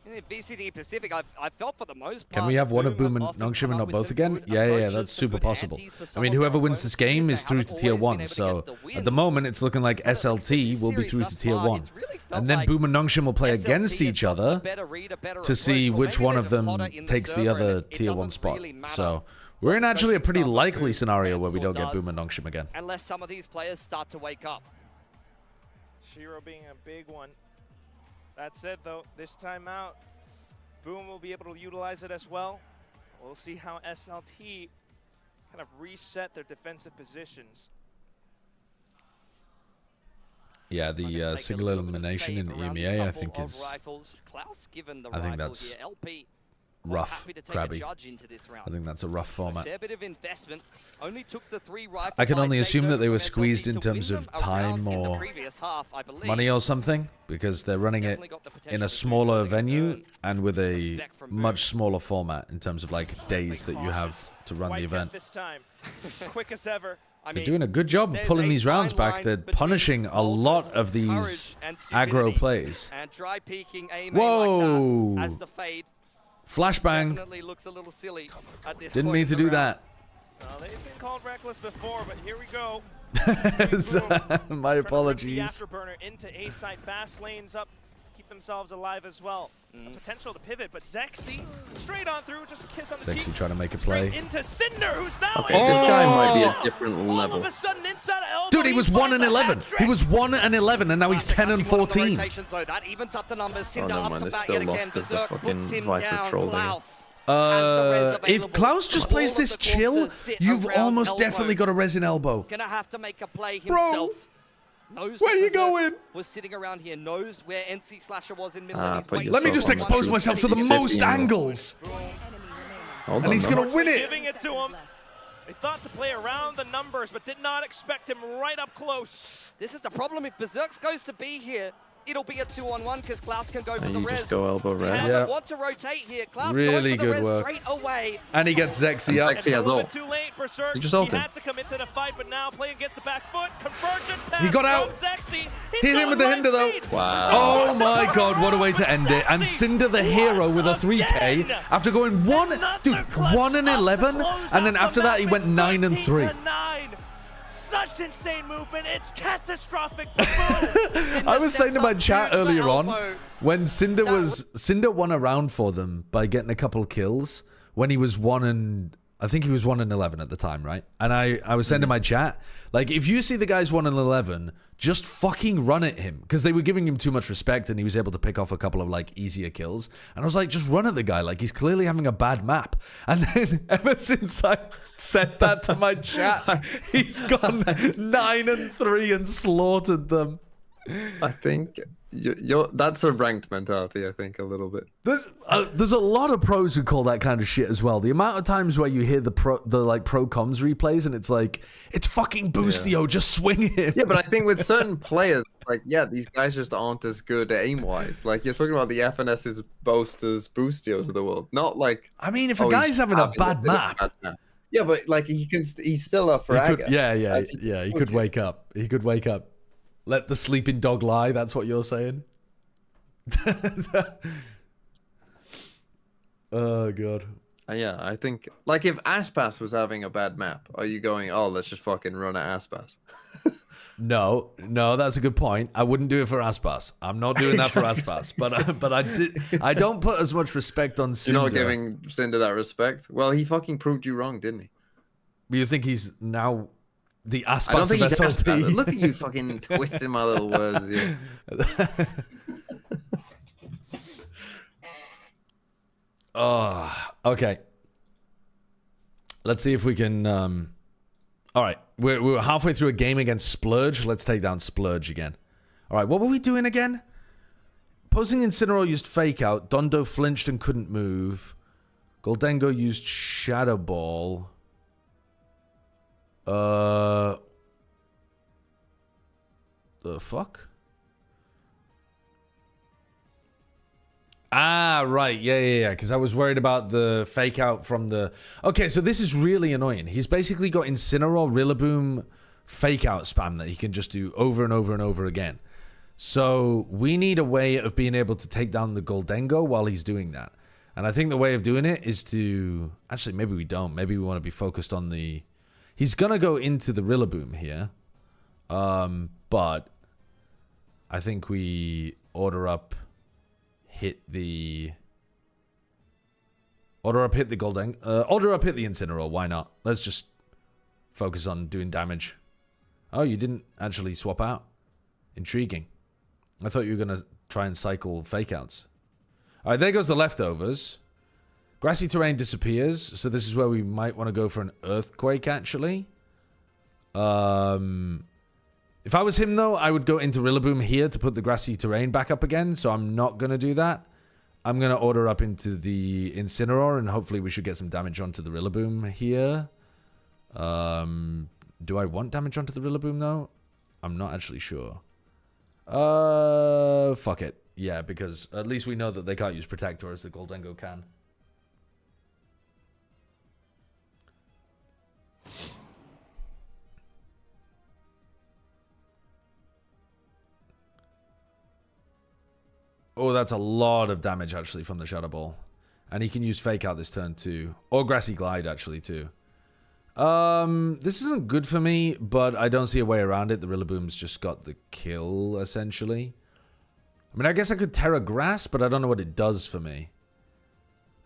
In VCT Pacific, I've felt for the most part. Can we have one of Boom and Nongshim and not both again? Yeah, that's super possible. I mean, whoever wins this game is through to Tier 1, so at the moment it's looking like SLT will be through to Tier 1. And then Boom and Nongshim will play against each other to see which one of them takes the other Tier 1 spot. So we're in actually a pretty likely scenario where we don't get Boom and Nongshim again. Unless some of these players start to wake up. Shiro being a big one. That said, though, this time out, Boom will be able to utilize it as well. We'll see how SLT kind of reset their defensive positions. Yeah, the single elimination in EMEA, I think, is... I think that's rough, crabby. I think that's a rough format. I can only assume that they were squeezed in terms of time or money or something, because they're running it in a smaller venue and with a much smaller format in terms of like days that you have to run the event. Quick as ever. They're doing a good job of pulling these rounds back. They're punishing a lot of these aggro plays. Whoa! Flashbang. Didn't mean to do that. They've been called reckless before, but here we go. My apologies. Afterburner into A side, fast lanes up, keep themselves alive as well. Potential to pivot, but Zexy straight on through, just a kiss on the cheek. Zexy trying to make a play. Into Cinder, who's now okay, this guy might be a different level. All of a sudden, inside of elbow, Dude, he was 1-11. He was 1-11, and now he's 10-14. Oh no, man, it's still lost because the fucking Viper trolled again. If Klaus just plays this chill, you've almost definitely got a resin elbow. Gonna have to make a play himself. Knows where you going? Was sitting around here, knows where NC Slasher was in middle. Let me just expose myself to the most angles. And he's gonna win it. Giving it to him. They thought to play around the numbers, but did not expect him right up close. This is the problem. If Berserk's goes to be here, it'll be a 2-on-1 because Klaus can go for the res. Just go elbow res. He doesn't want to rotate here. Klaus Really going for the good res work. straight away. And he gets Zexy up. Zexy has ult. Too late, Berserk. He just ulted. He had to come into the fight, but now playing against the back foot. Convergent pass He got out. Zexy. Hit him with the hinder though. Wow. Oh my god, what a way to end it. And Cinder the hero with a 3k after going 1-11, and then after that he went 9-3. Such insane movement. It's catastrophic for Boom. I was saying to my chat earlier on, when Cinder won a round for them by getting a couple kills when he was I think he was 1-11 at the time, right? And I was saying to my chat, like, if you see the guy's 1-11, just fucking run at him, because they were giving him too much respect and he was able to pick off a couple of like easier kills. And I was like, just run at the guy, like he's clearly having a bad map. And then ever since I said that to my chat, he's gone 9-3 and slaughtered them. I think that's a ranked mentality. I think a little bit. There's a lot of pros who call that kind of shit as well. The amount of times where you hear the pro comms replays and it's like, it's fucking Boostio, just swing him. Yeah, but I think with certain players, like, yeah, these guys just aren't as good aim-wise. Like, you're talking about the FNS's, Boasters, Boostios of the world, not like. I mean, if a guy's having a bad map. Yeah, but like he's still a fragger. He could wake up. He could wake up. Let the sleeping dog lie. That's what you're saying. Oh god. Yeah, I think like if Aspas was having a bad map, are you going, oh, let's just fucking run at Aspas? No, that's a good point. I wouldn't do it for Aspas. I'm not doing that for Aspas. But I don't put as much respect on Cinder. You're not giving Cinder that respect? Well, he fucking proved you wrong, didn't he? But you think he's now the Aspas I don't think of he's SLT? Aspas. Look at you fucking twisting my little words. Yeah. Oh, okay. Let's see if we can... All right, we're halfway through a game against Splurge. Let's take down Splurge again. All right, what were we doing again? Opposing Incineroar used Fake Out. Dondo flinched and couldn't move. Goldengo used Shadow Ball. The fuck? Ah, right. Yeah. Because I was worried about the fake out from the... Okay, so this is really annoying. He's basically got Incineroar, Rillaboom, fake out spam that he can just do over and over and over again. So we need a way of being able to take down the Goldengo while he's doing that. And I think the way of doing it is to... Actually, maybe we don't. Maybe we want to be focused on the... He's going to go into the Rillaboom here. But I think we order up... hit the Incineroar. Why not? Let's just focus on doing damage. Oh, you didn't actually swap out. Intriguing. I thought you were going to try and cycle fake outs. All right, there goes the leftovers. Grassy terrain disappears, so this is where we might want to go for an earthquake, actually. If I was him, though, I would go into Rillaboom here to put the grassy terrain back up again, so I'm not going to do that. I'm going to order up into the Incineroar, and hopefully we should get some damage onto the Rillaboom here. Do I want damage onto the Rillaboom, though? I'm not actually sure. Fuck it. Yeah, because at least we know that they can't use Protector as the Goldengo can. Oh, that's a lot of damage, actually, from the Shadow Ball. And he can use Fake Out this turn, too. Or Grassy Glide, actually, too. This isn't good for me, but I don't see a way around it. The Rillaboom's just got the kill, essentially. I mean, I guess I could Terra Grass, but I don't know what it does for me.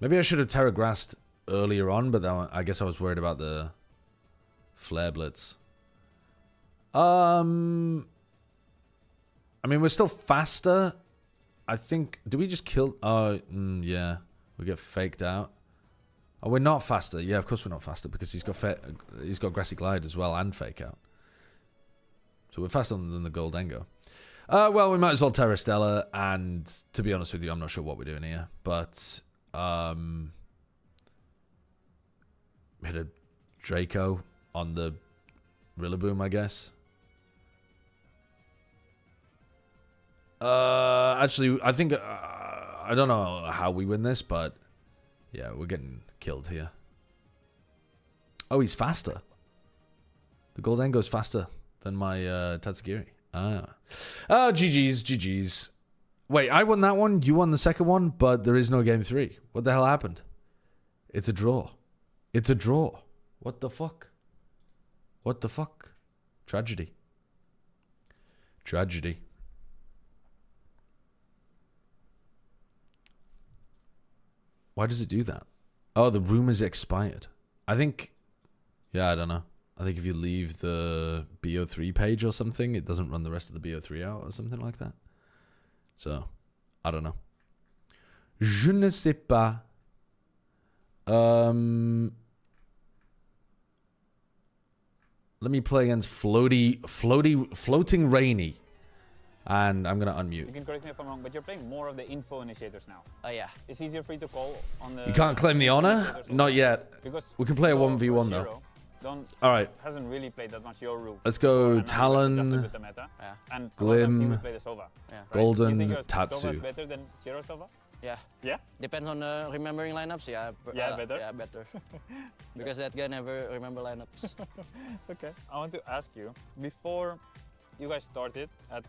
Maybe I should have Terra Grassed earlier on, but I guess I was worried about the Flare Blitz. I mean, we're still faster. I think... Do we just kill... yeah. We get faked out. Oh, we're not faster. Yeah, of course we're not faster because he's got Grassy Glide as well and Fake Out. So we're faster than the Goldengo. Well, we might as well Terra Stella, and to be honest with you, I'm not sure what we're doing here. But... hit a Draco on the Rillaboom, I guess. Actually, I think... I don't know how we win this, but... Yeah, we're getting killed here. Oh, he's faster. The Goldengo's faster than my Tatsugiri. Oh, GG's. Wait, I won that one, you won the second one, but there is no game 3. What the hell happened? It's a draw. It's a draw. What the fuck? What the fuck? Tragedy. Tragedy. Why does it do that? Oh, the room is expired. I think... Yeah, I don't know. I think if you leave the BO3 page or something, it doesn't run the rest of the BO3 out or something like that. So, I don't know. Je ne sais pas. Let me play against Floating Rainy. And I'm gonna You unmute. can correct me if I'm wrong, but you're playing more of the info initiators now. Yeah. It's easier for you to call on the... You can't claim the honor? initiators Not yet. Because We can play a though 1v1 Shiro though. Alright. hasn't really played that much Yoru. Let's go Talon, With the meta. And Glim, he would play the Sova. Golden, You think your Tatsu. Sova is better than Shiro Sova? Yeah. Yeah? Depends on remembering lineups. Yeah. Better? Yeah, better. Because that guy never remember lineups. Okay. I want to ask you, before you guys started at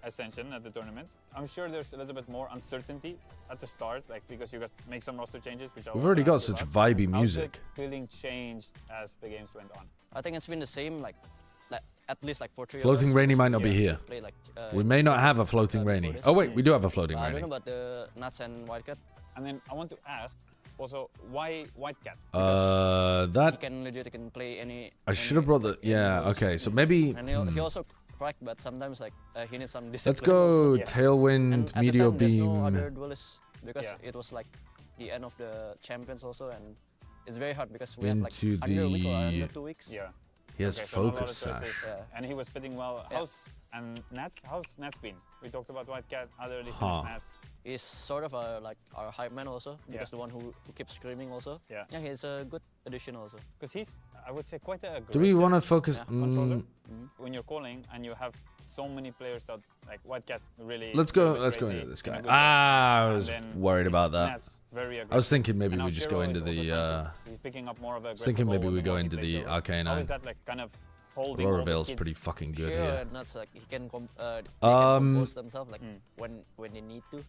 Ascension at the tournament, I'm sure there's a little bit more uncertainty at the start, like because you guys make some roster changes, which We've already got such vibey music. How's the feeling changed as the games went on? I think it's been the same, like at least like for 3 Floating of us. Rainy might not be here. Play, like, We may not have a Floating Rainy. Oh wait, we do have a Floating I don't Rainy. know about the Nuts and Wildcat. And then I want to ask, also, why Whitecat? He That can legit can play any. I should have brought the. Yeah, okay, so maybe. And he also crack, but sometimes like he needs some discipline. Let's go also. Tailwind, And at Meteor the time, there's Beam. no other duelists because it was like the end of the champions also, and it's very hard because we have like Into under a week or the- under 2 weeks. Yeah. He has Okay, so not a lot of focus choices. sash. Yeah. And he was fitting well. Yeah. How's Nats been? We talked about Whitecat, other additions, Huh. Nats. He's sort of like our hype man also, because the one who keeps screaming also. Yeah. Yeah, he's a good addition also. Because he's, I would say, quite a Do we want to aggressive focus? controller. When you're calling and you have so many players that like Whitecat really. Let's go. Let's go into this guy. I was worried about that. I was thinking maybe we just go into the. He's picking up more of a. I was thinking maybe we go into the Arcane. How is that like kind of holding all Aurora the Veil's kids? pretty fucking good Sure, here. and that's like he can they can compose themselves like when they need to.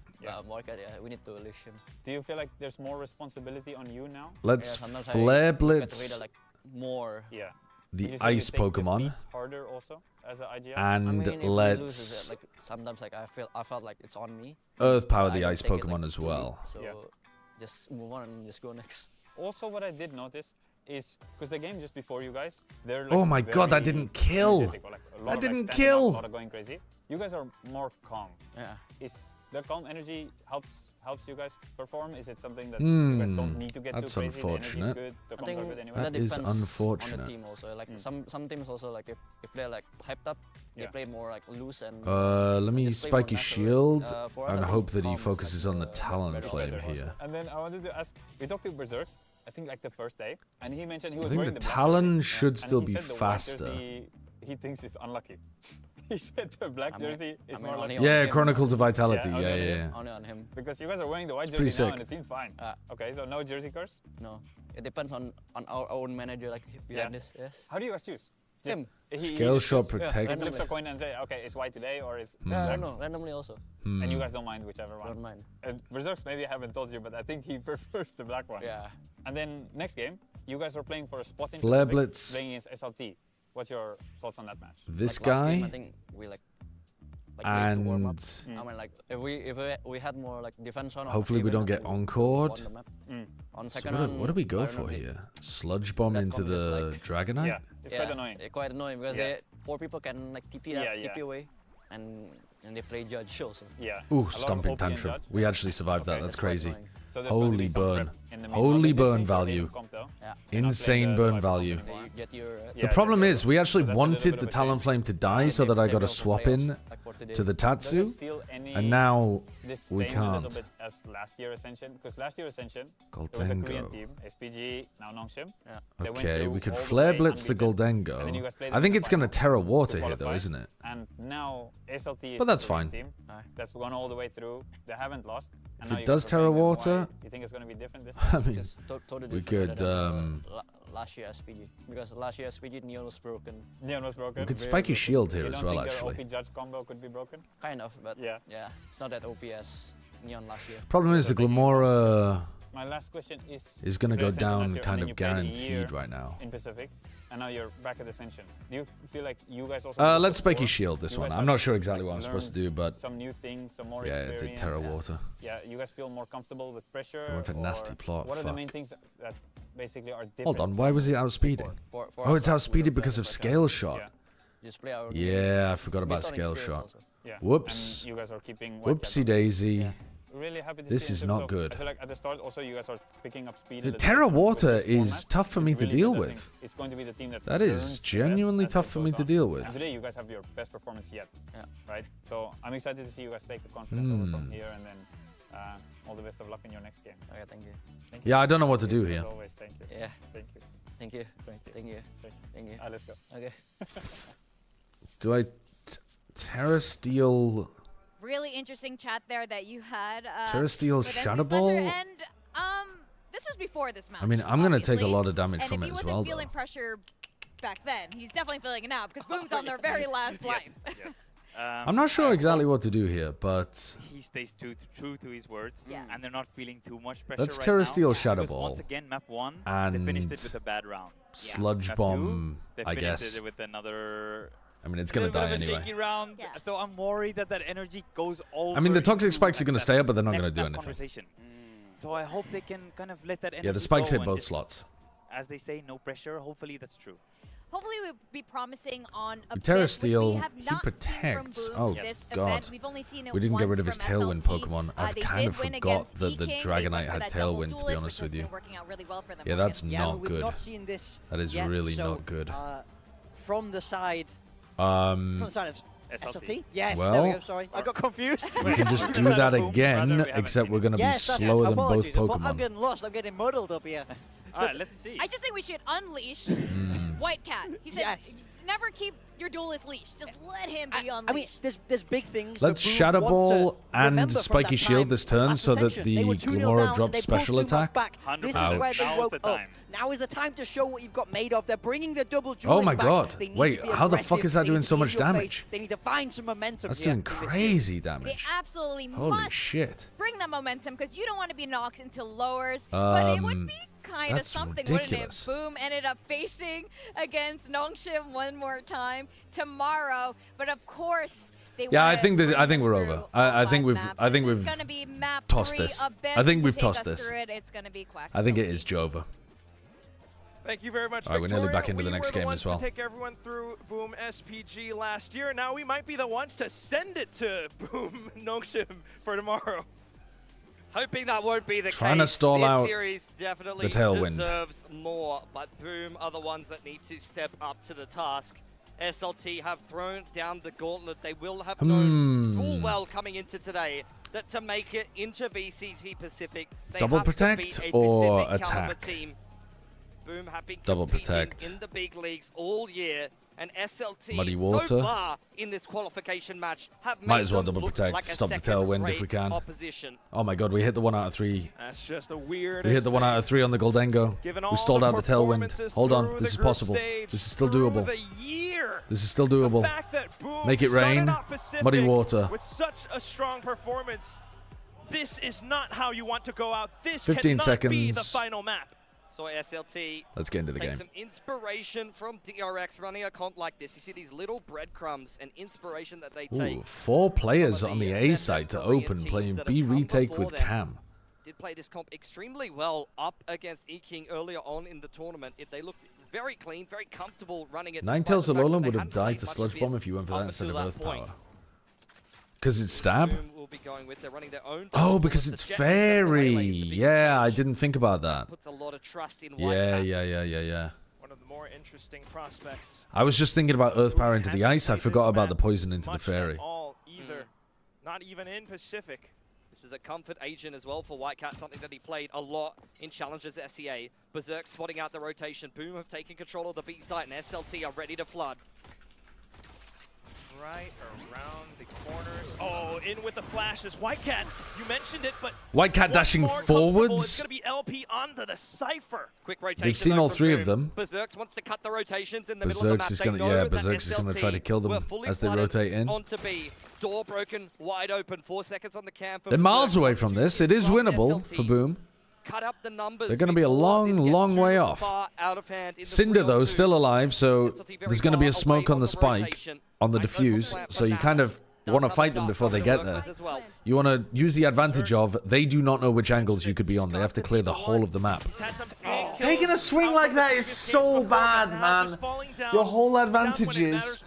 Wildcat, we need to unleash him. Do you feel like there's more responsibility on you now? Let's sometimes Flare I Blitz get like more. Yeah. the Would you say you ice take Pokemon. defeats harder also as an IGL? And I mean, if we lose, let's like sometimes like I felt like it's on me. Earth Power I the don't ice take it, Pokemon like, as too well. deep, so just move on and just go next. Also, what I did notice is because the game just before you guys, they're like Oh my god, that very didn't kill! energetic, or, like, a lot That of, like, didn't standing kill! up, a lot of going crazy. You guys are more calm. Yeah. Is the calm energy helps you guys perform? Is it something that you guys don't need to get That's too crazy? The energy's unfortunate. good. The I comms think are good anyway. That is depends unfortunate. on the team also. Like some teams also like if they're like hyped up, they play more like loose and. Let me just play more spike his natural. shield For us, I and think hope that he calm is, focuses like, on the Talon Very Flame better also. here. And then I wanted to ask, we talked to Berserks, I think like the first day, and he mentioned he I was think wearing the the black Talon jersey, should and still he be said the white faster. jersey he thinks is unlucky. He said the black jersey is more lucky. Yeah, Chronicle to Vitality. only Yeah, on yeah, him? yeah. Only on him. Because you guys are wearing the white It's pretty jersey now sick. and it seemed fine. Okay, so no jersey curse? No, it depends on our own manager like behind this. Yes. How do you guys choose? Him. Scale just shot choose- protect. He flips a coin and say, okay, it's white today or it's Yeah, black. no, randomly also. And you guys don't mind whichever one? Don't mind. Berserks, maybe I haven't told you, but I think he prefers the black one. Yeah. And then next game, you guys are playing for a spot in Flare Pacific, Blitz. playing against SLT. What's your thoughts on that match? This Like last game, guy I think we like late to warm up. and I mean, like if we had more like defense on. hopefully we even, don't get we would've encored. won the map. On So second what do we go I don't for know, here? Sludge Bomb that into combo is the like- Dragonite? Yeah, it's quite annoying. Quite annoying because Yeah. 4 people can like TP TP away, and they play Judge also. Yeah. Ooh, Stomping Tantrum. We actually survived that. That's quite crazy. annoying. So there's going to be Holy some burn. prep in the mid. Holy They did burn change their value. game comp though. Yeah. They're not Insane playing burn the value. They get your. The problem is, we actually So that's a little wanted bit the of a Talon change. Flame to die so that I got to swap in to the Tatsu, Does it feel any and now the we same a little can't. bit as last year Ascension? Because last year Ascension, there was a Korean Goldengo. team, SPG, now Nongshim. They went Okay, through we could all the Flare way Blitz the unbeaten. And then you Goldengo. guys played I them think in it's the going to final Terra to Water here, though, qualify. isn't it? And now SLT is But the that's Korean fine. team that's gone all the way through. They haven't lost. And If now it you does guys are Terra playing them. Water, Why? You think it's going to be different this I time? mean, Because totally we different could than, last year SPG, because last year SPG Neon was broken. Neon was broken. we could Very Spiky broken. Shield here You as don't well, think their actually. OP Judge combo could be broken? Kind of, but Yeah. it's not that OP as Neon last year. Problem is, the Glamora My last question is going to you go played Ascension down last year, kind and then of you played a year guaranteed right now. in Pacific, and now you're back at Ascension. Do you feel like you guys also? Let's Spiky Shield this you one. guys I'm have, not sure exactly like, what I'm supposed to learned do, but some new things, some more yeah, experience. it did Terra Water. Yeah, you guys feel more comfortable with pressure. I went for or nasty plot, What are the fuck. main things that basically are different? Hold on, why was he outspeeding? For Oh, it's us, like, we outspeeded don't because play of like Scale Shot. Just play our Yeah, I forgot about based on Scale experience Shot. also. Yeah. Whoops. And you guys are keeping White Cat Whoopsie daisy. really happy to This see. is in terms not of- good. I feel like at the start also you guys are picking up speed. The Terra Water is tough for me to deal with. It's going to be the team that That is earns the rest genuinely as tough it for me goes to on. deal with. And today you guys have your best performance yet. Yeah. Right. So I'm excited to see you guys take the confidence over from here, and then all the best of luck in your next game. Okay, thank you. Thank you. Yeah, I don't know what to do As here. always, thank you. Yeah. Thank you. Thank you. Thank you. Thank you. Thank you. Thank you. Let's go. Okay. Do I Terra Steel? Really interesting chat there that you had. Terra Steel with NC Shadow Slasher, Ball? And this was before this match. I mean, I'm gonna take a obviously. lot of damage And from if it he as wasn't well, feeling though. pressure back then, he's definitely feeling it now because Boom's on their very last life. Yes. I'm not sure exactly what to do here, but He stays true to his words, Yeah. and they're not feeling too much pressure Let's right Terra now, Steel Shadow because Ball. Once again, map 1, they finished it And with a bad round. Sludge Map Bomb, 2, they I finished guess. it with another. I mean, it's gonna little bit die of a anyway. shaky round, so I'm worried that that energy goes over. I mean, the toxic into, spikes are gonna like, stay up, but they're not next gonna do map anything. conversation. So I hope they can kind of let that energy Yeah, the spikes go hit and both just, slots. as they say, no pressure. Hopefully that's true. Hopefully we'll be promising on a With Terra bit, which Steel, we have he not protects. seen from Oh, Boom this God. event. We've only seen it We didn't get once rid of his from Tailwind SLT. Pokemon. I've They kind did of win forgot against that the Eking. They Dragonite went for had that double Tailwind, to be duelist, honest which with has you. been working out really well for them Yeah, again. that's Yeah, not we've good. not seen this That is yet, really so, not good. From the side from the side of SLT? Yes, there we Well, go, sorry. I got confused. We can just do that again, except we're going to be Yes, that's slower than both apologies. I'm Pokemon. getting lost. I'm getting muddled up here. Alright, let's see. I just think we should unleash Hmm. White Cat. He said, Yes. never keep your duelist leash. Just let him be unleashed. I mean, there's big things. Let's that Boom Shadow want to Ball and remember from Spiky that Shield time this turn last so that Ascension. the They were 2-0 down Glamora and drops they special pulled too much attack. back. This is where they Now's woke the up. time. Now is the time to show what you've got made of. They're bringing the double Oh duelist my back. god. They need Wait, to be how the fuck aggressive. is that They doing need to so be in much your face. damage? They need to find some momentum That's here. doing crazy They damage. absolutely Holy must shit. bring that momentum because you don't want to be knocked into lowers. But it would be kind of that's something, ridiculous. wouldn't it? Boom ended up facing against Nongshim one more time tomorrow. But of course, they Yeah, I wanna think bring I think us we're through over. all I think five we've maps. I think This is we've gonna be map tossed 3 this. of Ben I think to we've take tossed us this. through it. It's gonna be Quack. I think it is Jova. Thank you very much, All right, we're nearly Victoria. back into the We next were the game ones as well. To take everyone through Boom SPG last year. Now we might be the ones to send it to Boom Nongshim for tomorrow. Hoping that won't be the Trying to case. stall this out series definitely the Tailwind. deserves more, but Boom are the ones that need to step up to the task. SLT have thrown down the gauntlet. They will have known full well coming into today that to make it into VCT Pacific, they Double have to protect beat a or Pacific caliber attack? team. Boom have been Double competing protect. in the big leagues all year, and SLT Muddy so water. far in this qualification match have made Might as well them double look protect, like a stop the Tailwind if we second-rate can. opposition. Oh my god, we hit the 1 out of 3. That's just the weirdest We hit the 1 out of 3 on the Goldengo. Given We all stalled the out the Tailwind. performances Hold on, through this the is group possible. stage, This is still through doable. the year, This is still doable. the fact that Boom Make it started rain. off Pacific Muddy water. with such a strong performance. This is not how you want to go out. This 15 cannot be the seconds. final map. So SLT Let's get into the take game. some inspiration from DRX running a comp like this. You see these little breadcrumbs and inspiration that they take. Ooh, 4 players on the A side to open, playing B retake with Cam. Did play this comp extremely well up against Eking earlier on in the tournament. They looked very clean, very comfortable running it. Ninetales despite the fact Alolan that would they have hadn't died played to much Sludge of Bomb this if you went for up that instead of until Earth that point. Power. Because it's stab? Boom will be going with. They're running their own. Oh, because it's fairy. Yeah, I didn't think about that. Puts a lot of trust in Yeah, White yeah. One of the more interesting prospects. I was just thinking about Earth Power into the ice. I forgot about the poison into the Much fairy. at all either. Not even in Pacific. This is a comfort agent as well for White Cat, something that he played a lot in Challenges SEA. Berserk spotting out the rotation. Boom have taken control of the B site, and SLT are ready to flood. Right around the corners. Oh, in with the flashes. White Cat, you mentioned it, but White Cat what's dashing more comfortable forwards? is going to be LP onto the Cypher. Quick rotation. They've seen though all from 3 of Boom. them. Berserk wants to cut the rotations in the middle of the map. Berserk's is They gonna, know yeah, that Berserk's is gonna try to kill were them fully as they flooded rotate in. onto B. Door broken, wide open. 4 seconds on the cam. For They're miles Berserk. away from this. It is winnable for Boom. Cut up the numbers. They're going to be a before this long, gets long too way off. far out of hand in the Cinder, though, 3-on-2. still alive, so SLT very there's going to be a far smoke away on the on spike, rotation. on the Nice open diffuse, flat so for you kind Nats. of want to fight them before they get there. You want to use the advantage of they do not know which angles you could be on. They have to clear the whole of the map. Taking a swing like that is so bad, man. Your whole advantage is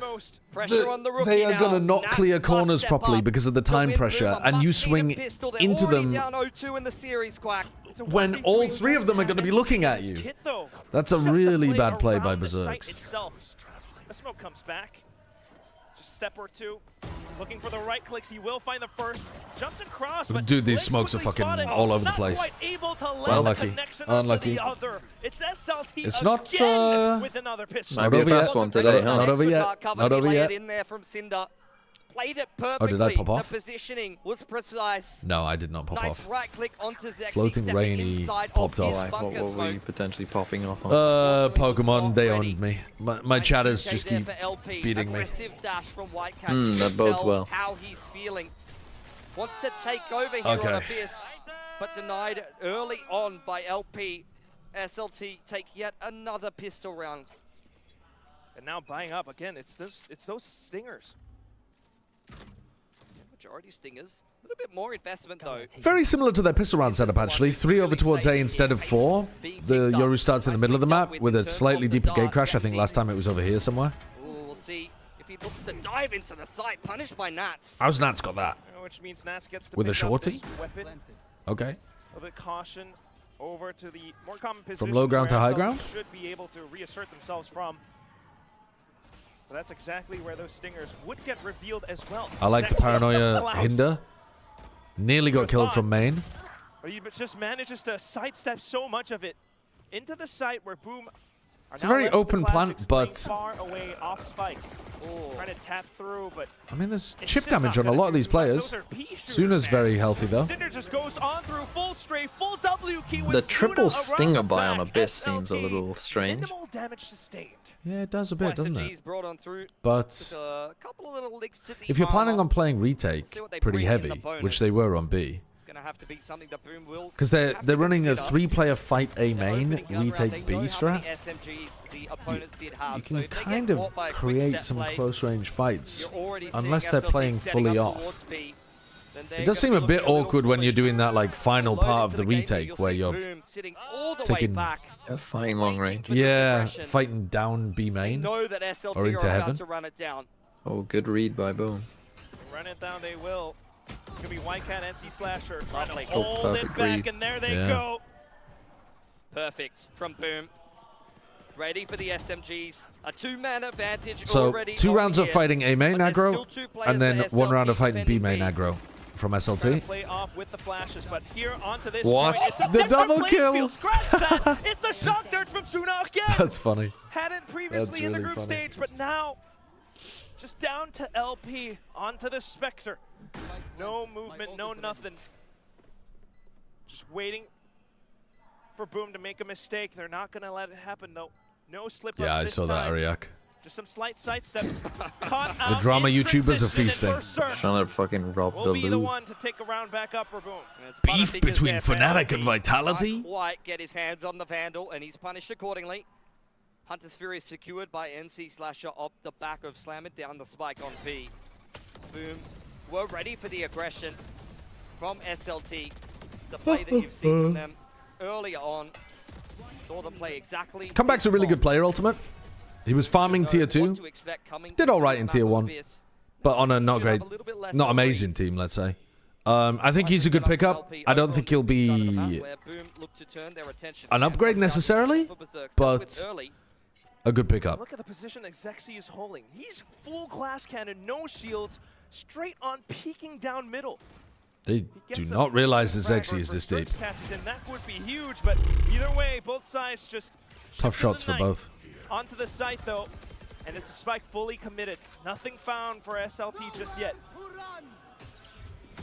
they are going to not clear corners properly because of the time pressure, and you swing into them when all three of them are going to be looking at you. That's a really bad play by Berserks. The smoke comes back. Just a step or two. Looking for the right clicks. He will find the first. Jumps across. But dude, these smokes are fucking all over the place. Unlucky. Unlucky. It's SLT. It's not with another pistol. not over yet. Not over yet. Not over yet. In there from Cinder. Played it perfectly. Oh, did I pop off? The positioning was precise. No, I did not pop nice off. Right click onto Zexy, Floating Rainy popped off. What were you potentially popping off on? Pokemon, they owned me. My chatters just keep beating me. Dash from Whitecat. That bodes well. How he's feeling. Wants to take over here on Abyss, but denied early on by LP. SLT take yet another pistol round. And now buying up again. It's those stingers. Majority stingers. A little bit more investment though. Very similar to their pistol round setup, actually. 3 over towards A instead of 4. The Yoru starts in the middle of the map with a slightly deeper gate crash. I think last time it was over here somewhere. We'll see if he looks to dive into the site, punished by Nats. How's Nats got that? Which means Nats gets to with a pick up shorty? this weapon. Okay. A little bit caution over to the more common position. From low ground to high ground? Should be able to reassert themselves from. But that's exactly where those stingers would get revealed as well. I like the paranoia hinder. Nearly got killed from main. But he just manages to sidestep so much of it into the site where Boom. It's a very open plant, but far away off spike. Trying to tap through, but I mean, there's chip damage on a lot of these players. Suna's very healthy though. Cinder just goes on through full strafe, full W key with The triple Suna stinger buy around on Abyss seems a little strange. minimal damage sustained. Yeah, it does a bit, doesn't it? Brought on through. But A couple of little licks to the if you're planning armor. on playing retake pretty heavy, which they were on B, It's gonna have to be something that Boom will because they're running a consider. 3-player fight A main, Opening up round, they retake B know how strat. many SMGs the opponents did have, You so can if they get kind of caught by a quick create set some play, close range fights, you're already unless seeing they're SLT playing setting fully up off. towards B. Then they're It does gonna seem a be bit looking a little awkward when you're doing that like final loaded part of to the game, but retake you'll where see you're Boom sitting all the way taking back. Fighting long range. yeah, fighting down B main Know that SLT or into are heaven. about to run it down. Oh, good read by Boom. Run it down, they will. It's gonna be Whitecat, NC Slasher trying to Lovely. hold it perfect back, read. and there they Yeah. go. Perfect from Boom. Ready for the SMGs. A 2-man advantage So already. 2 on rounds of here. fighting A main But there's aggro, still 2 players and then for 1 round of SLT fighting B defending main B. aggro from Trying SLT. to play off with the flashes, but here onto this What? point, it's a The different double playing kill. field. Scratch that. It's the shock dart from Suna again. That's funny. Hadn't previously That's in the really group funny. stage, but now just down to LP, onto the Spectre. No movement, no nothing. Just waiting for Boom to make a mistake. They're not going to let it happen, though. No slip-ups Yeah, I this saw that, time. Ariak. Just some slight sidesteps. Caught The out drama in YouTubers are transition, feasting. and Berserk Trying to fucking rob will the be the loot. one to take a round back up for Boom. Beef between Fnatic and Vitality? Can't quite get his hands on the Vandal, and he's punished accordingly. Hunter's Fury is secured by NC Slasher up the back of Slam It down the spike on B. Boom. We're ready for the aggression from SLT. It's a play that you've seen from them earlier on. Saw them play exactly. Comeback's a really good player, Ultimate. He was farming tier 2. Did alright in tier 1. But on a not great, not amazing team, let's say. I think he's a good pickup. I don't think he'll be an upgrade necessarily, but a good pickup. Look at the position that Zexy is holding. He's full glass cannon, no shields, straight on peeking down middle. They do not realize that Zexy is this deep. And that would be huge, but either way, both sides just Tough shots for both. onto the site though, and it's a spike fully committed. Nothing found for SLT just yet.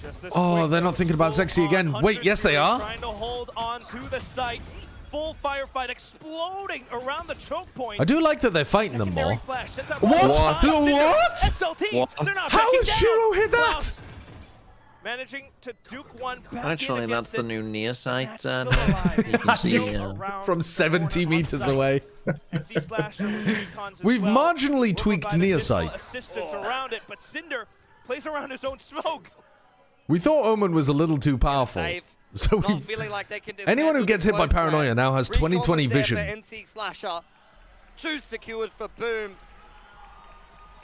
Just this Oh, quick, they're not thinking about Zexy again. Wait, yes they are. Trying to hold on to the site. Full firefight exploding around the choke point. I do like that they're fighting them more. Flash, sends out What? one. What? SLT, What? they're not How backing did down. Shiro hit that? Klaus Managing to duke one back Actually, in that's against the new near sight. You can see. From 70 meters away. NC Slasher with recons as We've well. marginally Will tweaked provide near additional sight. assistance around it, but Cinder Plays around his own smoke. We thought Omen was a little too powerful. So Not feeling like they can anyone who dismantle gets the hit by close Paranoia range. now has Recon 20/20 was there vision. for NC Slasher. 2 secured for Boom.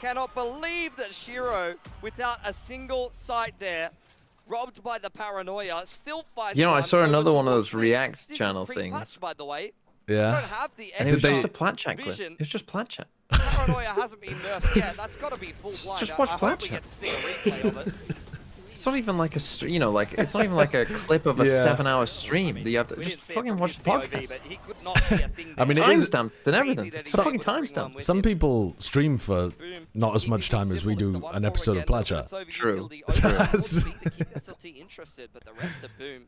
Cannot believe that Shiro, without a single sight there, robbed by the Paranoia, still fights. You know, I saw another one of those This React is channel pre-patched, things. by the way. Yeah. Don't have the And it was extra just a plant chat clip. vision. It was just plant chat. Paranoia hasn't been nerfed yet. That's got to be full blind. Just watch I plant hope we chat. get to see a replay of it. It's not even like a, you know, like it's not even like a clip of a 7-hour stream that you have to just fucking watch the podcast. But he could not see a thing I mean, it is timestamped and everything. It's a fucking timestamp. Some people stream for not as much time as we do an episode of Platchat. True. That's- Keep SLT interested, but the rest of Boom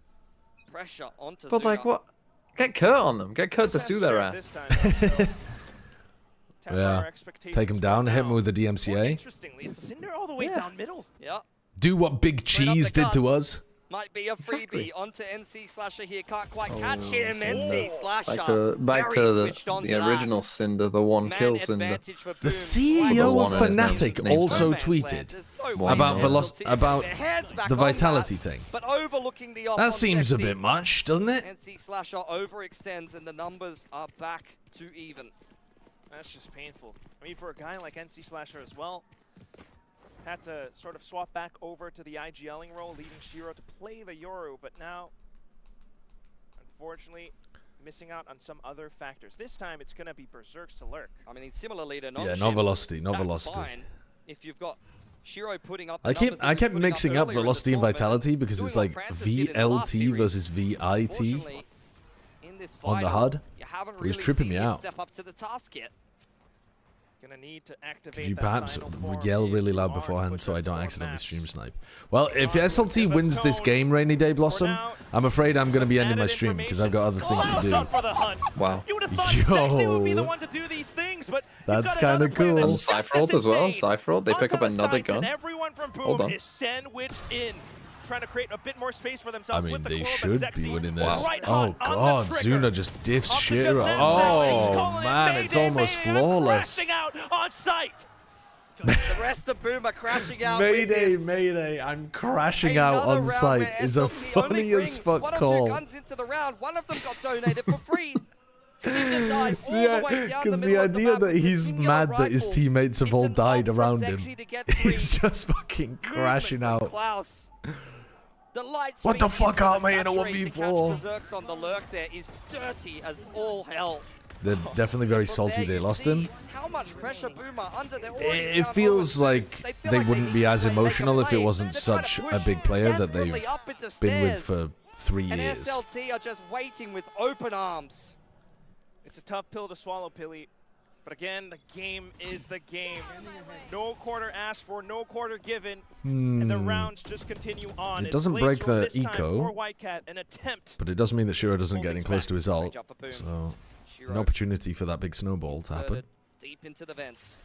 pressure onto But like, what? Get Kurt on them. Get Kurt to sue their ass. Yeah. Take him down, hit him with the DMCA. Interestingly, it's Cinder all the way down middle. Yeah. Do what Big Cheese did to us. Might be a freebie Exactly. onto NC Slasher here. Can't quite catch him. NC Slasher. Back very to switched on the to that. original Cinder, the one Man kill Cinder. advantage for The Boom. CEO one of of his Fnatic names also back. tweeted There's no Why way not? about Their hands back the on Vitality that, thing. But overlooking the off That on seems a Sexy. bit much, doesn't it? NC Slasher overextends and the numbers are back to even. That's just painful. I mean, for a guy like NC Slasher as well, had to sort of swap back over to the IGLing role, leaving Shiro to play the Yoru, but now, unfortunately, missing out on some other factors. This time, it's going to be Berserks to lurk. I mean, similarly to Yeah, no velocity, no that's velocity. fine. If you've got Shiro putting up the I numbers that he was kept putting mixing up earlier in the velocity and tournament, vitality because doing it's what like Francis did in the last VLT series. versus VIT Unfortunately, in this on the final, HUD. you haven't It was really tripping seen me him out. step up to the task yet. Gonna need to activate Could you that perhaps final form yell if really you loud are beforehand Twitchers so I don't for accidentally match. stream snipe? Well, if SLT wins this game, Rainy Day Blossom, I'm afraid I'm going to be ending my stream because I've got other things to do. Wow. You would have thought Sexy would be the Yo, one to do these things, but that's kind of cool. And Cypherald as well. Cypherald, they pick up another gun. and everyone from Hold Boom on. is sandwiched in, trying to create a bit more space for themselves. I mean, with the they Clone, should but be Sexy winning this. right Oh, on God. the trigger. Zuna just diffs Up to Shiro. just Zen. He's Oh, calling it man, it's Mayday, almost Mayday, and flawless. crashing out on sight. The rest of Boom are crashing out with Mayday, him. Mayday, I'm crashing out Another on round sight where is a SLT only funny bring as fuck one or two call. guns into the round. One of them got donated for free. Cinder dies all the way down the Because the middle of the idea map that with a he's singular mad that his rifle. teammates have It's all an died ult from around him. Sexy to get three. He's just fucking crashing Movement from out. Klaus. The light What the swing fuck into aren't the we in a saturate to catch 1v4? Berserks on the lurk there is dirty as all hell. They're definitely very salty they lost him. How much pressure Boom are under? They're already It down feels Owen. like They feel they like wouldn't need be to as make a emotional if it play. wasn't They're trying to such a push big player that desperately they've up into been with stairs. for 3 And years. SLT are just waiting with open arms. It's a tough pill to swallow, Pilly. But again, the game is the game. No quarter asked for, no quarter given, and the rounds just continue on. It It's doesn't Blade break Shore the this time eco. for Whitecat, an attempt. But it doesn't mean that Shiro doesn't get any close to his ult. Straight up for Boom. So, Shiro an opportunity for that big snowball to happen. inserted deep into the vents.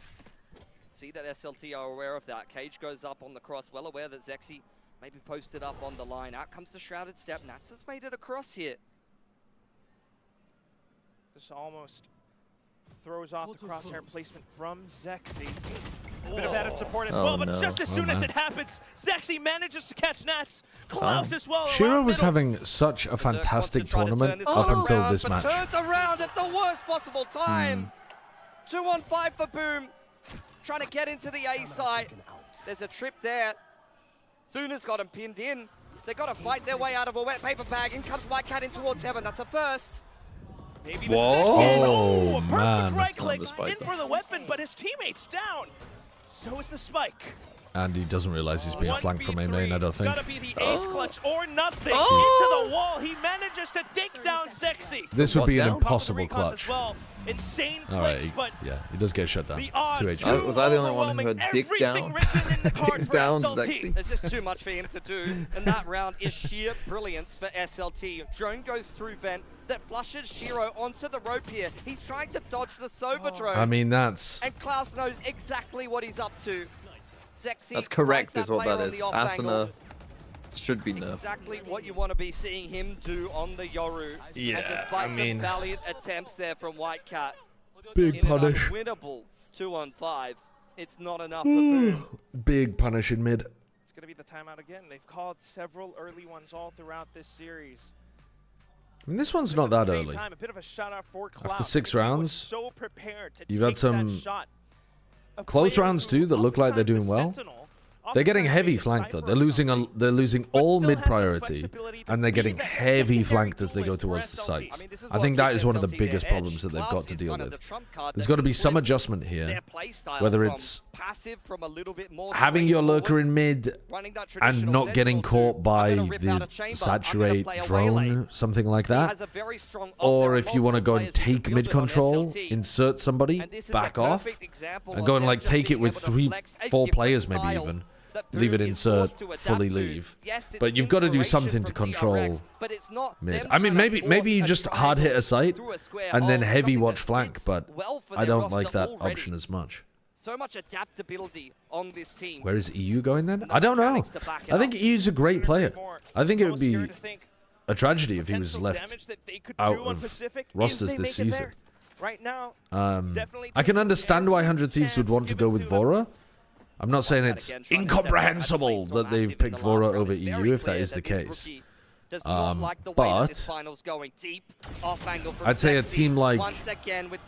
See that SLT are aware of that. Cage goes up on the cross, well aware that Zexy maybe posted up on the line. Out comes the Shrouded Step. Nats has made it across here. This almost throws off the crosshair placement from Zexy. A bit of added support as Oh, well, but no. just as Oh, soon as man. it happens, Zexy manages to catch Nats. Klaus as well. Shiro around was middle. having such a fantastic Trying to turn tournament this up one until around, this but match. turns around at the worst possible time. 2-on-5 for Boom. Trying to get into the A site. There's a trip there. Zuna's got him pinned in. They've got to fight their way out of a wet paper bag. In comes Whitecat in towards heaven. That's a first. Maybe the Whoa. second. Oh, a perfect man. right click The spike. in for the weapon, but his teammate's down. So is the spike. And he doesn't realize he's being flanked from A main, I don't think. Gotta be the ace clutch or nothing. Oh. Into the wall. He manages to take down Sexy. This would be an What now? impossible Pop with the recons clutch. as well. Insane Alright, flicks, but yeah, he does get shut down. the odds 2 HP. Was I the only one who overwhelming. had dick Everything down? written in the card Dick for down, SLT. Zexy. There's just too much for him to do, and that round is sheer brilliance for SLT. Drone goes through vent that flushes Shiro onto the rope here. He's trying to dodge the Sova drone. I mean, that's... And Klaus knows exactly what he's up to. Zexy That's correct, finds is what player that on is. the off angle. Asuna should be nerfed. Exactly what you want to be seeing him do on the Yoru. Yeah, and despite I mean- some valiant attempts there from Whitecat, Big in punish. an unwinnable 2-on-5. it's not enough for Boom. Big punish in mid. It's going to be the timeout again. They've called several early ones all throughout this series. I mean, this one's not that early. Time, a bit of a shout out for Cloud. After 6 rounds, so prepared to you've had some close rounds too that look like they're doing well. They're getting heavy flanked though. They're losing all mid priority, and they're getting heavy flanked as they go towards the sites. I think that is one of the biggest problems that they've got to deal with. There's got to be some adjustment here, whether it's having your lurker in mid and not getting caught by the saturate drone, something like that, or if you want to go and take mid control, insert somebody, back off, and go and like take it with 3-4 players maybe even. Leave it insert, fully leave. But you've got to do something to control mid. I mean, maybe you just hard hit a site and then heavy watch flank, but I don't like that option as much. So much adaptability on this team. Where is EU going then? I don't know. I think EU's a great player. I think it would be a tragedy if he was left out of rosters this season. I can understand why 100 Thieves would want to go with Vora. I'm not saying it's incomprehensible that they've picked Vora over EU if that is the case. But I'd say a team like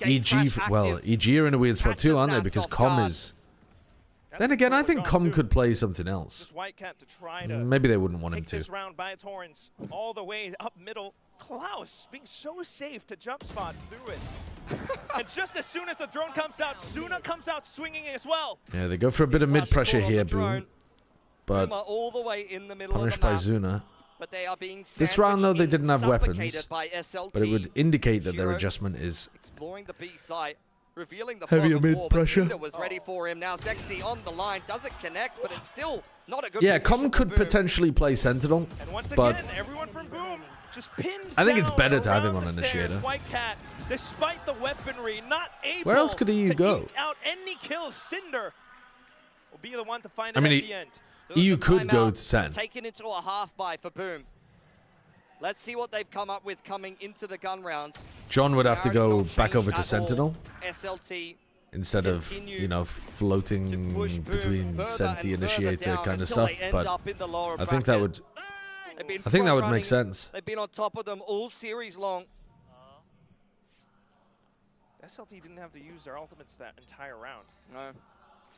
EG, well, EG are in a weird spot too, aren't they? Because Com is... Then again, I think Com could play something else. Maybe they wouldn't want him to. All the way up middle. Klaus being so safe to jump spot through it. And just as soon as the drone comes out, Suna comes out swinging as well. Yeah, they go for a bit of mid pressure here, Boom. But punished by Zuna. This round, though, they didn't have weapons. But it would indicate that their adjustment is heavier mid pressure. Yeah, Com could potentially play Sentinel, but I think it's better to have him on Initiator. Despite the weaponry, not able Where else could EU go? To eke out any kills. Cinder will be the one to find it I mean, at the end. EU could go to Sen. Taken into a half buy for Boom. Let's see what they've come up with coming into the gun round. John would have to go back over to Sentinel SLT instead of, you know, floating between Senti Initiator kind of stuff. But I think that would make sense. They've been on top of them all series long. SLT didn't have to use their ultimates that entire round. No.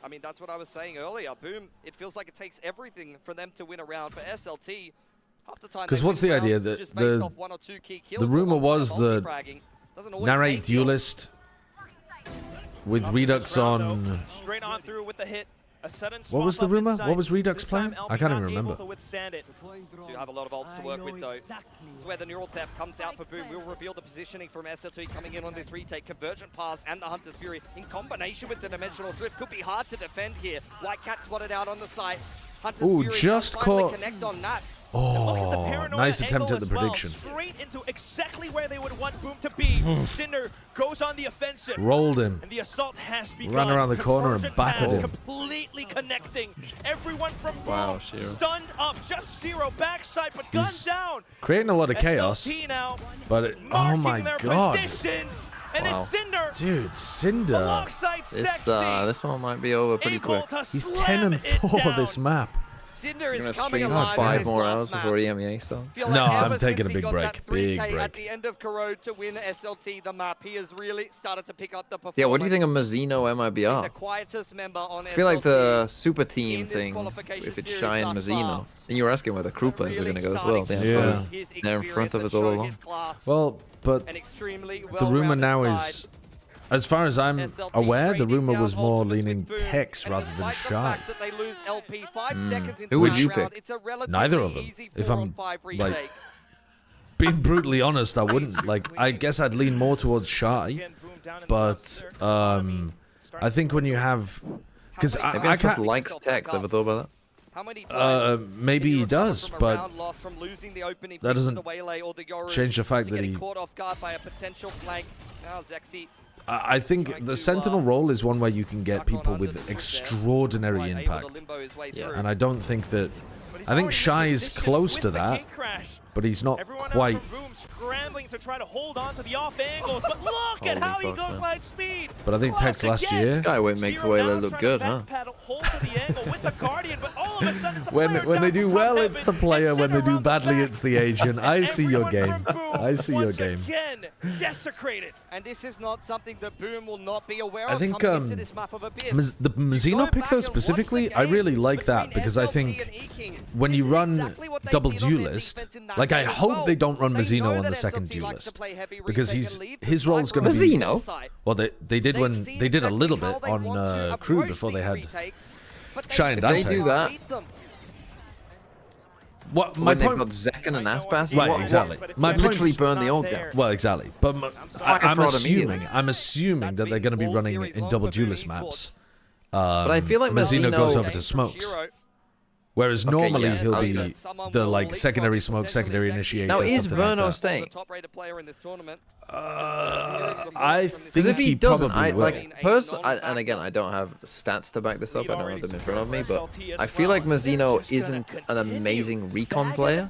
I mean, that's what I was saying earlier. Boom, it feels like it takes everything for them to win a round. For SLT, half the time... Because what's the idea? The rumor was the narrate duelist with Redux on... Straight on through with the hit. What was the rumor? What was Redux playing? I can't even remember. Do have a lot of ults to work with, though. This is where the neural theft comes out for Boom. We'll reveal the positioning from SLT coming in on this retake. Convergent Pass and the Hunter's Fury in combination with the Dimensional Drift could be hard to defend here. White Cat spotted out on the site. Ooh, just caught. Oh, nice attempt at the prediction. Straight into exactly where they would want Boom to be. Cinder goes on the offensive. Rolled him. And the assault has begun. Ran around the corner and battered him. Completely connecting. Everyone from Boom stunned up. Just Zero backside, but guns down. Creating a lot of chaos. But oh my god. And it's Cinder. Dude, Cinder. This one might be over pretty quick. He's 10-4 this map. Cinder is gonna coming stream alive 5 more hours before EMEA starts. No, I'm taking a big break. Big break. At the end of Corrode to win SLT the map, he has really started to pick up the performance. Yeah, what do you think of Mazzino MIBR? The quietest member on I feel like the super team thing, if it's Shy and Mazzino. And you were asking where the crew players are going to go as well. They're in front of us all along. Well, but the rumor now is, as far as I'm aware, the rumor was more leaning Tex rather than Shy. Who would you pick? Neither of them. If I'm, like, being brutally honest, I wouldn't. Like, I guess I'd lean more towards Shy. But, I think when you have... Because I can't... likes Tex. Ever thought about that? Maybe he does, but that doesn't change the fact that he... I think the Sentinel role is one where you can get people with extraordinary impact. And I don't think that I think Shy's close to that, but he's not quite. Else from Boom scrambling to try to hold on to the off angles, but look at how he goes light speed. But I think Tex last year. This guy would make Fuela look good, huh? When they do well, it's the player. When they do badly, it's the agent. I see your game. I see your game. Desecrated. And this is not something that Boom will not be aware of. I think into this map of Abyss. the Mazzino pick though specifically, I really like that because I think when you run double duelist, like I hope they don't run Mazzino on the second duelist because his role is going to be Mazzino. Well, they did when they did a little bit on Crew before they had Shy and Dante. They do that. What my when point? They've got Zekken and Aspas. Right, exactly. My literally burn the org down. Well, exactly. But I'm assuming that they're going to be running in double duelist maps. But I feel like Mazzino goes over to smokes. Whereas normally he'll be the like secondary smoke, secondary initiator. Now is Verno like staying? I think if he doesn't, probably will. And again, I don't have stats to back this up. I don't have them in front of me, but I feel like Mazzino isn't an amazing recon player.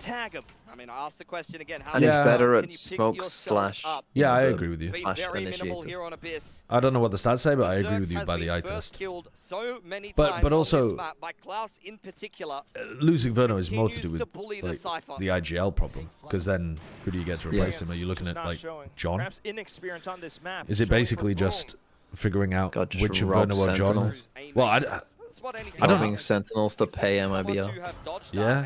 I mean, I asked the question again. And he's better at smokes slash. Yeah, I agree with you. Very minimal here on Abyss. I don't know what the stats say, but I agree with you by the eye test. So many but also, by Klaus in particular, losing Verno is more to do with the IGL problem, because then who do you get to replace him? Are you looking at like John? Is it basically just figuring out which of Verno or John? Well, I don't think Sentinels to pay MIBL. Yeah.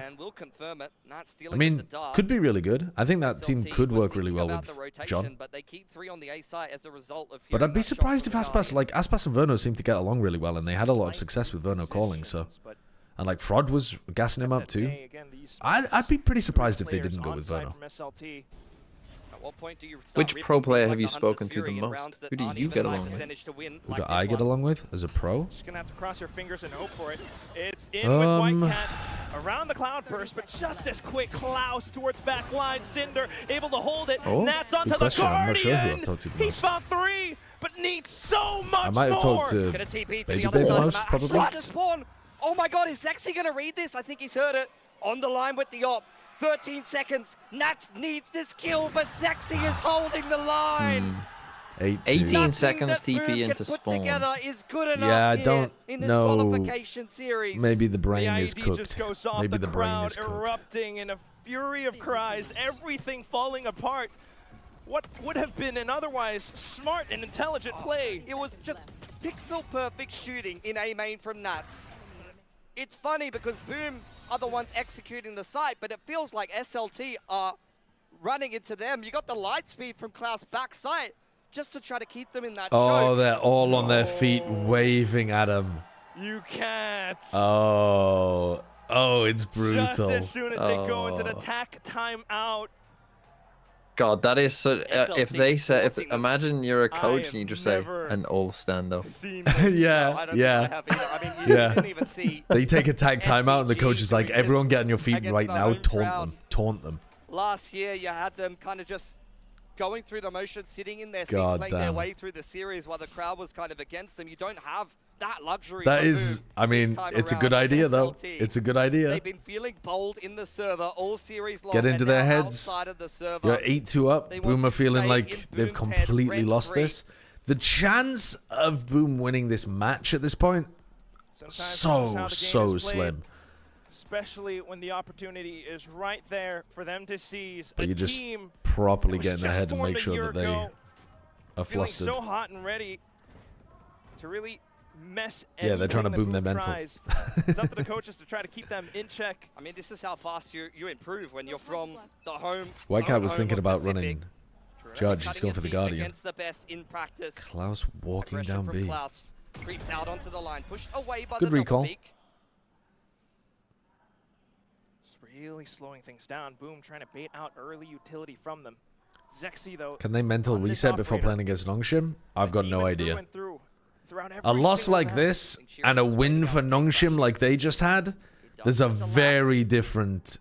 I mean, could be really good. I think that team could work really well with John. But I'd be surprised if Aspas and Verno seem to get along really well, and they had a lot of success with Verno calling, so. And like Frod was gassing him up too. I'd be pretty surprised if they didn't go with Verno. Which pro player have you spoken to the most? Who do you get along with? Who do I get along with as a pro? Just gonna have to cross your fingers and hope for it. It's in with White Cat around the cloud burst, but just as quick. Klaus towards backline. Cinder able to hold it. Nats onto the Guardian. I'm not sure who I've talked to the He's most. found 3, but needs so much more. I might have talked to Baby the most, probably. Oh my god, is Zexy gonna read this? I think he's heard it. On the line with the op. 13 seconds. Nats needs this kill, but Zexy is holding the line. 18 seconds TP into spawn. Is good enough yeah, I don't in this know. Qualification series. Maybe the brain is just cooked. goes off Maybe the the brain crowd is cooked. erupting in a fury of cries, everything falling apart. What would have been an otherwise smart and intelligent play? It was just pixel perfect shooting in A main from Nats. It's funny because Boom are the ones executing the site, but it feels like SLT are running into them. You got the light speed from Klaus back site just to try to keep them in that show. They're all on their feet waving at him. You can't. Oh, it's brutal. Just as soon as they go into the tack timeout. God, that is so. If they say, imagine you're a coach and you just say, "And all stand up." Yeah. They take a tag timeout and the coach is like, "Everyone get on your feet right now, taunt them." Last year, you had them kind of just going through the motion, sitting in their seats, playing their way through the series while the crowd was kind of against them. You don't have that luxury. That is, I mean, it's a good idea though. It's a good idea. They've been feeling bold in the server all series long. Get into their heads. Of the server, you're 8-2 up. Boom are feeling like they've completely lost this. The chance of Boom winning this match at this point, so slim. Especially when the opportunity is right there for them to seize. But you just properly get in their head and make sure that they are flustered. So hot and ready to really mess. Yeah, they're trying to boom their mental. It's up to the coaches to try to keep them in check. I mean, this is how fast you improve when you're from the home. White Cat was thinking about running Judge. He's going for the Guardian. The best in practice. Klaus walking down B. Klaus creeps out onto the line, pushed away by good the recall. Really slowing things down. Boom trying to bait out early utility from them. Zexy though. Can they mental reset before playing against Nongshim? I've got no idea. A loss like this and a win for Nongshim like they just had, there's a very different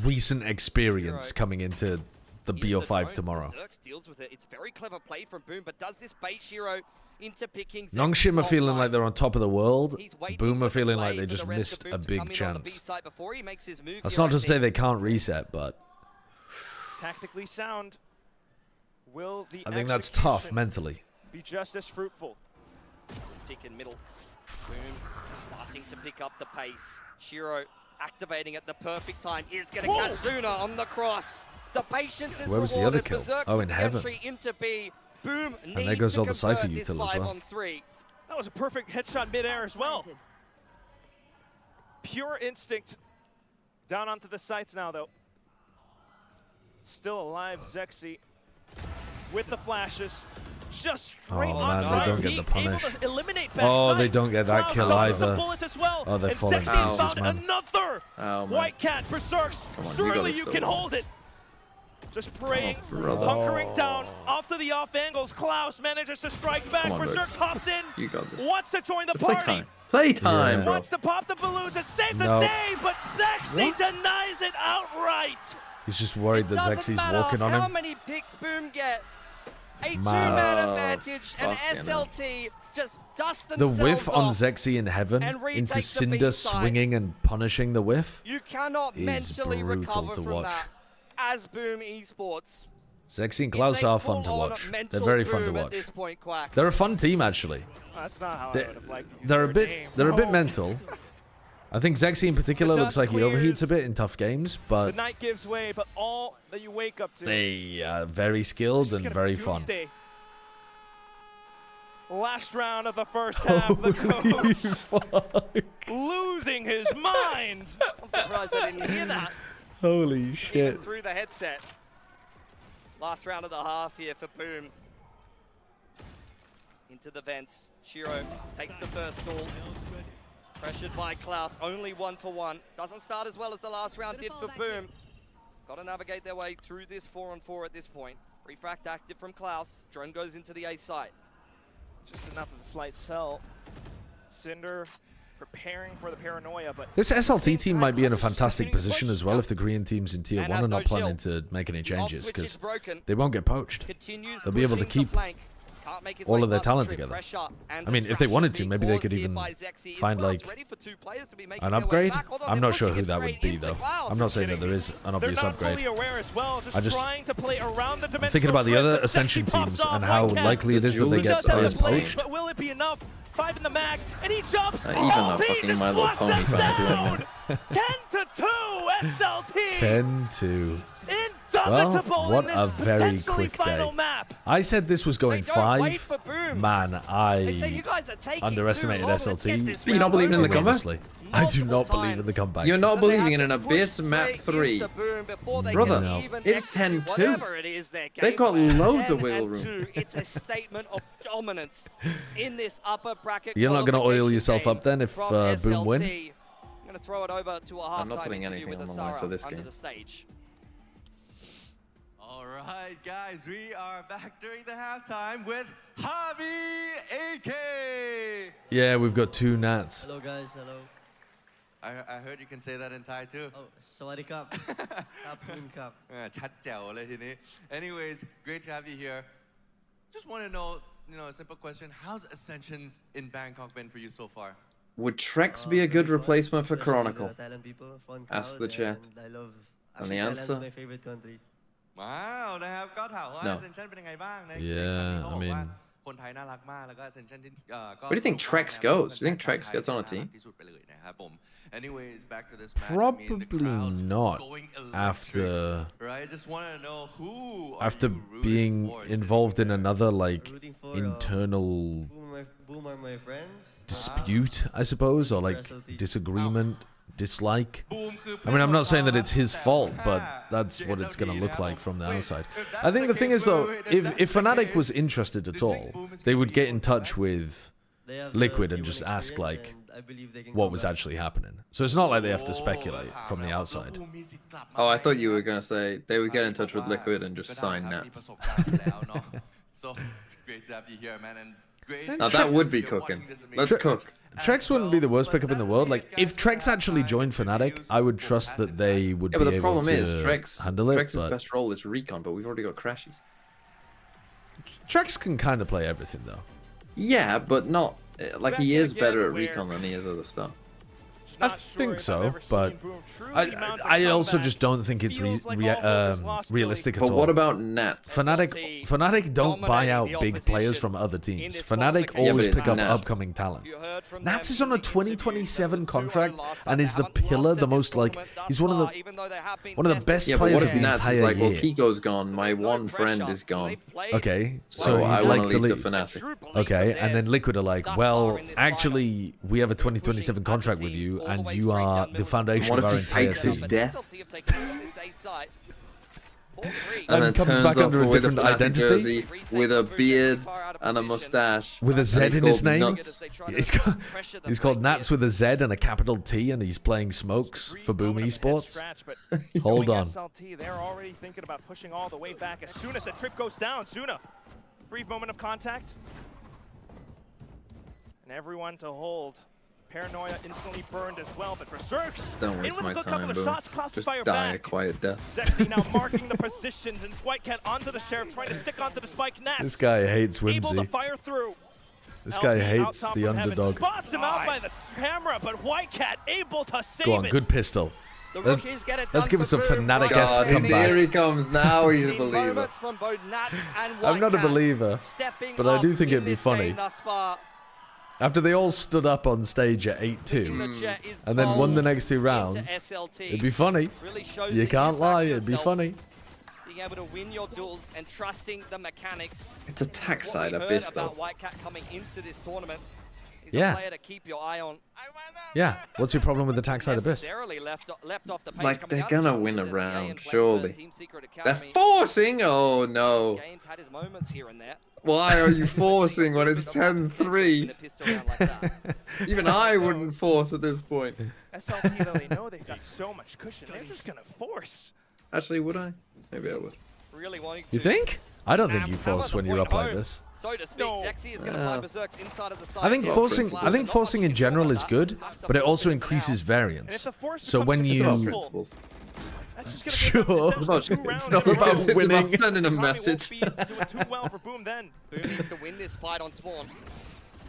recent experience coming into the BO5 tomorrow. Zerx deals with it. It's very clever play from Boom, but does this bait Shiro into picking Nongshim are feeling like they're on top of the world. He's waiting Boom are for the feeling play like they for the just rest of missed Boom a to big come in on the B chance. site before he makes his move That's here, not I to say think. they can't reset, but Tactically sound. Will the I think that's tough execution mentally. be just as fruitful? This pick in middle. Boom starting to pick up the pace. Shiro activating at the perfect time. Is going to catch Zuna on the cross. The patience is Where was the other rewarded. kill? Berserk Oh, with in the heaven. entry into B. Boom And there needs goes to all the Cypher convert this util as well. 5-on-3. That was a perfect headshot midair as well. Pure instinct. Down onto the sights now, though. Still alive, Zexy. With the flashes. Just straight Oh on man, fire. they don't get He the punish. able to eliminate Oh, backside. they don't get that Klaus kill dodges the either. bullets as well. Oh, they're And falling to Zexy pieces, found man. another Oh, man. White Cat Berserks. Come on, you Surely gotta you still can win. hold it. Just praying, brother. hunkering down off to the off angles. Klaus manages to strike back. Come on, Berserks Bergs. hops in. You got this. Wants to join the Play party. time. Play time, bro. Wants to pop the balloons and save the No. day, but Zexy denies it outright. He's just worried that Doesn't Zexy's matter walking on how him. many picks Boom get. A Man. two-man Oh, advantage, and fucking SLT just dust The themselves whiff on off. Zexy in heaven and retake into the Cinder B side. swinging and punishing the whiff You cannot is mentally brutal recover to from watch. that as Boom Esports. Zexy and Klaus are fun to full-on watch. They're mental very fun to Boom at watch. this point, Quack. They're a fun team actually. That's not how I They- would have liked to use They're a their bit name. they're a bit Oh. mental. I think Zexy in particular The looks like dust he overheats a clears. bit in tough games, The but night gives way, but all that you wake up to. they are very skilled It's and gonna very be fun. doomsday. Last round of the first half, the coach losing his mind. I'm surprised I didn't hear that. Holy Even shit. through the headset. Last round of the half here for Boom. Into the vents. Shiro takes the first stall. Pressured by Klaus, only 1-for-1. Doesn't start as well as the last round did for Boom. Got to navigate their way through this 4-on-4 at this point. Refract active from Klaus. Drone goes into the A site. Just enough of a slight sell. Cinder preparing for the paranoia, but This SLT team might be in a fantastic position as well if the Korean teams in Tier 1 are not planning to make any changes, because they won't get poached. They'll be able to keep all of their talent together. I mean, if they wanted to, maybe they could even find like an upgrade. I'm not sure who that would be though. I'm not saying that there is an obvious upgrade. I just I'm thinking about the other Ascension teams and how likely it is that they get players poached. But will it be enough? 5 in the mag, and he jumps. Even a he fucking just My Little flushed Pony them fan down. doing 10-2 SLT. 10-2. Well, Indomitable what in this a very potentially quick final day. map. I said this was going 5. Man, They say you I guys are taking underestimated too long. Let's get SLT. this You're not round believing in the over. comeback? Honestly. I do not believe in the comeback. You're not But they believing in have an to push Abyss map straight 3. into Boom before they Brother, can even it's execute 10-2. whatever it is their They've game got plan. loads of 10 wiggle and room. 2. It's a statement of dominance in this upper bracket. You're not going to oil qualification yourself game up then if from Boom win? SLT. I'm going to throw it over to a I'm not halftime putting interview anything with on the line Asara for this under game. the stage. All right, guys, we are back during the halftime with Javi AK. Yeah, we've got 2 Nats. Hello guys, hello. I heard you can say that in Thai too. Oh, Sawadee Cup. Cup, Boom Cup. ชัดแจ๋วเลยทีนี้ Anyways, great to have you here. Just want to know, a simple question. How's Ascensions in Bangkok been for you so far? Would Trex be a good replacement for Especially Chronicle? the Thailand people, fun Ask crowd, the chat. and I love. And the actually, Thailand's answer? my favorite country. ว้าวนะครับก็ถามว่า No. Ascension เป็นยังไงบ้างใน Yeah, เขา I บอกว่า mean คนไทยน่ารักมากแล้วก็ Ascension ที่ก็ Where do you think Trex goes? Do you think Trex gets on a team? ที่สุดไปเลยนะครับผม Anyways, back to this match. I mean, the Probably crowd's not going electric, after right? Just want to know who are after you rooting being for involved in another like Rooting for, internal Boom are my friends. dispute, I suppose, or like disagreement, dislike. I mean, I'm not saying that it's his fault, but that's what it's going to look like from the outside. I think the thing is, though, if Fnatic was interested at all, they would get in touch with They have Liquid the and T1 just ask, experience, like, and I believe they can what come was back. actually happening. So it's not like they have to speculate from the outside. Oh, I thought you were going to say they would get in touch with Liquid and just sign Nats. So great to have you here, man. And Now that would be cooking. Let's cook. Trex wouldn't be the worst pickup in the world. Like, if Trex actually joined Fnatic, I would trust that they would be able to handle it. Yeah, but the problem is, Trex's but best role is recon, but we've already got Crashies. Trex can kind of play everything, though. Yeah, but not... Like, he is better at recon than he is other stuff. I think so, but I also just don't think it's realistic at all. But what about Nats? Fnatic don't buy out big players from other teams. Fnatic always pick up upcoming talent. Nats is on a 2027 contract and is the pillar, the most like he's one of the best players of the entire year. Well, Kiko's gone. My one friend is gone. Okay, so I want to leave to Fnatic. Okay, and then Liquid are like, well, actually, we have a 2027 contract with you. And you are the foundation of our entire team. His death? And then comes back under a different identity with a beard and a mustache with a Z in his name. He's called Nats with a Z and a capital T, and he's playing Smokes for Boom Esports. Hold on. SLT, they're already thinking about pushing all the way back as soon as the trip goes down. Suna, brief moment of contact, and everyone to hold. Paranoia instantly burned as well, but Berserks don't waste my time, Boom. Just die a quiet death. Zexy now marking the positions, and Whitecat onto the Sheriff, trying to stick onto the spike. Nats this guy hates Whimsy. Able to fire through. This guy hates the underdog. Spots him out by the camera, but Whitecat able to save Go on, good pistol. Let's give us a Fnatic-esque comeback. Here he comes. Now he's a believer. I'm not a believer, but I do think it'd be funny. After they all stood up on stage at 8-2 and then won the next 2 rounds, it'd be funny. You can't lie, it'd be funny. Being able to win your duels and trusting the mechanics. It's a tack side Abyss though. Whitecat coming into this tournament. He's a player to keep your eye on. Yeah, what's your problem with the tack side Abyss? Like, they're gonna win a round, surely. They're forcing? Oh no. Had his moments here and there. Why are you forcing when it's 10-3? Even I wouldn't force at this point. SLT, though, they know they've got so much cushion, they're just gonna force. Actually, would I? Maybe I would. Really wanting you think? I don't think you force when you're up like this. So to speak, Zexy is going to find Berserks inside of the side. I think forcing in general is good, but it also increases variance. So when you sure, it's not about winning. It's about sending a message. Doing too well for Boom then. Boom needs to win this fight on spawn.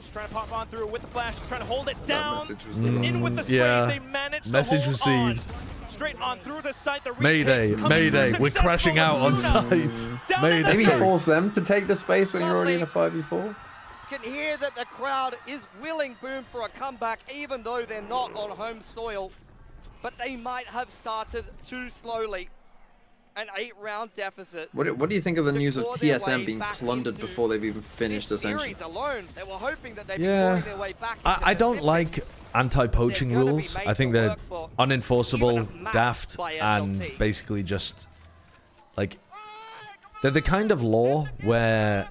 Just trying to pop on through with the flash, trying to hold it down. In with the sprays, they managed message to hold received. On. Straight on through the site. The Mayday, Mayday, we're crashing out on site. Mayday. Maybe force them to take the space when you're already in a 5v4. You can hear that the crowd is willing Boom for a comeback, even though they're not on home soil. But they might have started too slowly. An 8-round deficit. What do you think of the news of TSM being plundered before they've even finished Ascension? Alone, they were hoping that they'd be their way back I don't like anti-poaching rules. I think they're unenforceable, daft, and basically just like they're the kind of law where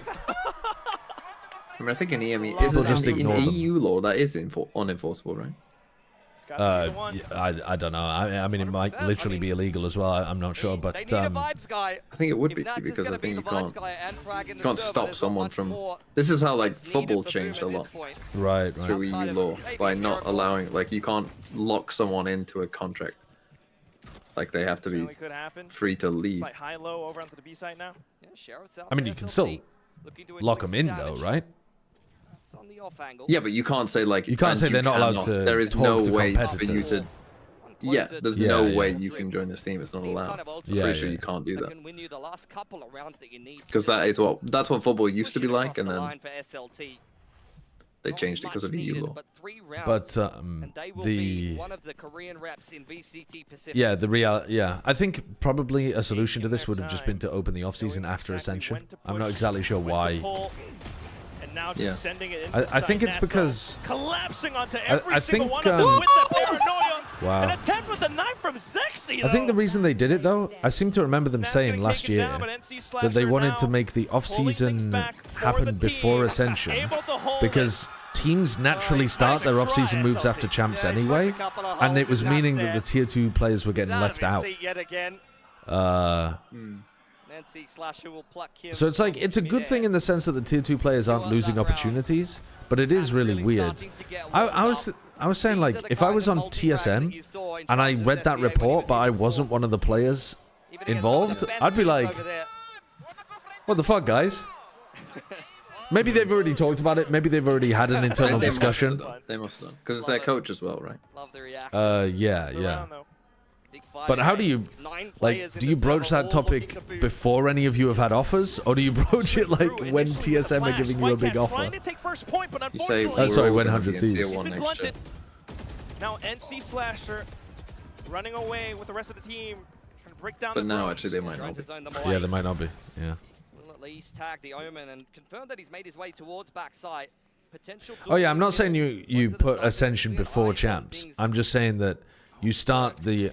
I mean, I think in EME isn't in EU law that is unenforceable, right? I don't know. I mean, it might literally be illegal as well. I'm not sure, but I think it would be because I think you can't stop someone from. This is how like football changed a lot, right? Through EU law by not allowing, like, you can't lock someone into a contract. Like, they have to be free to leave. High low over onto the B site now. I mean, you can still lock them in though, right? On the off angle. Yeah, but you can't say like you can't say they're not allowed to. There is no way for you to. Yeah, there's no way you can join this team. It's not allowed. Pretty sure you can't do that. Because that's what football used to be like, and then they changed it because of EU law. But I think probably a solution to this would have just been to open the off season after Ascension. I'm not exactly sure why. Now just sending it I think it's because collapsing onto every single one of them with the paranoia. Wow. An attempt with the knife from Zexy, I think the reason they did it though, I seem to remember them saying last year that they wanted to make the off-season happen before Ascension because teams naturally start their off-season moves after champs anyway, and it was meaning that the tier 2 players were getting left out. Nancy Slasher will pluck him. So it's like, it's a good thing in the sense that the tier 2 players aren't losing opportunities, but it is really weird. I was saying, like, if I was on TSM and I read that report, but I wasn't one of the players involved, I'd be like, what the fuck, guys? Maybe they've already talked about it. Maybe they've already had an internal discussion. They must have done. Because it's their coach as well, right? Love the reaction. Yeah. But how do you, like, do you broach that topic before any of you have had offers? Or do you broach it, like, when TSM are giving you a big offer? You say, sorry, when 100 Thieves. Now NC Slasher running away with the rest of the team. Trying to break down but now, actually, they might not be. Yeah, they might not be. Yeah. Will at least tag the Omen and confirm that he's made his way towards backside. Potential. Oh yeah, I'm not saying you put Ascension before champs. I'm just saying that you start the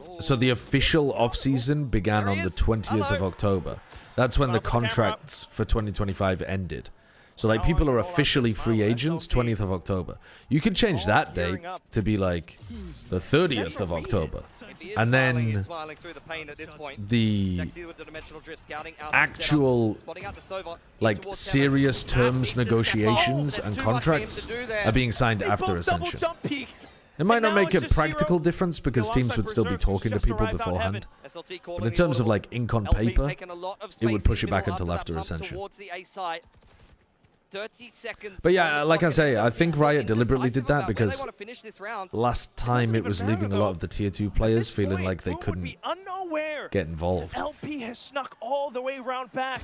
official off-season began on the 20th of October. That's when the contracts for 2025 ended. So like people are officially free agents 20th of October. You can change that date to be like the 30th of October. And then the actual like serious terms, negotiations and contracts are being signed after Ascension. It might not make a practical difference because teams would still be talking to people beforehand. But in terms of like ink on paper, it would push it back until after Ascension. 30 seconds. But yeah, like I say, I think Riot deliberately did that because last time it was leaving a lot of the tier 2 players feeling like they couldn't get involved. LP has snuck all the way around back.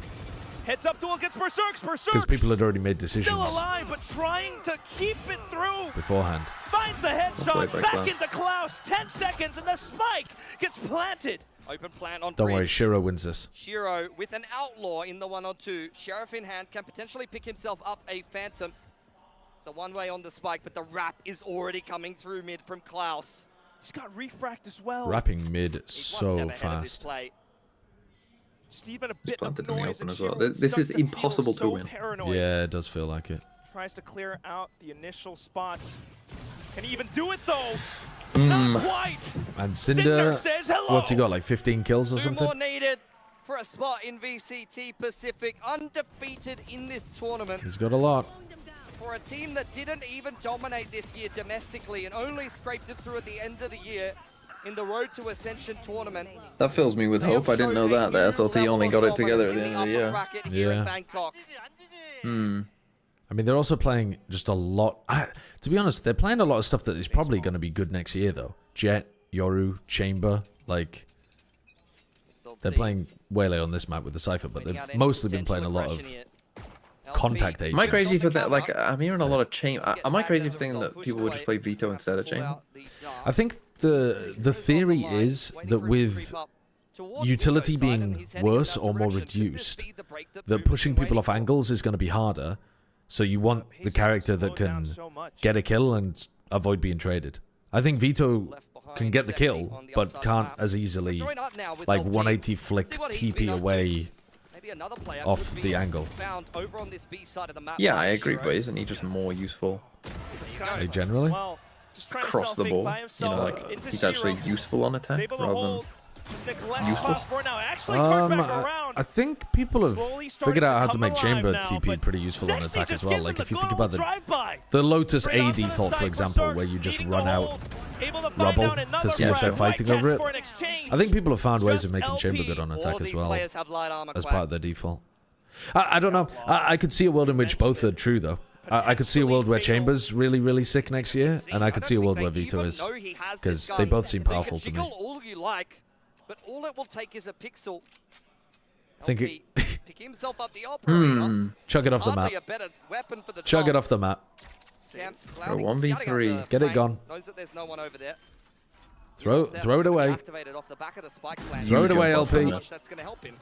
Heads up duel against Berserks. Because people had already made decisions still alive, but trying to keep it through. Beforehand. Finds the headshot back into Klaus. 10 seconds and the spike gets planted. Open plant on Don't worry, Shiro wins this. Shiro with an outlaw in the 1-on-2. Sheriff in hand can potentially pick himself up a Phantom. So one way on the spike, but the wrap is already coming through mid from Klaus. He's got refract as well. Wrapping mid so fast. Just even a He's bit planted of in the noise open and as well. Shiro This is starts to impossible feel to win. paranoid. Yeah, it does feel like it. Tries to clear out the initial spots. Can he even do it though? Not quite. And Cinder, says hello. what's he got, like 15 kills or something? 2 more needed for a spot in VCT Pacific, undefeated in this tournament. He's got a lot. For a team that didn't even dominate this year domestically and only scraped it through at the end of the year in the Road to Ascension tournament. That fills me with hope. I didn't know that. The SLT only got it together at the end of the year. Yeah. I mean, they're also playing just a lot. To be honest, they're playing a lot of stuff that is probably going to be good next year, though. Jet, Yoru, Chamber, like... They're playing Waylay on this map with the Cypher, but they've mostly been playing a lot of contact agents. Am I crazy for that? Like, I'm hearing a lot of Chamber. Am I crazy for thinking that people would just play Veto instead of Chamber? I think the theory is that with utility being worse or more reduced, that pushing people off angles is going to be harder. So you want the character that can get a kill and avoid being traded. I think Vito can get the kill, but can't as easily, like 180 flick TP away off the angle. Yeah, I agree, but isn't he just more useful? Generally? Across the board, you know, like he's actually useful on attack rather than useless. I think people have figured out how to make Chamber TP pretty useful on attack as well. Like if you think about the Lotus A default, for example, where you just run out rubble to see if they're fighting over it. I think people have found ways of making Chamber good on attack as well, as part of their default. I don't know. I could see a world in which both are true, though. I could see a world where Chamber's really, really sick next year, and I could see a world where Vito is, because they both seem powerful to me. But all it will take is a pixel. I think it... pick himself up the operator. Chug it off the map. Chug it off the map. 1v3. Get it gone. Knows that there's no one over there. Throw it away. Throw it away, LP. That's going to help him.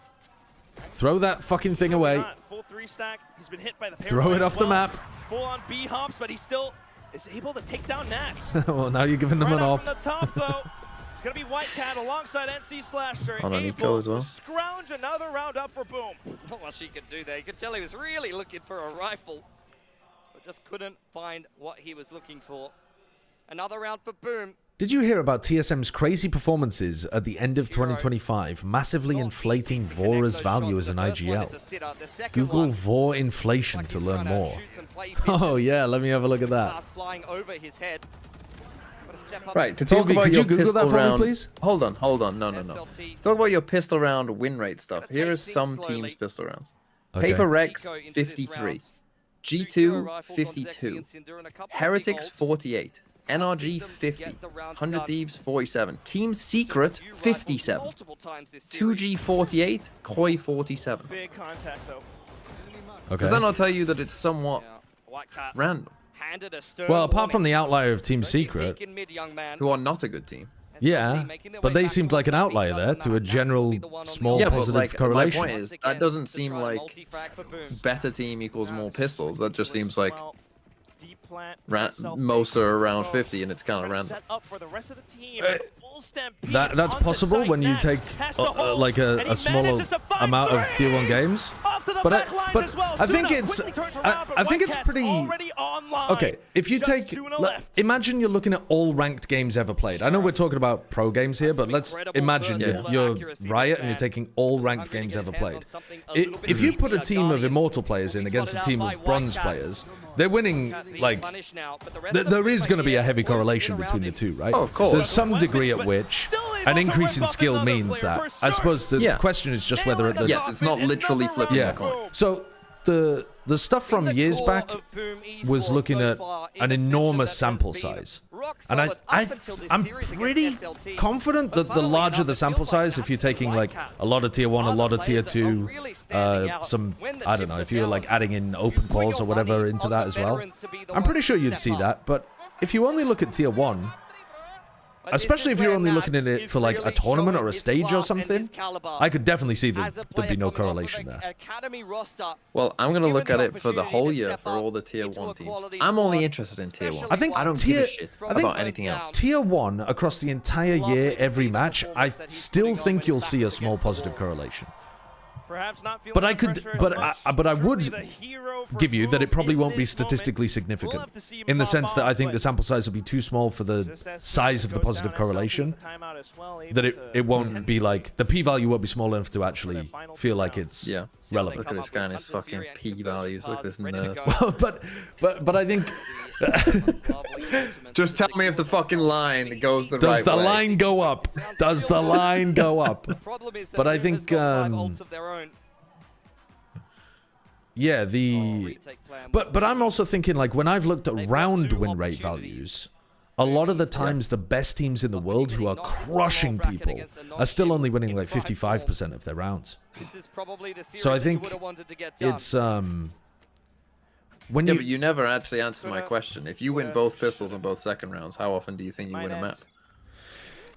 Throw that fucking thing away. Full 3-stack. He's been hit by the Throw it off the map. Full on B hops, but he still is able to take down Nax. Well, now you're giving them an off. From the top, though. It's going to be White Cat alongside NC Slasher. On Nico as well. Scrounge another round up for Boom. Not much he could do there. You could tell he was really looking for a rifle, but just couldn't find what he was looking for. Another round for Boom. Did you hear about TSM's crazy performances at the end of 2025, massively inflating Vora's value as an IGL? Google Vor inflation to learn more. Oh yeah, let me have a look at that. Right, to talk Toby, about could your you Google pistol that for me, round. please? Hold on. No. Let's talk about your pistol round win rate stuff. Here are some teams' pistol rounds. Okay. Paper Rex 53, G2 52, Heretics 48, NRG 50, 100 Thieves 47, Team Secret 57, 2G 48, Koi 47. Big contact though. Okay. Does that not tell you that it's somewhat random? Well, apart from the outlier of Team Secret, who are not a good team. Yeah, but they seemed like an outlier there to a general small positive but like, correlation. my point is, that doesn't seem like better team equals more pistols. That just seems like most are around 50, and it's kind of random. That's possible when you take like a smaller amount of tier 1 games, but I think it's pretty okay. If you take, imagine you're looking at all ranked games ever played. I know we're talking about pro games here, but let's imagine you're Riot and you're taking all ranked games ever played. If you put a team of Immortal players in against a team of Bronze players, they're winning, like, there is going to be a heavy correlation between the two, right? Oh, of course. There's some degree at which an increase in skill means that. I suppose the question is just whether Yes, it's not literally flipping a coin. So the stuff from years back was looking at an enormous sample size. And I'm pretty confident that the larger the sample size, if you're taking like a lot of tier 1, a lot of tier 2, some, I don't know, if you're like adding in open calls or whatever into that as well, I'm pretty sure you'd see that. But if you only look at tier 1, especially if you're only looking at it for like a tournament or a stage or something, I could definitely see that there'd be no correlation there. Well, I'm going to look at it for the whole year for all the tier 1 teams. I'm only interested in tier 1. I think I don't give a shit about anything else. Tier 1 across the entire year, every match, I still think you'll see a small positive correlation. But I could, but I would give you that it probably won't be statistically significant, in the sense that I think the sample size will be too small for the size of the positive correlation. That it won't be like the p-value won't be small enough to actually feel like it's relevant. Look at this guy and his fucking p-values. Look at this nerd. Well, but I think. Just tell me if the fucking line goes the right way. Does the line go up? Does the line go up? But I think. Yeah, but I'm also thinking, like, when I've looked at round win rate values, a lot of the times the best teams in the world who are crushing people are still only winning like 55% of their rounds. So I think it's when but you never actually answered my question. If you win both pistols in both second rounds, how often do you think you win a map?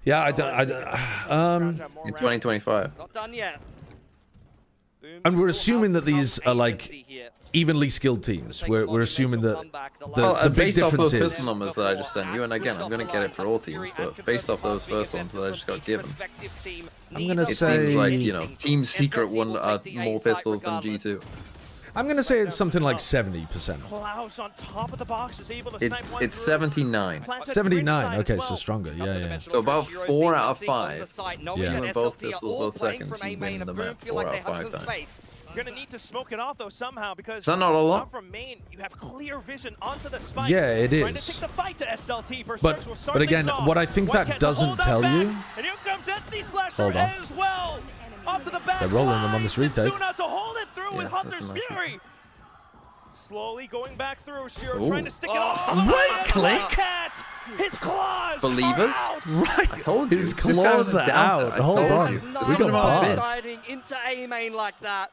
Yeah, I don't in 2025. Not done yet. And we're assuming that these are like evenly skilled teams. We're assuming that the big based off difference those is pistol numbers that I just sent you, and again, I'm going to get it for all teams, but based off those first ones that I just got given, I'm gonna it say seems like, you know, Team Secret won more pistols than G2. I'm gonna say it's something like 70%. Klaus on top of the box is able to It's 79. 79. Okay, so stronger. Yeah. So about 4 out of 5. Yeah. You win both pistols, both seconds, you win the map 4 out of 5 times. You're gonna need to smoke it off though somehow, because Is that not a lot? from main, you have clear vision onto the spike. Yeah, it Trying to is. take the fight to SLT. But again, what I think that doesn't tell you. And here comes SD Slasher Hold on. as well. Off to the back. They're rolling them on this retake. Soon out to hold it through with Hunter's Fury. Slowly going back through. Shiro trying to stick it off. Right click. Cat. His claws. Believers? Right. I told you. His This guy was claws a are doubter. out. I Hold told on. you. We got bars. Sliding into A main like that.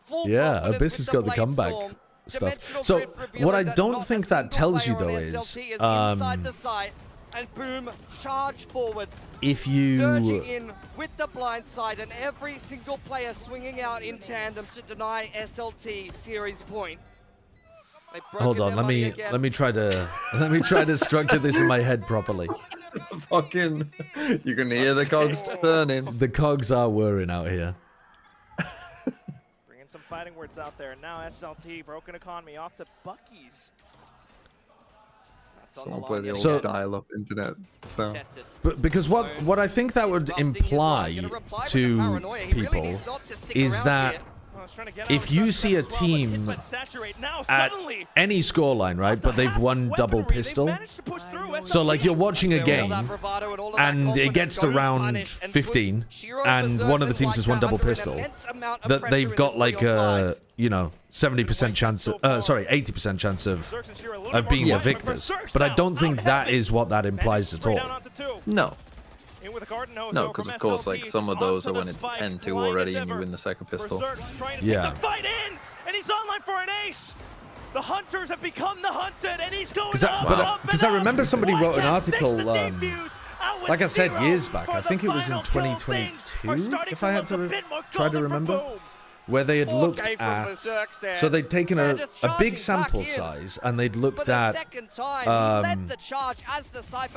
Full Yeah, confidence Abyss with has the got the blade comeback storm. stuff. Dimensional So grid revealing what I that don't not a think that single tells you player though on is SLT inside the site, and boom, charge forward. if Surging you in with the blind side, and every single player swinging out in tandem to deny SLT series point. hold on, let me try to structure this in my head properly. Fucking, you can hear the cogs turning. The cogs are whirring out here. Bringing some fighting words out there. Now SLT, broken economy, off to Bucky's. Someone play the old dial-up internet. So. But because what I think that would imply to people is that if you see a team at any scoreline, right, but they've won double pistol, so like you're watching a game and it gets to round 15 and one of the teams has won double pistol, that they've got like a, you know, 70% chance, 80% chance of being the victors. But I don't think that is what that implies at all. No. No, because of course, like some of those are when it's 10-2 already and you win the second pistol. Yeah. And he's online for an ace. The hunters have become the hunted, and he's going Because I remember somebody wrote an article, like I said, years back. I think it was in 2022, if I had to try to remember, where they had looked at, so they'd taken a big sample size and they'd looked at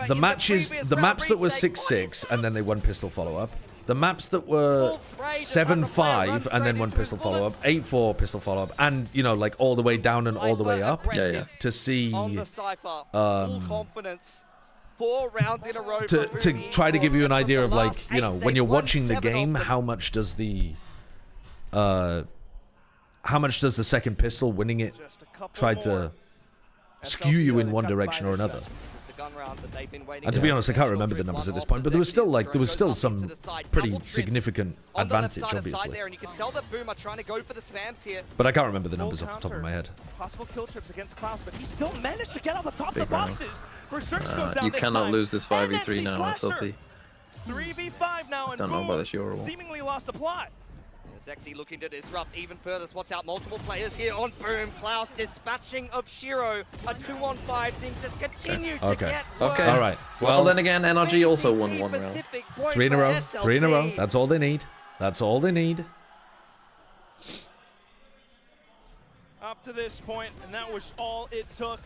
the matches, the maps that were 6-6 and then they won pistol follow-up, the maps that were 7-5 and then one pistol follow-up, 8-4 pistol follow-up, and, you know, like all the way down and all the way up, to see, to try to give you an idea of, like, you know, when you're watching the game, how much does the second pistol winning it try to skew you in one direction or another? And to be honest, I can't remember the numbers at this point, but there was still some pretty significant advantage, obviously. But I can't remember the numbers off the top of my head. Possible kill trips against Klaus, but he still managed to get out the top of the boxes. You cannot lose this 5v3 now, SLT. 3v5 now, and don't know about this Euro. Seemingly lost the plot. Zexy looking to disrupt even further, spots out multiple players here on Boom. Klaus dispatching of Shiro. A 2-on-5 thing to continue to get worse. Okay. All right. Well, then again, NRG also won one round. 3 in a row. 3 in a row. That's all they need. That's all they need. Up to this point, and that was all it took.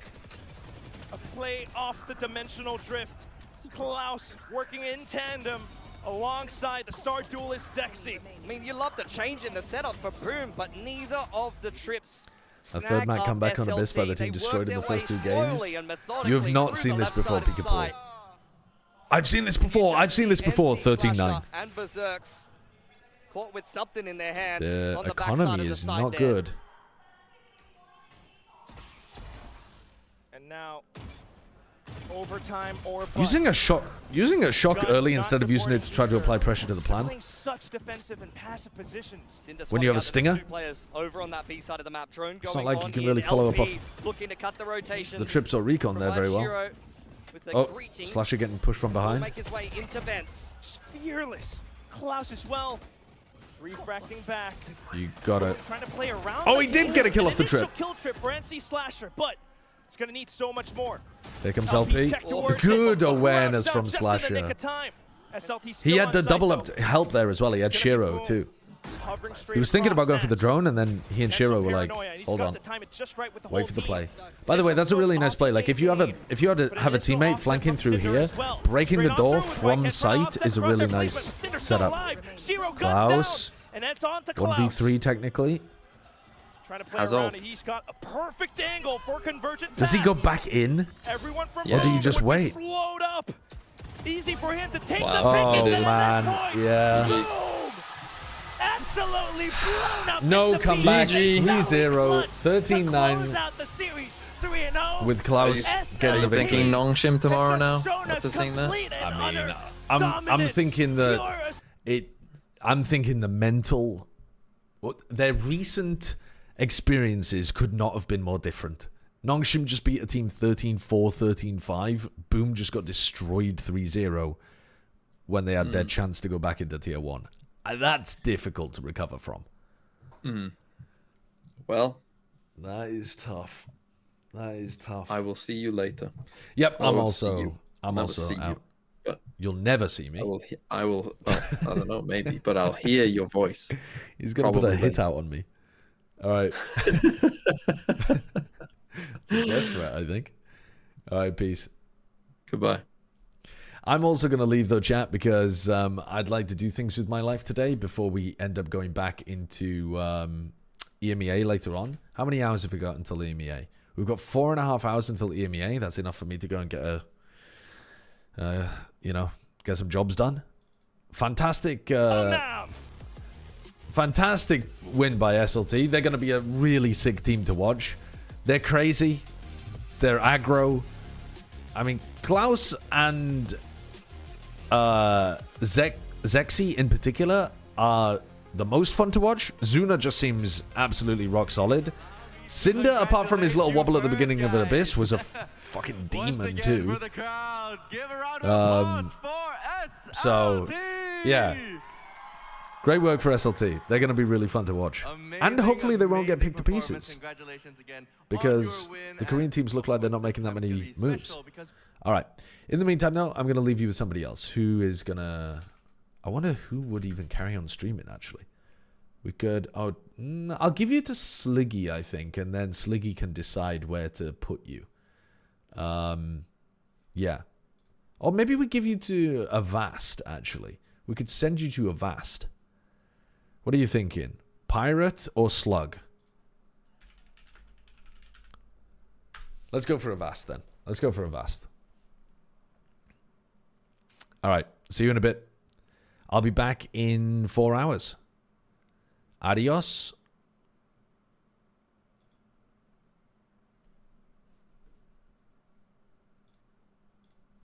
A play off the dimensional drift. Klaus working in tandem alongside the star duelist Zexy. I mean, you love the change in the setup for Boom, but neither of the trips. A third map comeback on Abyss by the team destroyed in the first 2 games. You have not seen this before, Pikapu. I've seen this before. I've seen this before. 13-9. And Berserks caught with something in their hands. The on the economy is not good. And now overtime or using a shock early instead of using it to try to apply pressure to the plant. Such defensive and passive positions. When you have a stinger, over on that B side of the map. Drone it's not like you can really follow up off the trips or recon there very well. Oh, Slasher getting pushed from behind. Make his way into vents. Fearless. Klaus as well. Refracting back. You got it. Trying to play around. Oh, he did get a kill off the trip. Kill trip for NC Slasher, but it's going to need so much more. There comes LP. Good awareness from Slasher. He had the double up help there as well. He had Shiro too. He was thinking about going for the drone, and then he and Shiro were like, "Hold on, wait for the play." By the way, that's a really nice play. Like if you had to have a teammate flanking through here, breaking the door from sight is a really nice setup. Klaus, 1v3 technically. Trying to play around, he's got a perfect angle for convergent. Does he go back in? Or do you just wait? Up. Easy for him to take the oh man, yeah. Absolutely blown up. No comeback. 3-0, 13-9. With Klaus getting the victory. Thinking Nongshim tomorrow now after seeing that. I mean, I'm thinking that I'm thinking the mental. Their recent experiences could not have been more different. Nongshim just beat a team 13-4, 13-5. Boom just got destroyed 3-0 when they had their chance to go back into Tier 1. That's difficult to recover from. Well, that is tough. That is tough. I will see you later. Yep, I'm I'll also out. But you'll never see me. I will. Well, I don't know, maybe, but I'll hear your voice. He's gonna put a hit out on me. All right. It's a death threat, I think. All right, peace. Goodbye. I'm also going to leave, though, chat, because I'd like to do things with my life today before we end up going back into EMEA later on. How many hours have we got until EMEA? We've got 4.5 hours until EMEA. That's enough for me to go and get get some jobs done. Fantastic, fantastic win by SLT. They're going to be a really sick team to watch. They're crazy. They're aggro. I mean, Klaus and Zexy in particular are the most fun to watch. Zuna just seems absolutely rock solid. Cinder, apart from his little wobble at the beginning of Abyss, was a fucking demon too. So, yeah. Great work for SLT. They're going to be really fun to watch. And hopefully they won't get picked to pieces. Because the Korean teams look like they're not making that many moves. Alright. In the meantime, though, I'm going to leave you with somebody else who is going to... I wonder who would even carry on streaming, actually. We could... Oh, I'll give you to Sliggy, I think. And then Sliggy can decide where to put you. Yeah. Or maybe we give you to Avast, actually. We could send you to Avast. What are you thinking? Pirate or Slug? Let's go for Avast, then. Let's go for Avast. Alright. See you in a bit. I'll be back in 4 hours. Adios.